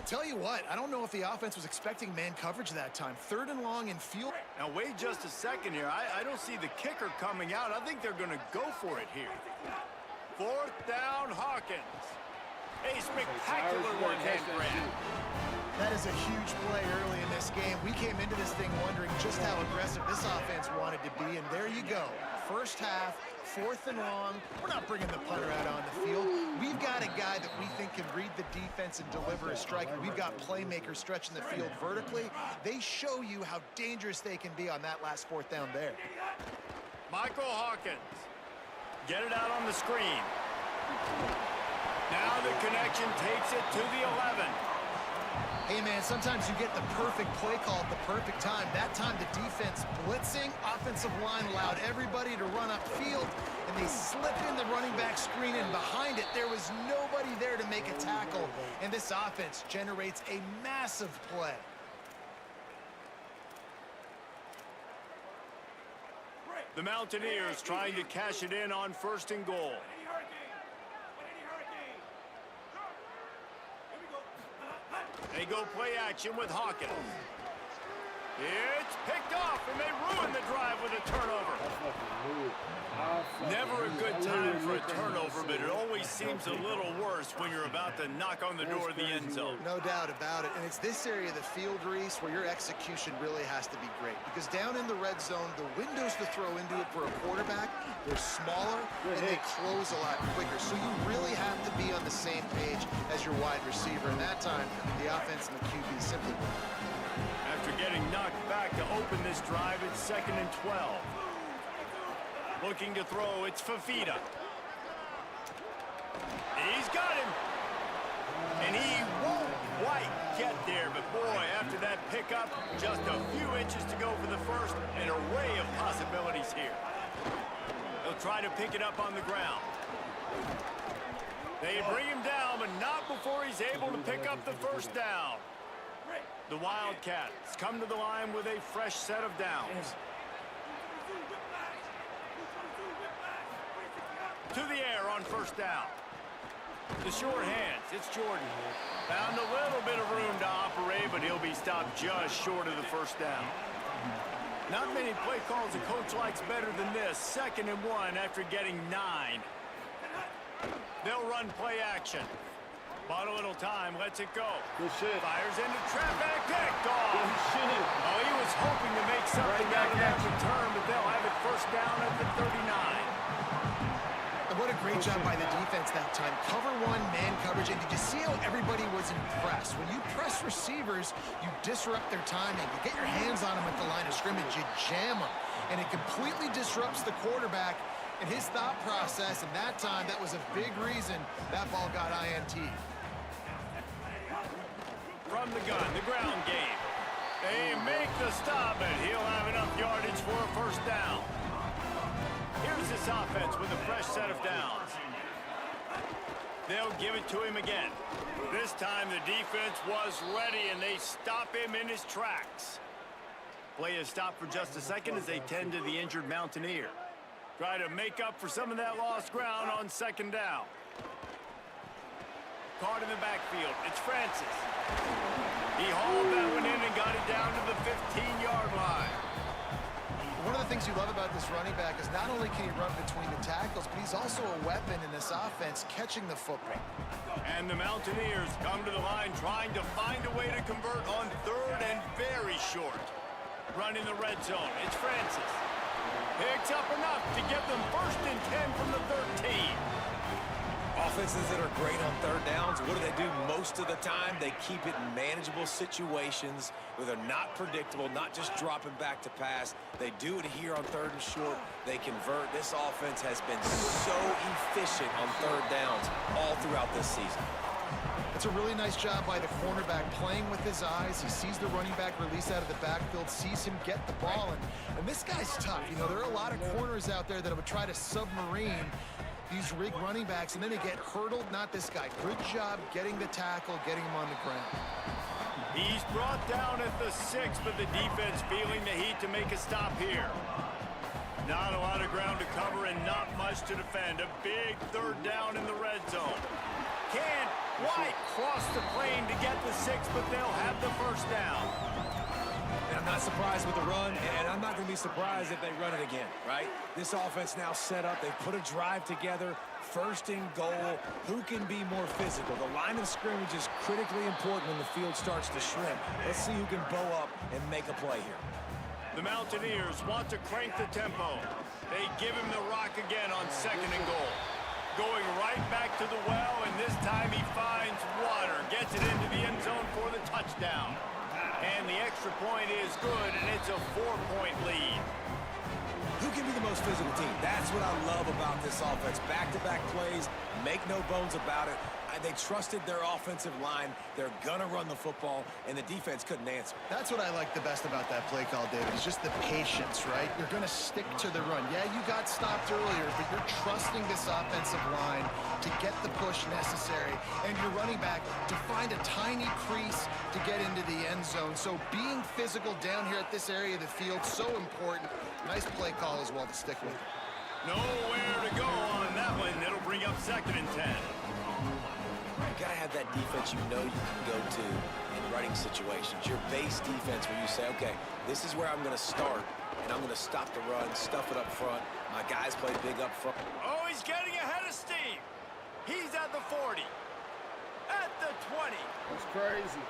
Tell you what, I don't know if the offense was expecting man coverage that time. 3rd and long in field. Now, wait just a second here. I don't see the kicker coming out. I think they're going to go for it here. 4th down, Hawkins. A spectacular one-hand grab. That is a huge play early in this game. We came into this thing wondering just how aggressive this offense wanted to be, and there you go. First half, 4th and long. We're not bringing the punter out on the field. We've got a guy that we think can read the defense and deliver a strike. We've got playmakers stretching the field vertically. They show you how dangerous they can be on that last 4th down there. Michael Hawkins. Get it out on the screen. Now the connection takes it to the 11. Hey, man, sometimes you get the perfect play call at the perfect time. That time the defense blitzing, offensive line allowed everybody to run upfield, and they slipped in the running back screen, and behind it, there was nobody there to make a tackle, and this offense generates a massive play. The Mountaineers trying to cash it in on 1st and goal. They go play action with Hawkins. It's picked off, and they ruin the drive with a turnover. Never a good time for a turnover, but it always seems a little worse when you're about to knock on the door of the end zone. No doubt about it. And it's this area of the field, Reese, where your execution really has to be great. Because down in the red zone, the windows to throw into it for a quarterback, they're smaller, and they close a lot quicker. So you really have to be on the same page as your wide receiver. And that time, the offense and the QB simply won. After getting knocked back to open this drive, it's 2nd and 12. Looking to throw, it's Fafita. He's got him. And he won't quite get there, but boy, after that pickup, just a few inches to go for the first, an array of possibilities here. He'll try to pick it up on the ground. They bring him down, but not before he's able to pick up the first down. The Wildcats come to the line with a fresh set of downs. To the air on first down. The short hands, it's Jordan. Found a little bit of room to operate, but he'll be stopped just short of the first down. Not many play calls a coach likes better than this. 2nd and 1 after getting 9. They'll run play action. Bought a little time, lets it go. Good shit. Fires into traffic, picked off. Good shit. Oh, he was hoping to make something out of that return, but they'll have it first down at the 39. And what a great job by the defense that time. Cover 1, man coverage, and did you see how everybody was impressed? When you press receivers, you disrupt their timing. You get your hands on them at the line of scrimmage, you jam them, and it completely disrupts the quarterback and his thought process, and that time, that was a big reason that ball got INT. From the gun, the ground game. They make the stop, and he'll have enough yardage for a first down. Here's this offense with a fresh set of downs. They'll give it to him again. This time the defense was ready, and they stop him in his tracks. Play is stopped for just a second as they tend to the injured Mountaineer. Try to make up for some of that lost ground on 2nd down. Caught in the backfield. It's Francis. He hauled that one in and got it down to the 15-yard line. One of the things you love about this running back is not only can he run between the tackles, but he's also a weapon in this offense catching the football. And the Mountaineers come to the line trying to find a way to convert on 3rd and very short. Run in the red zone. It's Francis. Picks up enough to get them 1st and 10 from the 13. Offenses that are great on 3rd downs, what do? Most of the time, they keep it in manageable situations where they're not predictable, not just dropping back to pass. They do it here on 3rd and short. They convert. This offense has been so efficient on 3rd downs all throughout this season. It's a really nice job by the cornerback playing with his eyes. He sees the running back release out of the backfield, sees him get the ball, and this guy's tough. You know, there are a lot of corners out there that would try to submarine these rig running backs, and then they get hurdled. Not this guy. Good job getting the tackle, getting him on the ground. He's brought down at the 6, but the defense feeling the heat to make a stop here. Not a lot of ground to cover and not much to defend. A big 3rd down in the red zone. Can't quite cross the plane to get the 6, but they'll have the first down. And I'm not surprised with the run, and I'm not going to be surprised if they run it again, right? This offense now set up. They put a drive together. 1st and goal. Who can be more physical? The line of scrimmage is critically important when the field starts to shrink. Let's see who can bow up and make a play here. The Mountaineers want to crank the tempo. They give him the rock again on 2nd and goal. Going right back to the well, and this time he finds water. Gets it into the end zone for the touchdown. And the extra point is good, and it's a 4-point lead. Who can be the most physical team? That's what I love about this offense. Back-to-back plays, make no bones about it. They trusted their offensive line. They're going to run the football, and the defense couldn't answer. That's what I like the best about that play call, David. It's just the patience, right? You're going to stick to the run. Yeah, you got stopped earlier, but you're trusting this offensive line to get the push necessary, and your running back to find a tiny crease to get into the end zone. So being physical down here at this area of the field, so important. Nice play call as well to stick with. Nowhere to go on that one. It'll bring up 2nd and 10. You got to have that defense you know you can go to in running situations. Your base defense where you say, okay, this is where I'm going to start, and I'm going to stop the run, stuff it up front. My guys play big up front. Oh, he's getting ahead of steam. He's at the 40. At the 20. That's crazy.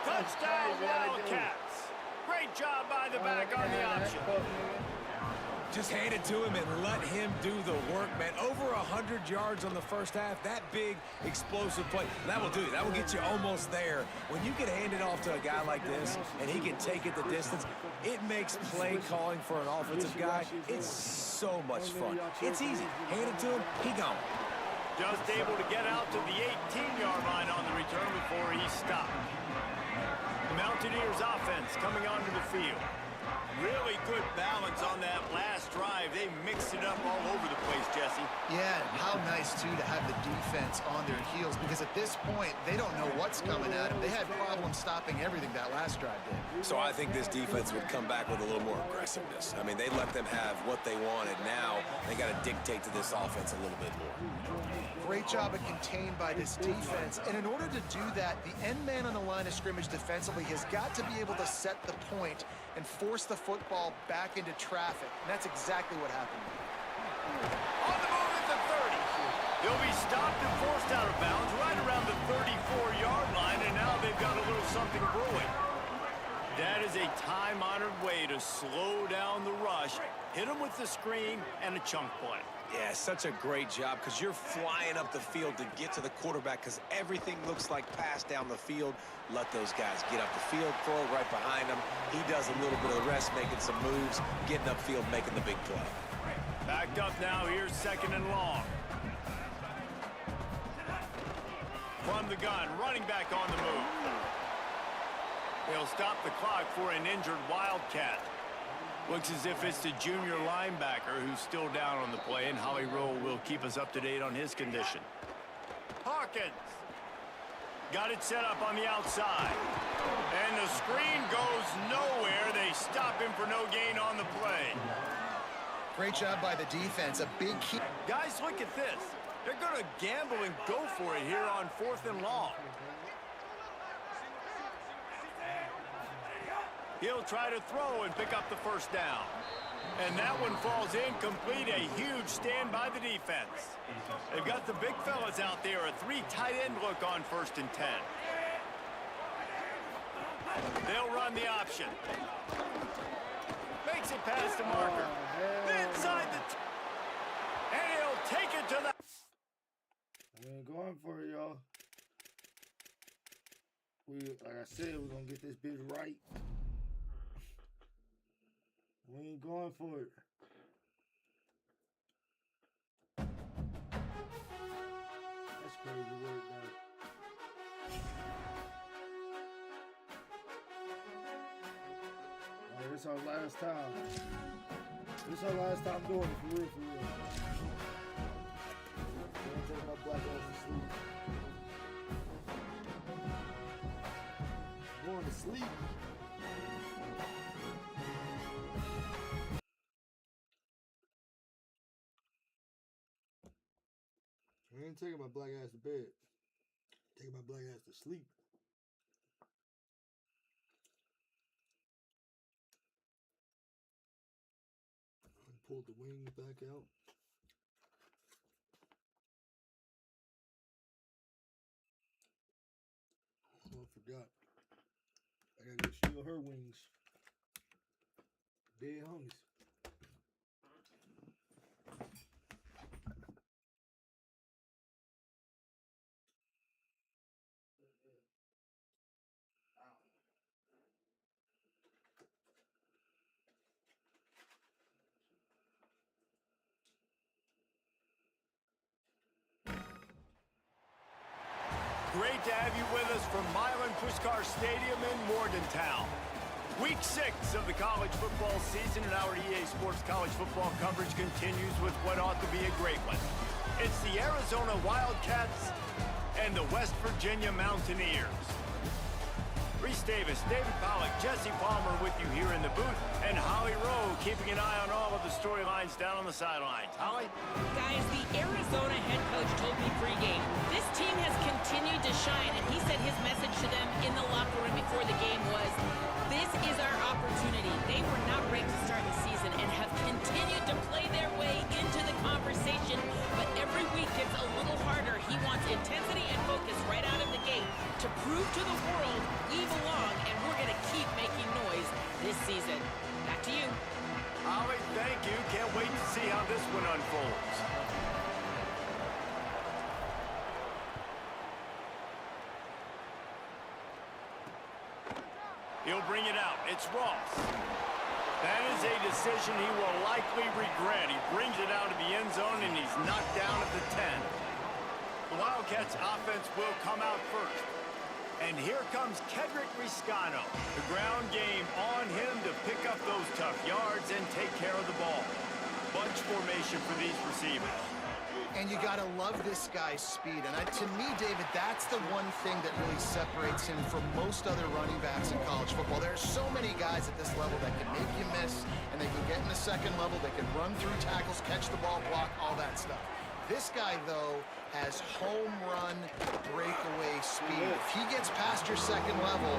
Touchdown, Wildcats. Great job by the back on the option. Just hand it to him and let him do the work, man. Over 100 yards on the first half. That big, explosive play. That will do it. That will get you almost there. When you can hand it off to a guy like this and he can take it the distance, it makes play calling for an offensive guy, it's so much fun. It's easy. Hand it to him, he gone. Just able to get out to the 18-yard line on the return before he stopped. The Mountaineers offense coming onto the field. Really good balance on that last drive. They mixed it up all over the place, Jesse. Yeah, and how nice, too, to have the defense on their heels, because at this point, they don't know what's coming at them. They had problems stopping everything that last drive did. So I think this defense would come back with a little more aggressiveness. I mean, they let them have what they wanted. Now they got to dictate to this offense a little bit more. Great job of contained by this defense. And in order to do that, the end man on the line of scrimmage defensively has got to be able to set the point and force the football back into traffic. And that's exactly what happened. On the move at the 30. He'll be stopped and forced out of bounds right around the 34-yard line, and now they've got a little something brewing. That is a time-honored way to slow down the rush, hit him with the screen, and a chunk play. Yeah, such a great job because you're flying up the field to get to the quarterback because everything looks like pass down the field. Let those guys get up the field, throw it right behind him. He does a little bit of the rest, making some moves, getting upfield, making the big play. Backed up now, here's 2nd and long. From the gun, running back on the move. They'll stop the clock for an injured Wildcat. Looks as if it's the junior linebacker who's still down on the play, and Holly Rowe will keep us up to date on his condition. Hawkins got it set up on the outside. And the screen goes nowhere. They stop him for no gain on the play. Great job by the defense. A big key. Guys, look at this. They're going to gamble and go for it here on 4th and long. He'll try to throw and pick up the first down. And that one falls incomplete. A huge stand by the defense. They've got the big fellas out there. A 3 tight end look on 1st and 10. They'll run the option. Makes it past the marker. Inside the... and he'll take it to the... We ain't going for it, y'all. Like I said, we're going to get this bitch right. We ain't going for it. That's crazy work, though. Hey, this our last time. This our last time doing it, for real, for real. Can't take my black ass to sleep. Going to sleep. I ain't taking my black ass to bed. Taking my black ass to sleep. I pulled the wings back out. Oh, I forgot. I gotta go shield her wings. Dead homies. Great to have you with us from Milan Puskar Stadium in Morgantown. Week 6 of the college football season, and our EA Sports college football coverage continues with what ought to be a great one. It's the Arizona Wildcats and the West Virginia Mountaineers. Reese Davis, David Pollack, Jesse Palmer with you here in the booth, and Holly Rowe keeping an eye on all of the storylines down on the sidelines. Holly? Guys, the Arizona head coach told me pregame, this team has continued to shine, and he said his message to them in the locker room before the game was, this is our opportunity. They were not ranked to start the season and have continued to play their way into the conversation, but every week gets a little harder. He wants intensity and focus right out of the gate to prove to the world we belong, and we're going to keep making noise this season. Back to you. Holly, thank you. Can't wait to see how this one unfolds. He'll bring it out. It's Ross. That is a decision he will likely regret. He brings it out of the end zone, and he's knocked down at the 10. The Wildcats offense will come out first. And here comes Kedrick Riscano. The ground game on him to pick up those touchdowns. tough yards and take care of the ball. Bunch formation for these receivers. And you got to love this guy's speed. And to me, David, that's the one thing that really separates him from most other running backs in college football. There are so many guys at this level that can make you miss, and they can get in the second level. They can run through tackles, catch the ball, block, all that stuff. This guy, though, has home run breakaway speed. If he gets past your second level,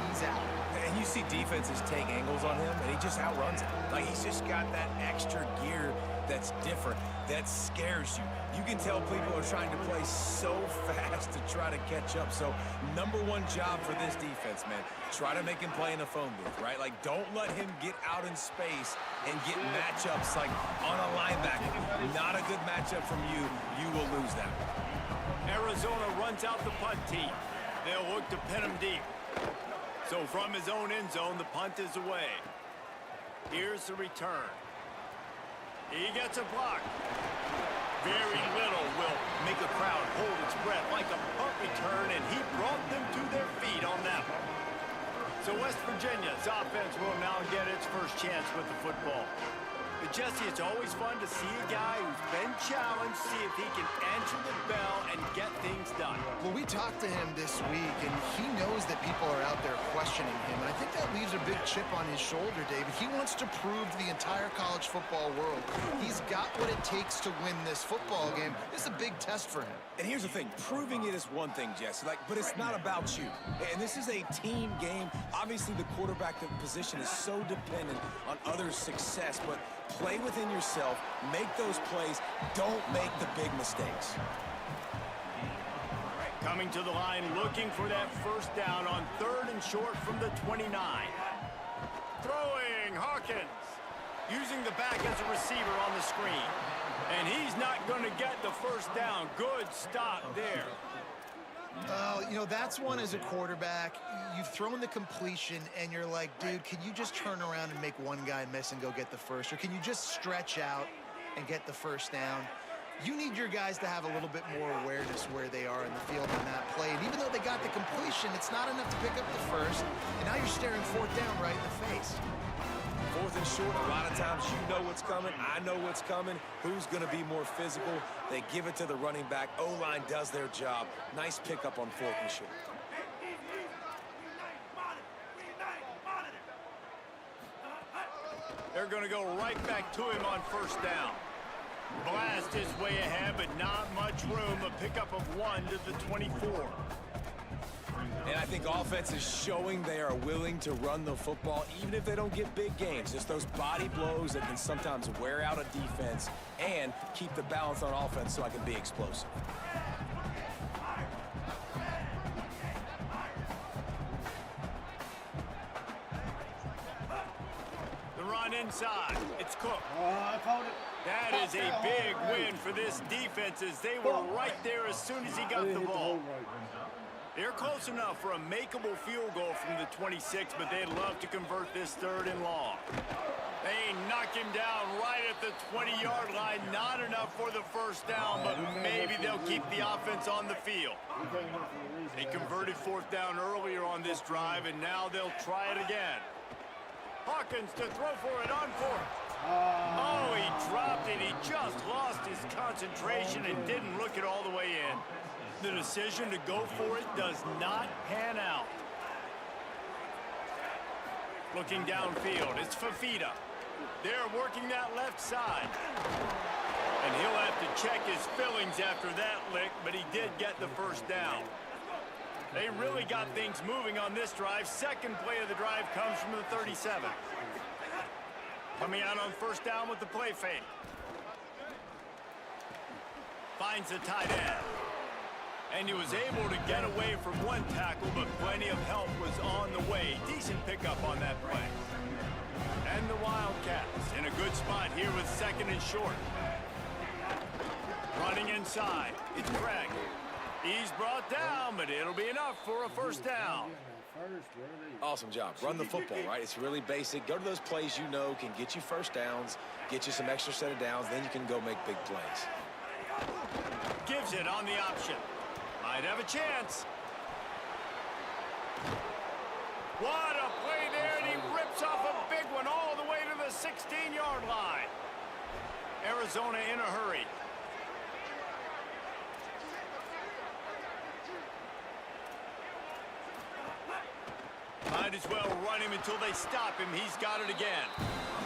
he's out. And you see defenses take angles on him, and he just outruns it. Like, he's just got that extra gear that's different, that scares you. You can tell people are trying to play so fast to try to catch up. So, number one job for this defense, man, try to make him play in a phone booth, right? Like, don't let him get out in space and get matchups like on a linebacker. Not a good matchup from you. You will lose that. Arizona runs out the punt team. They'll look to pin him deep. So from his own end zone, the punt is away. Here's the return. He gets a block. Very little will make a crowd hold its breath like a punt return, and he brought them to their feet on that one. So West Virginia's offense will now get its first chance with the football. But Jesse, it's always fun to see a guy who's been challenged, see if he can answer the bell and get things done. Well, we talked to him this week, and he knows that people are out there questioning him. And I think that leaves a big chip on his shoulder, David. He wants to prove to the entire college football world he's got what it takes to win this football game. This is a big test for him. And here's the thing, proving it is one thing, Jesse, but it's not about you. And this is a team game. Obviously, the quarterback position is so dependent on others' success, but play within yourself, make those plays, don't make the big mistakes. Coming to the line, looking for that first down on 3rd and short from the 29. Throwing, Hawkins, using the back as a receiver on the screen. And he's not going to get the first down. Good stop there. You know, that's one as a quarterback. You've thrown the completion, and you're like, dude, can you just turn around and make one guy miss and go get the first? Or can you just stretch out and get the first down? You need your guys to have a little bit more awareness where they are in the field on that play. And even though they got the completion, it's not enough to pick up the first. And now you're staring 4th down right in the face. 4th and short, a lot of times you know what's coming. I know what's coming. Who's going to be more physical? They give it to the running back. O-line does their job. Nice pickup on 4th and short. They're going to go right back to him on 1st down. Blast his way ahead, but not much room. A pickup of 1 to the 24. And I think offense is showing they are willing to run the football, even if they don't get big gains. Just those body blows that can sometimes wear out a defense and keep the balance on offense so I can be explosive. The run inside. It's Cook. I called it. That is a big win for this defense as they were right there as soon as he got the ball. They're close enough for a makeable field goal from the 26, but they'd love to convert this 3rd and long. They knock him down right at the 20-yard line. Not enough for the first down, but maybe they'll keep the offense on the field. They converted 4th down earlier on this drive, and now they'll try it again. Hawkins to throw for it on 4th. Oh, he dropped it. He just lost his concentration and didn't look it all the way in. The decision to go for it does not pan out. Looking downfield, it's Fafita. They're working that left side. And he'll have to check his fillings after that lick, but he did get the first down. They really got things moving on this drive. Second play of the drive comes from the 37. Coming out on 1st down with the play fake. Finds the tight end. And he was able to get away from one tackle, but plenty of help was on the way. Decent pickup on that play. And the Wildcats in a good spot here with 2nd and short. Running inside, it's Craig. He's brought down, but it'll be enough for a first down. Awesome job. Run the football, right? It's really basic. Go to those plays you know can get you first downs, get you some extra set of downs, then you can go make big plays. Gives it on the option. Might have a chance. What a play there, and he rips off a big one all the way to the Arizona in a hurry. Might as well run him until they stop him. He's got it again.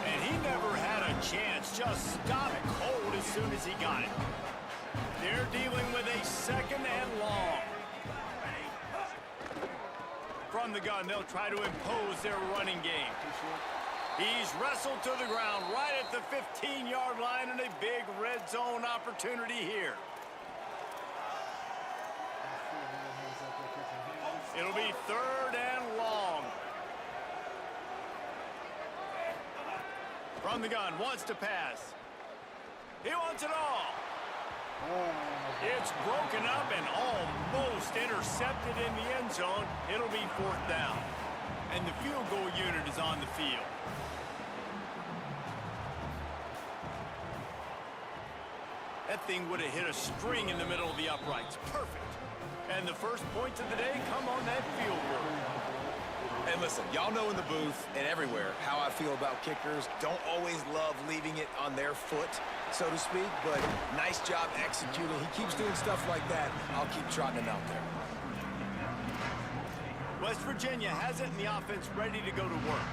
And he never had a chance. Just stopped cold as soon as he got it. They're dealing with a second and long. From the gun, they'll try to impose their running game. He's wrestled to the ground right at the 15-yard line, and a big red zone opportunity here. It'll be third and long. From the gun, wants to pass. He wants it all. It's broken up and almost intercepted in the end zone. It'll be fourth down. And the field goal unit is on the field. That thing would have hit a string in the middle of the uprights. Perfect. And the first points of the day come on that field goal. And listen, y'all know in the booth and everywhere how I feel about kickers. Don't always love leaving it on their foot, so to speak, but nice job executing. He keeps doing stuff like that. I'll keep trotting him out there. West Virginia has it, and the offense ready to go to work.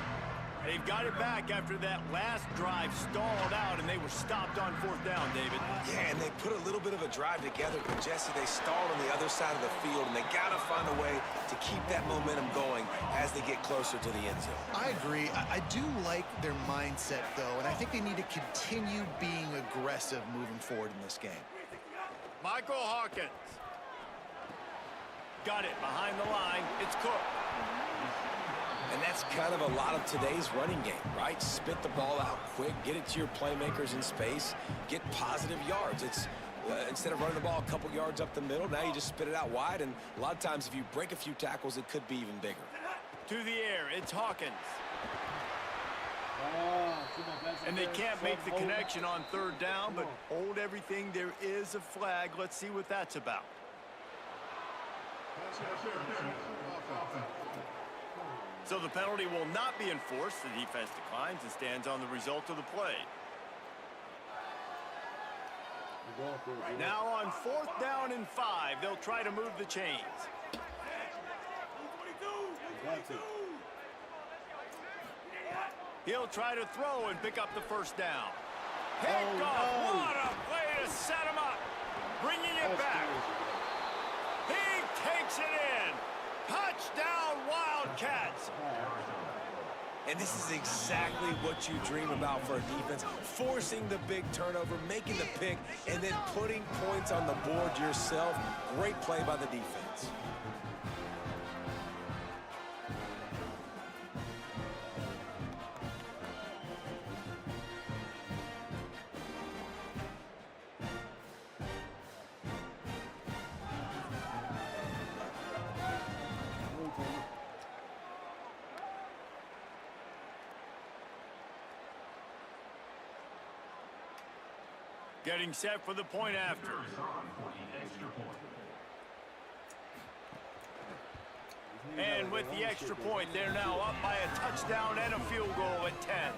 They've got it back after that last drive stalled out, and they were stopped on fourth down, David. Yeah, and they put a little bit of a drive together, but Jesse, they stalled on the other side of the field, and they got to find a way to keep that momentum going as they get closer to the end zone. I agree. I do like their mindset, though, and I think they need to continue being aggressive moving forward in this game. Michael Hawkins. Got it behind the line. It's Cook. And that's kind of a lot of today's running game, right? Spit the ball out quick, get it to your playmakers in space, get positive yards. It's instead of running the ball a couple yards up the middle, now you just spit it out wide, and a lot of times if you break a few tackles, it could be even bigger. To the air, it's Hawkins. And they can't make the connection on third down, but hold everything. There is a flag. Let's see what that's about. So the penalty will not be enforced. The defense declines and stands on the result of the play. Now on fourth down and 5, they'll try to move the chains. He'll try to throw and pick up the first down. Picked off. What a play to set him up. Bringing it back. He takes it in. Touchdown, Wildcats. And this is exactly what you dream about for a defense. Forcing the big turnover, making the pick, and then putting points on the board yourself. Great play by the defense. Getting set for the point after. And with the extra point, they're now up by a touchdown and a field goal at 10.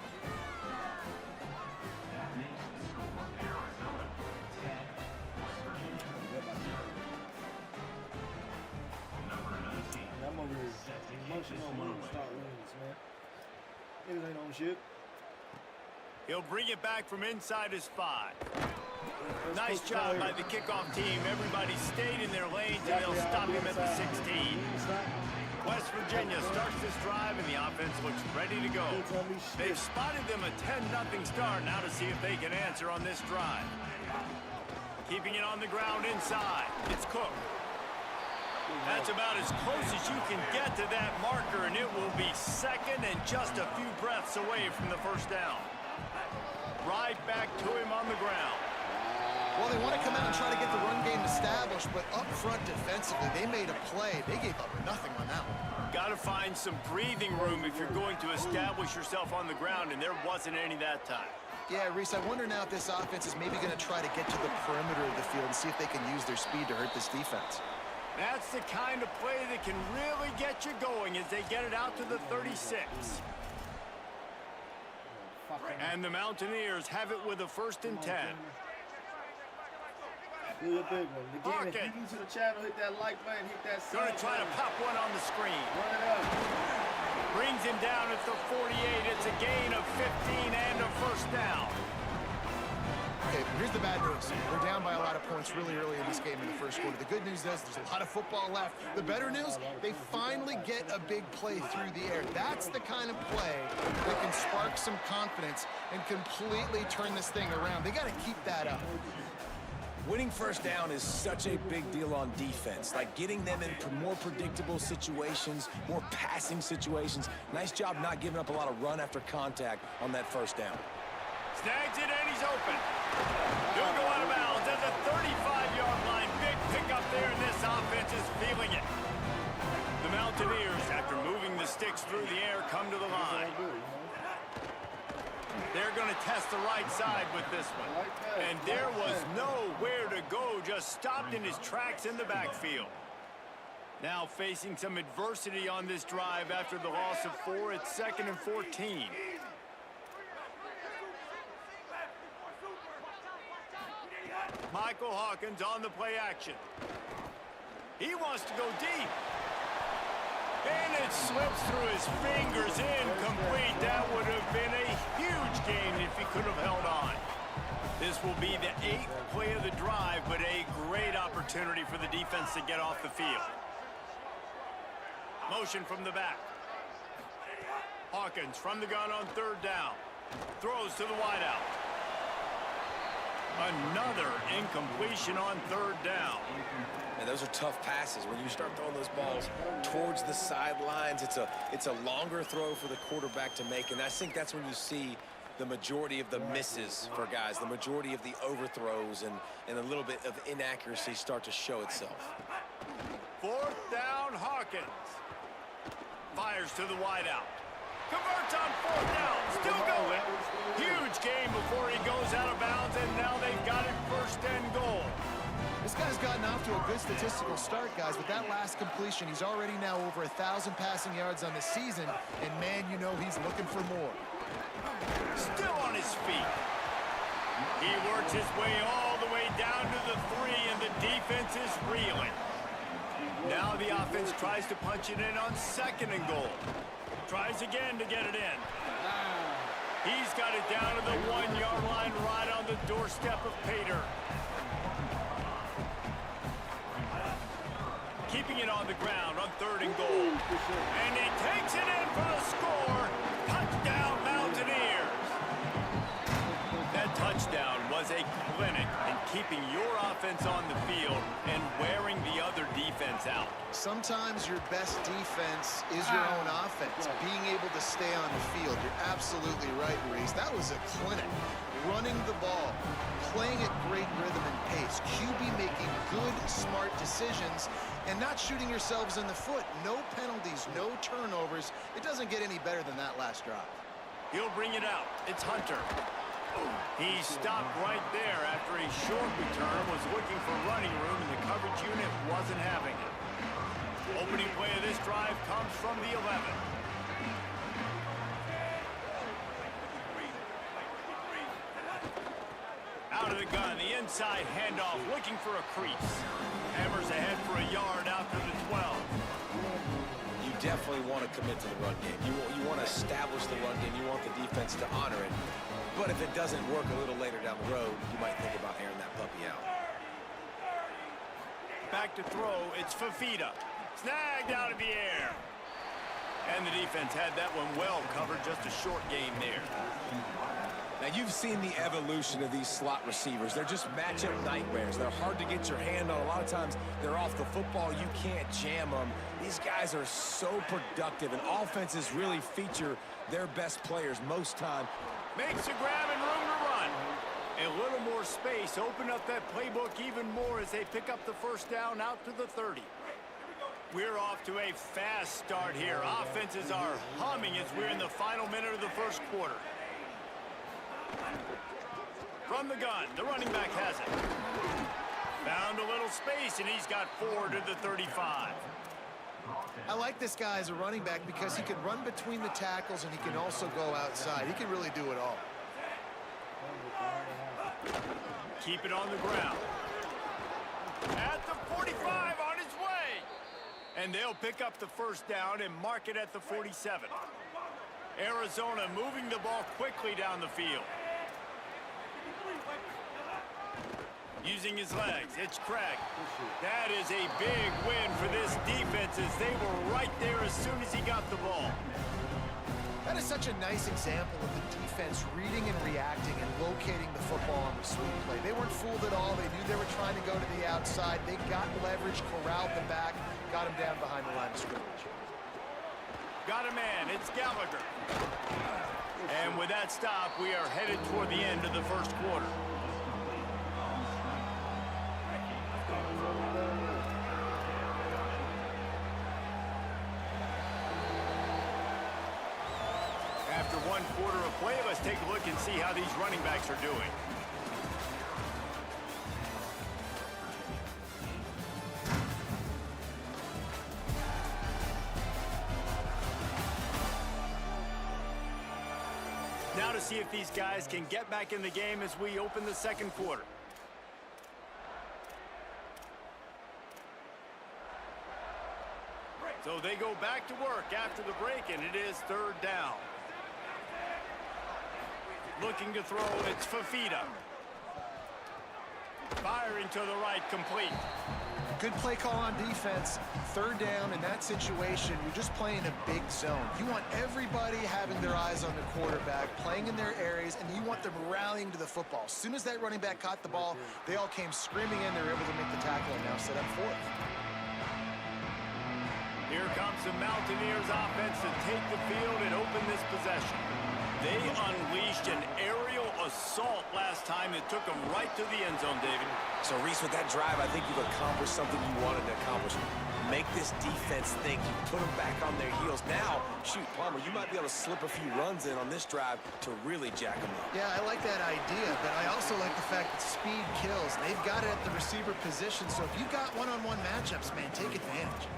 He'll bring it back from inside his 5. Nice job by the kickoff team. Everybody stayed in their lanes, and they'll stop him at the 16. West Virginia starts this drive, and the offense looks ready to go. They've spotted them a 10-0 start. Now to see if they can answer on this drive. Keeping it on the ground inside. It's Cook. That's about as close as you can get to that marker, and it will be second and just a few breaths away from the first down. Right back to him on the ground. Well, they want to come out and try to get the run game established, but up front defensively, they made a play. They gave up nothing on that one. Got to find some breathing room if you're going to establish yourself on the ground, and there wasn't any that time. Yeah, Reese, I wonder now if this offense is maybe going to try to get to the perimeter of the field and see if they can use their speed to hurt this defense. That's the kind of play that can really get you going as they get it out to the 36. And the Mountaineers have it with a 1st and 10. Do a big one. Again, if you're new to the channel, hit that like button, hit that sub Gonna try to pop one on the screen. Run it up. Brings him down at the 48. It's a gain of 15 and a 1st down. Okay, here's the bad news. We're down by a lot of points really early in this game in the first quarter. The good news is there's a lot of football left. The better news, they finally get a big play through the air. That's the kind of play that can spark some confidence and completely turn this thing around. They got to keep that up. Winning 1st down is such a big deal on defense. Like getting them in more predictable situations, more passing situations. Nice job not giving up a lot of run after contact on that 1st down. Snags it and he's open. He'll go out of bounds at the 35-yard line. Big pickup there, and this offense is feeling it. The Mountaineers, after moving the sticks through the air, come to the line. They're going to test the right side with this one. And there was nowhere to go, just stopped in his tracks in the backfield. Now facing some adversity on this drive after the loss of 4. It's 2nd and 14. Michael Hawkins on the play action. He wants to go deep. And it slips through his fingers, incomplete. That would have been a huge gain if he could have held on. This will be the 8th play of the drive, but a great opportunity for the defense to get off the field. Motion from the back. Hawkins from the gun on 3rd down. Throws to the wideout. Another incompletion on 3rd down. And those are tough passes. When you start throwing those balls towards the sidelines, it's a longer throw for the quarterback to make. And I think that's when you see the majority of the misses for guys, the majority of the overthrows and a little bit of inaccuracy start to show itself. 4th down, Hawkins. Fires to the wideout. Converts on 4th down. Still going. Huge gain before he goes out of bounds, and now they've got it 1st and goal. This guy's gotten off to a good statistical start, guys. With that last completion, he's already now over 1,000 passing yards on the season, and man, you know he's looking for more. Still on his feet. He works his way all the way down to the 3, and the defense is reeling. Now the offense tries to punch it in on 2nd and goal. Tries again to get it in. He's got it down to the 1-yard line, right on the doorstep of Pater. Keeping it on the ground on 3rd and goal. And he takes it in for the score. Touchdown, Mountaineers. That touchdown was a clinic in keeping your offense on the field and wearing the other defense out. Sometimes your best defense is your own offense, being able to stay on the field. You're absolutely right, Reese. That was a clinic. Running the ball, playing at great rhythm and pace, QB making good, smart decisions, and not shooting yourselves in the foot. No penalties, no turnovers. It doesn't get any better than that last drive. He'll bring it out. It's Hunter. He stopped right there after a short return, was looking for running room, and the coverage unit wasn't having it. Opening play of this drive comes from the 11. Out of the gun, the inside handoff, looking for a crease. Hammers ahead for a yard out to the 12. You definitely want to commit to the run game. You want to establish the run game. You want the defense to honor it. But if it doesn't work a little later down the road, you might think about airing that puppy out. Back to throw, it's Fafita. Snagged out of the air. And the defense had that one well covered, just a short game there. Now, you've seen the evolution of these slot receivers. They're just matchup nightmares. They're hard to get your hand on. A lot of times, they're off the football. You can't jam them. These guys are so productive, and offenses really feature their best players most time. Makes a grab and room to run. A little more space. Open up that playbook even more as they pick up the 1st down out to the 30. We're off to a fast start here. Offenses are humming as we're in the final minute of the 1st quarter. From the gun, the running back has it. Found a little space, and he's got 4 to the 35. I like this guy as a running back because he can run between the tackles and he can also go outside. He can really do it all. Keep it on the ground. At the 45 on his way. And they'll pick up the first down and mark it at the 47. Arizona moving the ball quickly down the field. Using his legs, it's Craig. That is a big win for this defense as they were right there as soon as he got the ball. That is such a nice example of the defense reading and reacting and locating the football on the sweep play. They weren't fooled at all. They knew they were trying to go to the outside. They got leverage, corralled the back, got him down behind the line of scrimmage. Got a man, it's Gallagher. And with that stop, we are headed toward the end of the first quarter. After one quarter of play, let's take a look and see how these running backs are doing. Now to see if these guys can get back in the game as we open the second quarter. So they go back to work after the break, and it is third down. Looking to throw, it's Fafita. Firing to the right, complete. Good play call on defense. Third down in that situation, you're just playing a big zone. You want everybody having their eyes on the quarterback, playing in their areas, and you want them rallying to the football. As soon as that running back caught the ball, they all came screaming in. They were able to make the tackle and now set up fourth. Here comes the Mountaineers offense to take the field and open this possession. They unleashed an aerial assault last time that took them right to the end zone, David. So, Reese, with that drive, I think you've accomplished something you wanted to accomplish. Make this defense think. You put them back on their heels. Now, shoot, Palmer, you might be able to slip a few runs in on this drive to really jack them up. Yeah, I like that idea, but I also like the fact that speed kills. They've got it at the receiver position, so if you've got one-on-one matchups, man, take advantage.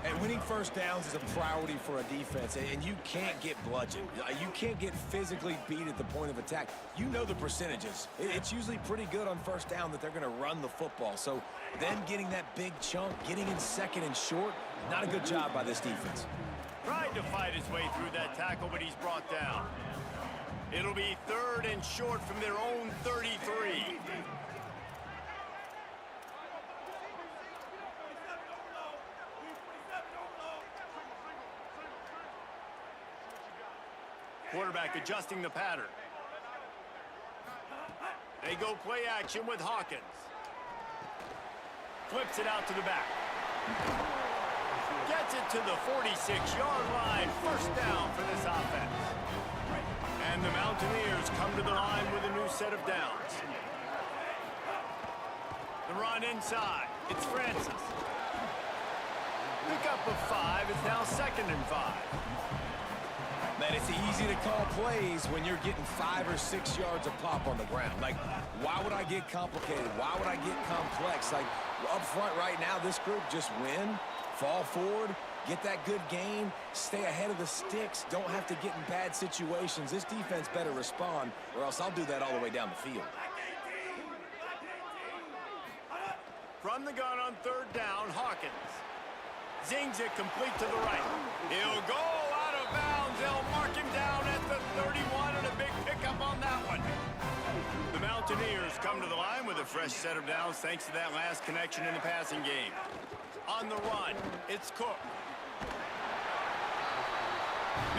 And winning first downs is a priority for a defense, and you can't get bludgeoned. You can't get physically beat at the point of attack. You know the percentages. It's usually pretty good on first down that they're going to run the football. So then getting that big chunk, getting in second and short, not a good job by this defense. Tried to fight his way through that tackle, but he's brought down. It'll be third and short from their own 33. Quarterback adjusting the pattern. They go play action with Hawkins. Flips it out to the back. Gets it to the 46-yard line. First down for this offense. And the Mountaineers come to the line with a new set of downs. The run inside. It's Francis. Pick up of 5 is now 2nd and 5. Man, it's easy to call plays when you're getting 5 or 6 yards of pop on the ground. Like, why would I get complicated? Why would I get complex? Like, up front right now, this group just win, fall forward, get that good gain, stay ahead of the sticks, don't have to get in bad situations. This defense better respond, or else I'll do that all the way down the field. From the gun on third down, Hawkins. Zings it complete to the right. He'll go out of bounds. They'll mark him down at the 31 and a big pickup on that one. The Mountaineers come to the line with a fresh set of downs thanks to that last connection in the passing game. On the run, it's Cook.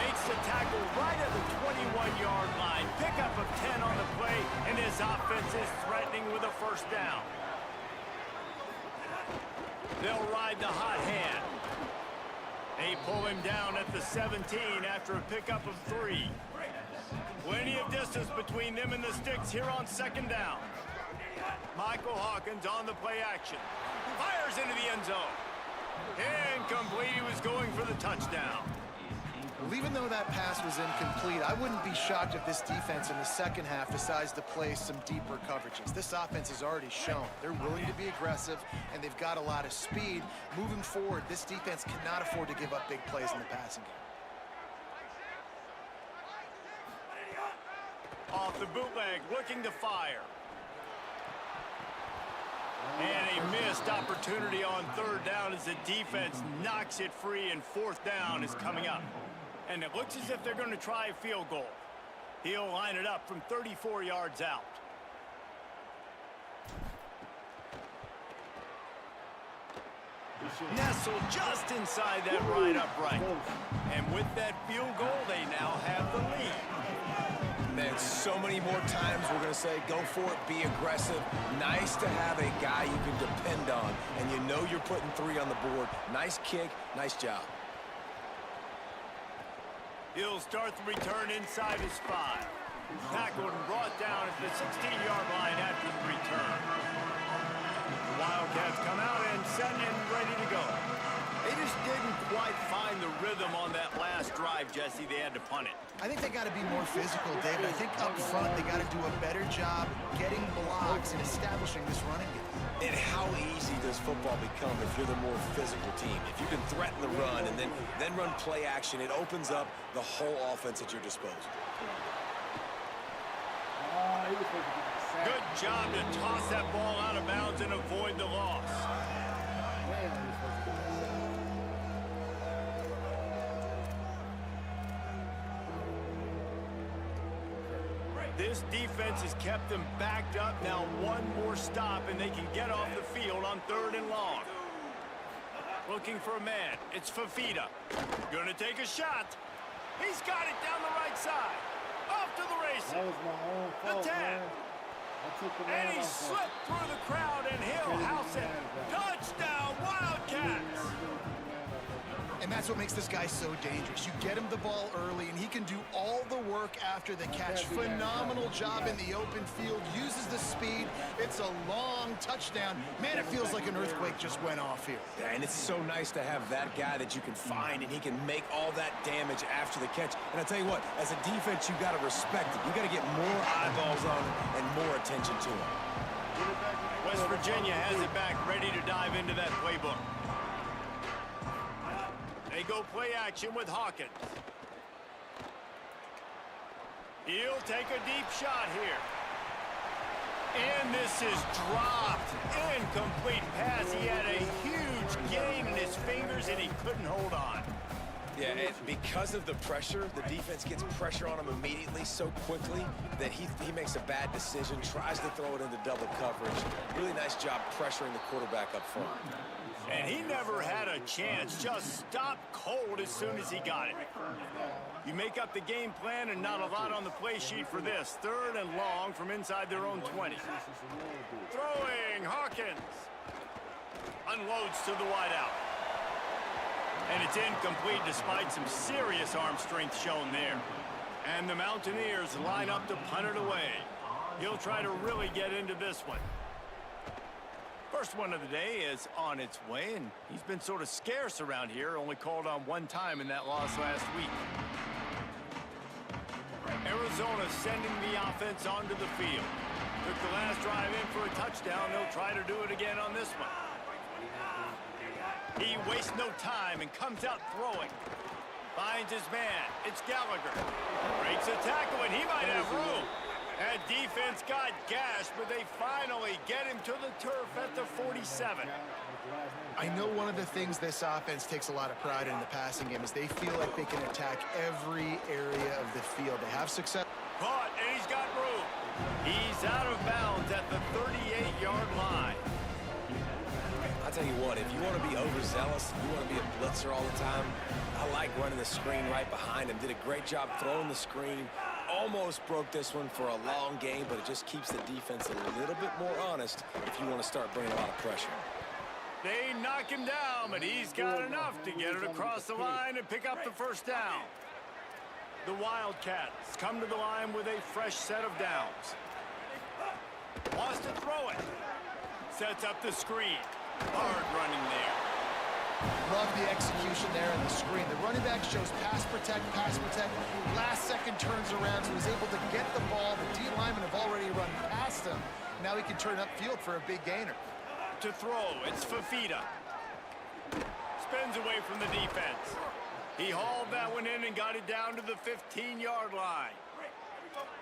Makes the tackle right at the 21-yard line. Pickup of 10 on the play, and his offense is threatening with a first down. They'll ride the hot hand. They pull him down at the 17 after a pickup of 3. Plenty of distance between them and the sticks here on second down. Michael Hawkins on the play action. Fires into the end zone. Incomplete. He was going for the touchdown. Well, even though that pass was incomplete, I wouldn't be shocked if this defense in the second half decides to play some deeper coverages. This offense has already shown they're willing to be aggressive, and they've got a lot of speed. Moving forward, this defense cannot afford to give up big plays in the passing game. Off the bootleg, looking to fire. And a missed opportunity on third down as the defense knocks it free, and fourth down is coming up. And it looks as if they're going to try a field goal. He'll line it up from 34 yards out. Nestled just inside that right upright. And with that field goal, they now have the lead. Man, so many more times we're going to say, go for it, be aggressive. Nice to have a guy you can depend on, and you know you're putting 3 on the board. Nice kick, nice job. He'll start the return inside his 5. Tackled and brought down at the 16-yard line after the return. The Wildcats come out and set and ready to go. They just didn't quite find the rhythm on that last drive, Jesse. They had to punt it. I think they got to be more physical, David. I think up front they got to do a better job getting blocks and establishing this running game. And how easy does football become if you're the more physical team? If you can threaten the run and then run play action, it opens up the whole offense at your disposal. Good job to toss that ball out of bounds and avoid the loss. This defense has kept them backed up. Now one more stop and they can get off the field on 3rd and long. Looking for a man. It's Fafita. Gonna take a shot. He's got it down the right side. Off to the races. That was my own fault, The 10. man. I took the And man he off. slipped through the crowd and he'll house it. Touchdown, Wildcats! And that's what makes this guy so dangerous. You get him the ball early, and he can do all the work after the catch. Phenomenal job in the open field. Uses the speed. It's a long touchdown. Man, it feels like an earthquake just went off here. Yeah, and it's so nice to have that guy that you can find, and he can make all that damage after the catch. And I tell you what, as a defense, you got to respect it. You got to get more eyeballs on him and more attention to him. West Virginia has it back, ready to dive into that playbook. They go play action with Hawkins. He'll take a deep shot here. And this is dropped. Incomplete pass. He had a huge gain in his fingers, and he couldn't hold on. Yeah, and because of the pressure, the defense gets pressure on him immediately so quickly that he makes a bad decision, tries to throw it into double coverage. Really nice job pressuring the quarterback up front. And he never had a chance. Just stopped cold as soon as he got it. You make up the game plan and not a lot on the play sheet for this. 3rd and long from inside their own 20. Throwing, Hawkins. Unloads to the wideout. And it's incomplete despite some serious arm strength shown there. And the Mountaineers line up to punt it away. He'll try to really get into this one. First one of the day is on its way, and he's been sort of scarce around here, only called on 1 time in that loss last week. Arizona sending the offense onto the field. Took the last drive in for a touchdown. They'll try to do it again on this one. He wastes no time and comes out throwing. Finds his man. It's Gallagher. Breaks a tackle, and he might have room. That defense got gashed, but they finally get him to the turf at the 47. I know one of the things this offense takes a lot of pride in the passing game is they feel like they can attack every area of the field. They have success. Caught, and he's got room. He's out of bounds at the 38-yard line. I'll tell you what, if you want to be overzealous, you want to be a blitzer all the time, I like running the screen right behind him. Did a great job throwing the screen. Almost broke this one for a long game, but it just keeps the defense a little bit more honest if you want to start bringing a lot of pressure. They knock him down, but he's got enough to get it across the line and pick up the first down. The Wildcats come to the line with a fresh set of downs. Wants to throw it. Sets up the screen. Hard running there. Love the execution there in the screen. The running back shows pass protect, pass protect. Last second turns around, so he's able to get the ball. The D linemen have already run past him. Now he can turn upfield for a big gainer. To throw, it's Fafita. Spins away from the defense. He hauled that one in and got it down to the 15-yard line.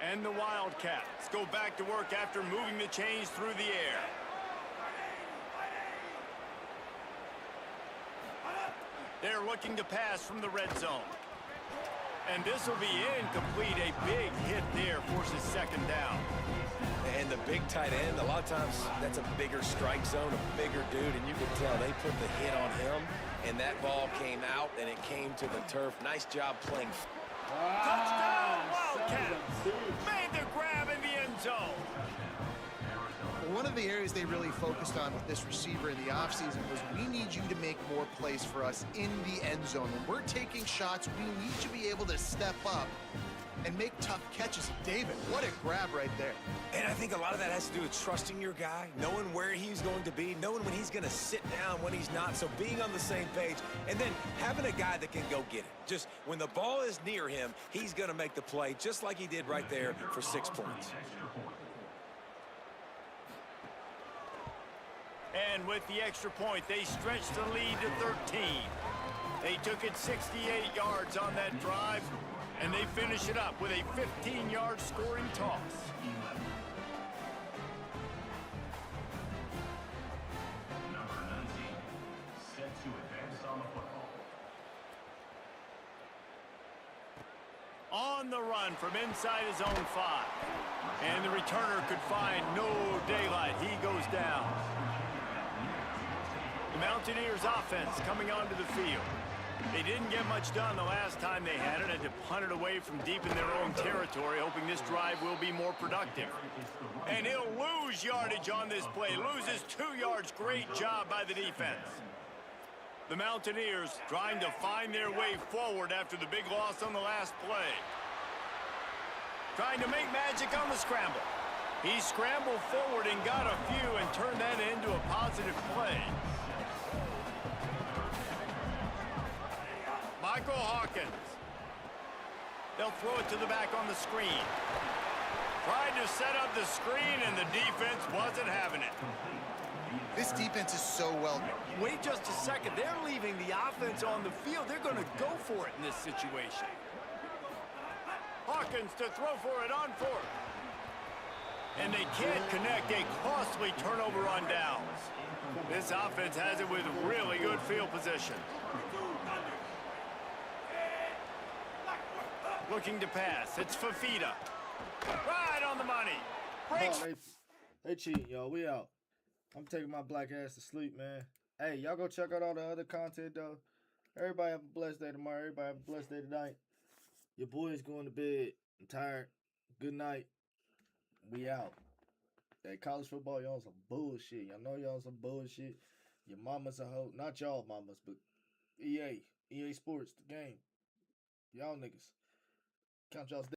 And the Wildcats go back to work after moving the chains through the air. They're looking to pass from the red zone. And this will be incomplete. A big hit there forces second down. And the big tight end, a lot of times that's a bigger strike zone, a bigger dude, and you can tell they put the hit on him, and that ball came out, and it came to the turf. Nice job playing. Touchdown, Wildcats! Made the grab in the end zone. One of the areas they really focused on with this receiver in the offseason was we need you to make more plays for us in the end zone. When we're taking shots, we need to be able to step up and make tough catches. David, what a grab right there. And I think a lot of that has to do with trusting your guy, knowing where he's going to be, knowing when he's going to sit down, when he's not, so being on the same page, and then having a guy that can go get it. Just when the ball is near him, he's going to make the play, just like he did right there for 6 points. And with the extra point, they stretched the lead to 13. They took it 68 yards on that drive, and they finish it up with a 15-yard scoring toss. On the run from inside his own 5. And the returner could find no daylight. He goes down. The Mountaineers offense coming onto the field. They didn't get much done the last time they had it, and to punt it away from deep in their own territory, hoping this drive will be more productive. And he'll lose yardage on this play. Loses 2 yards. Great job by the defense. The Mountaineers trying to find their way forward after the big loss on the last play. Trying to make magic on the scramble. He scrambled forward and got a few and turned that into a positive play. Michael Hawkins. They'll throw it to the back on the screen. Tried to set up the screen, and the defense wasn't having it. This defense is so well. Wait just a second. They're leaving the offense on the field. They're going to go for it in this situation. Hawkins to throw for it on 4th. And they can't connect. A costly turnover on downs. This offense has it with really good field position. Looking to pass. It's Fafita. Right on the money. Breaks. Oh, they cheating, y'all. We out. I'm taking my black ass to sleep, man. Hey, y'all go check out all the other content, though. Everybody have a blessed day tomorrow. Everybody have a blessed day tonight. Your boy's going to bed. I'm tired. Good night. We out. Hey, college football, y'all on some bullshit. Y'all know y'all on some bullshit. Your mama's a hoe. Not y'all mamas, but EA Sports, the game. Y'all niggas. Count y'all's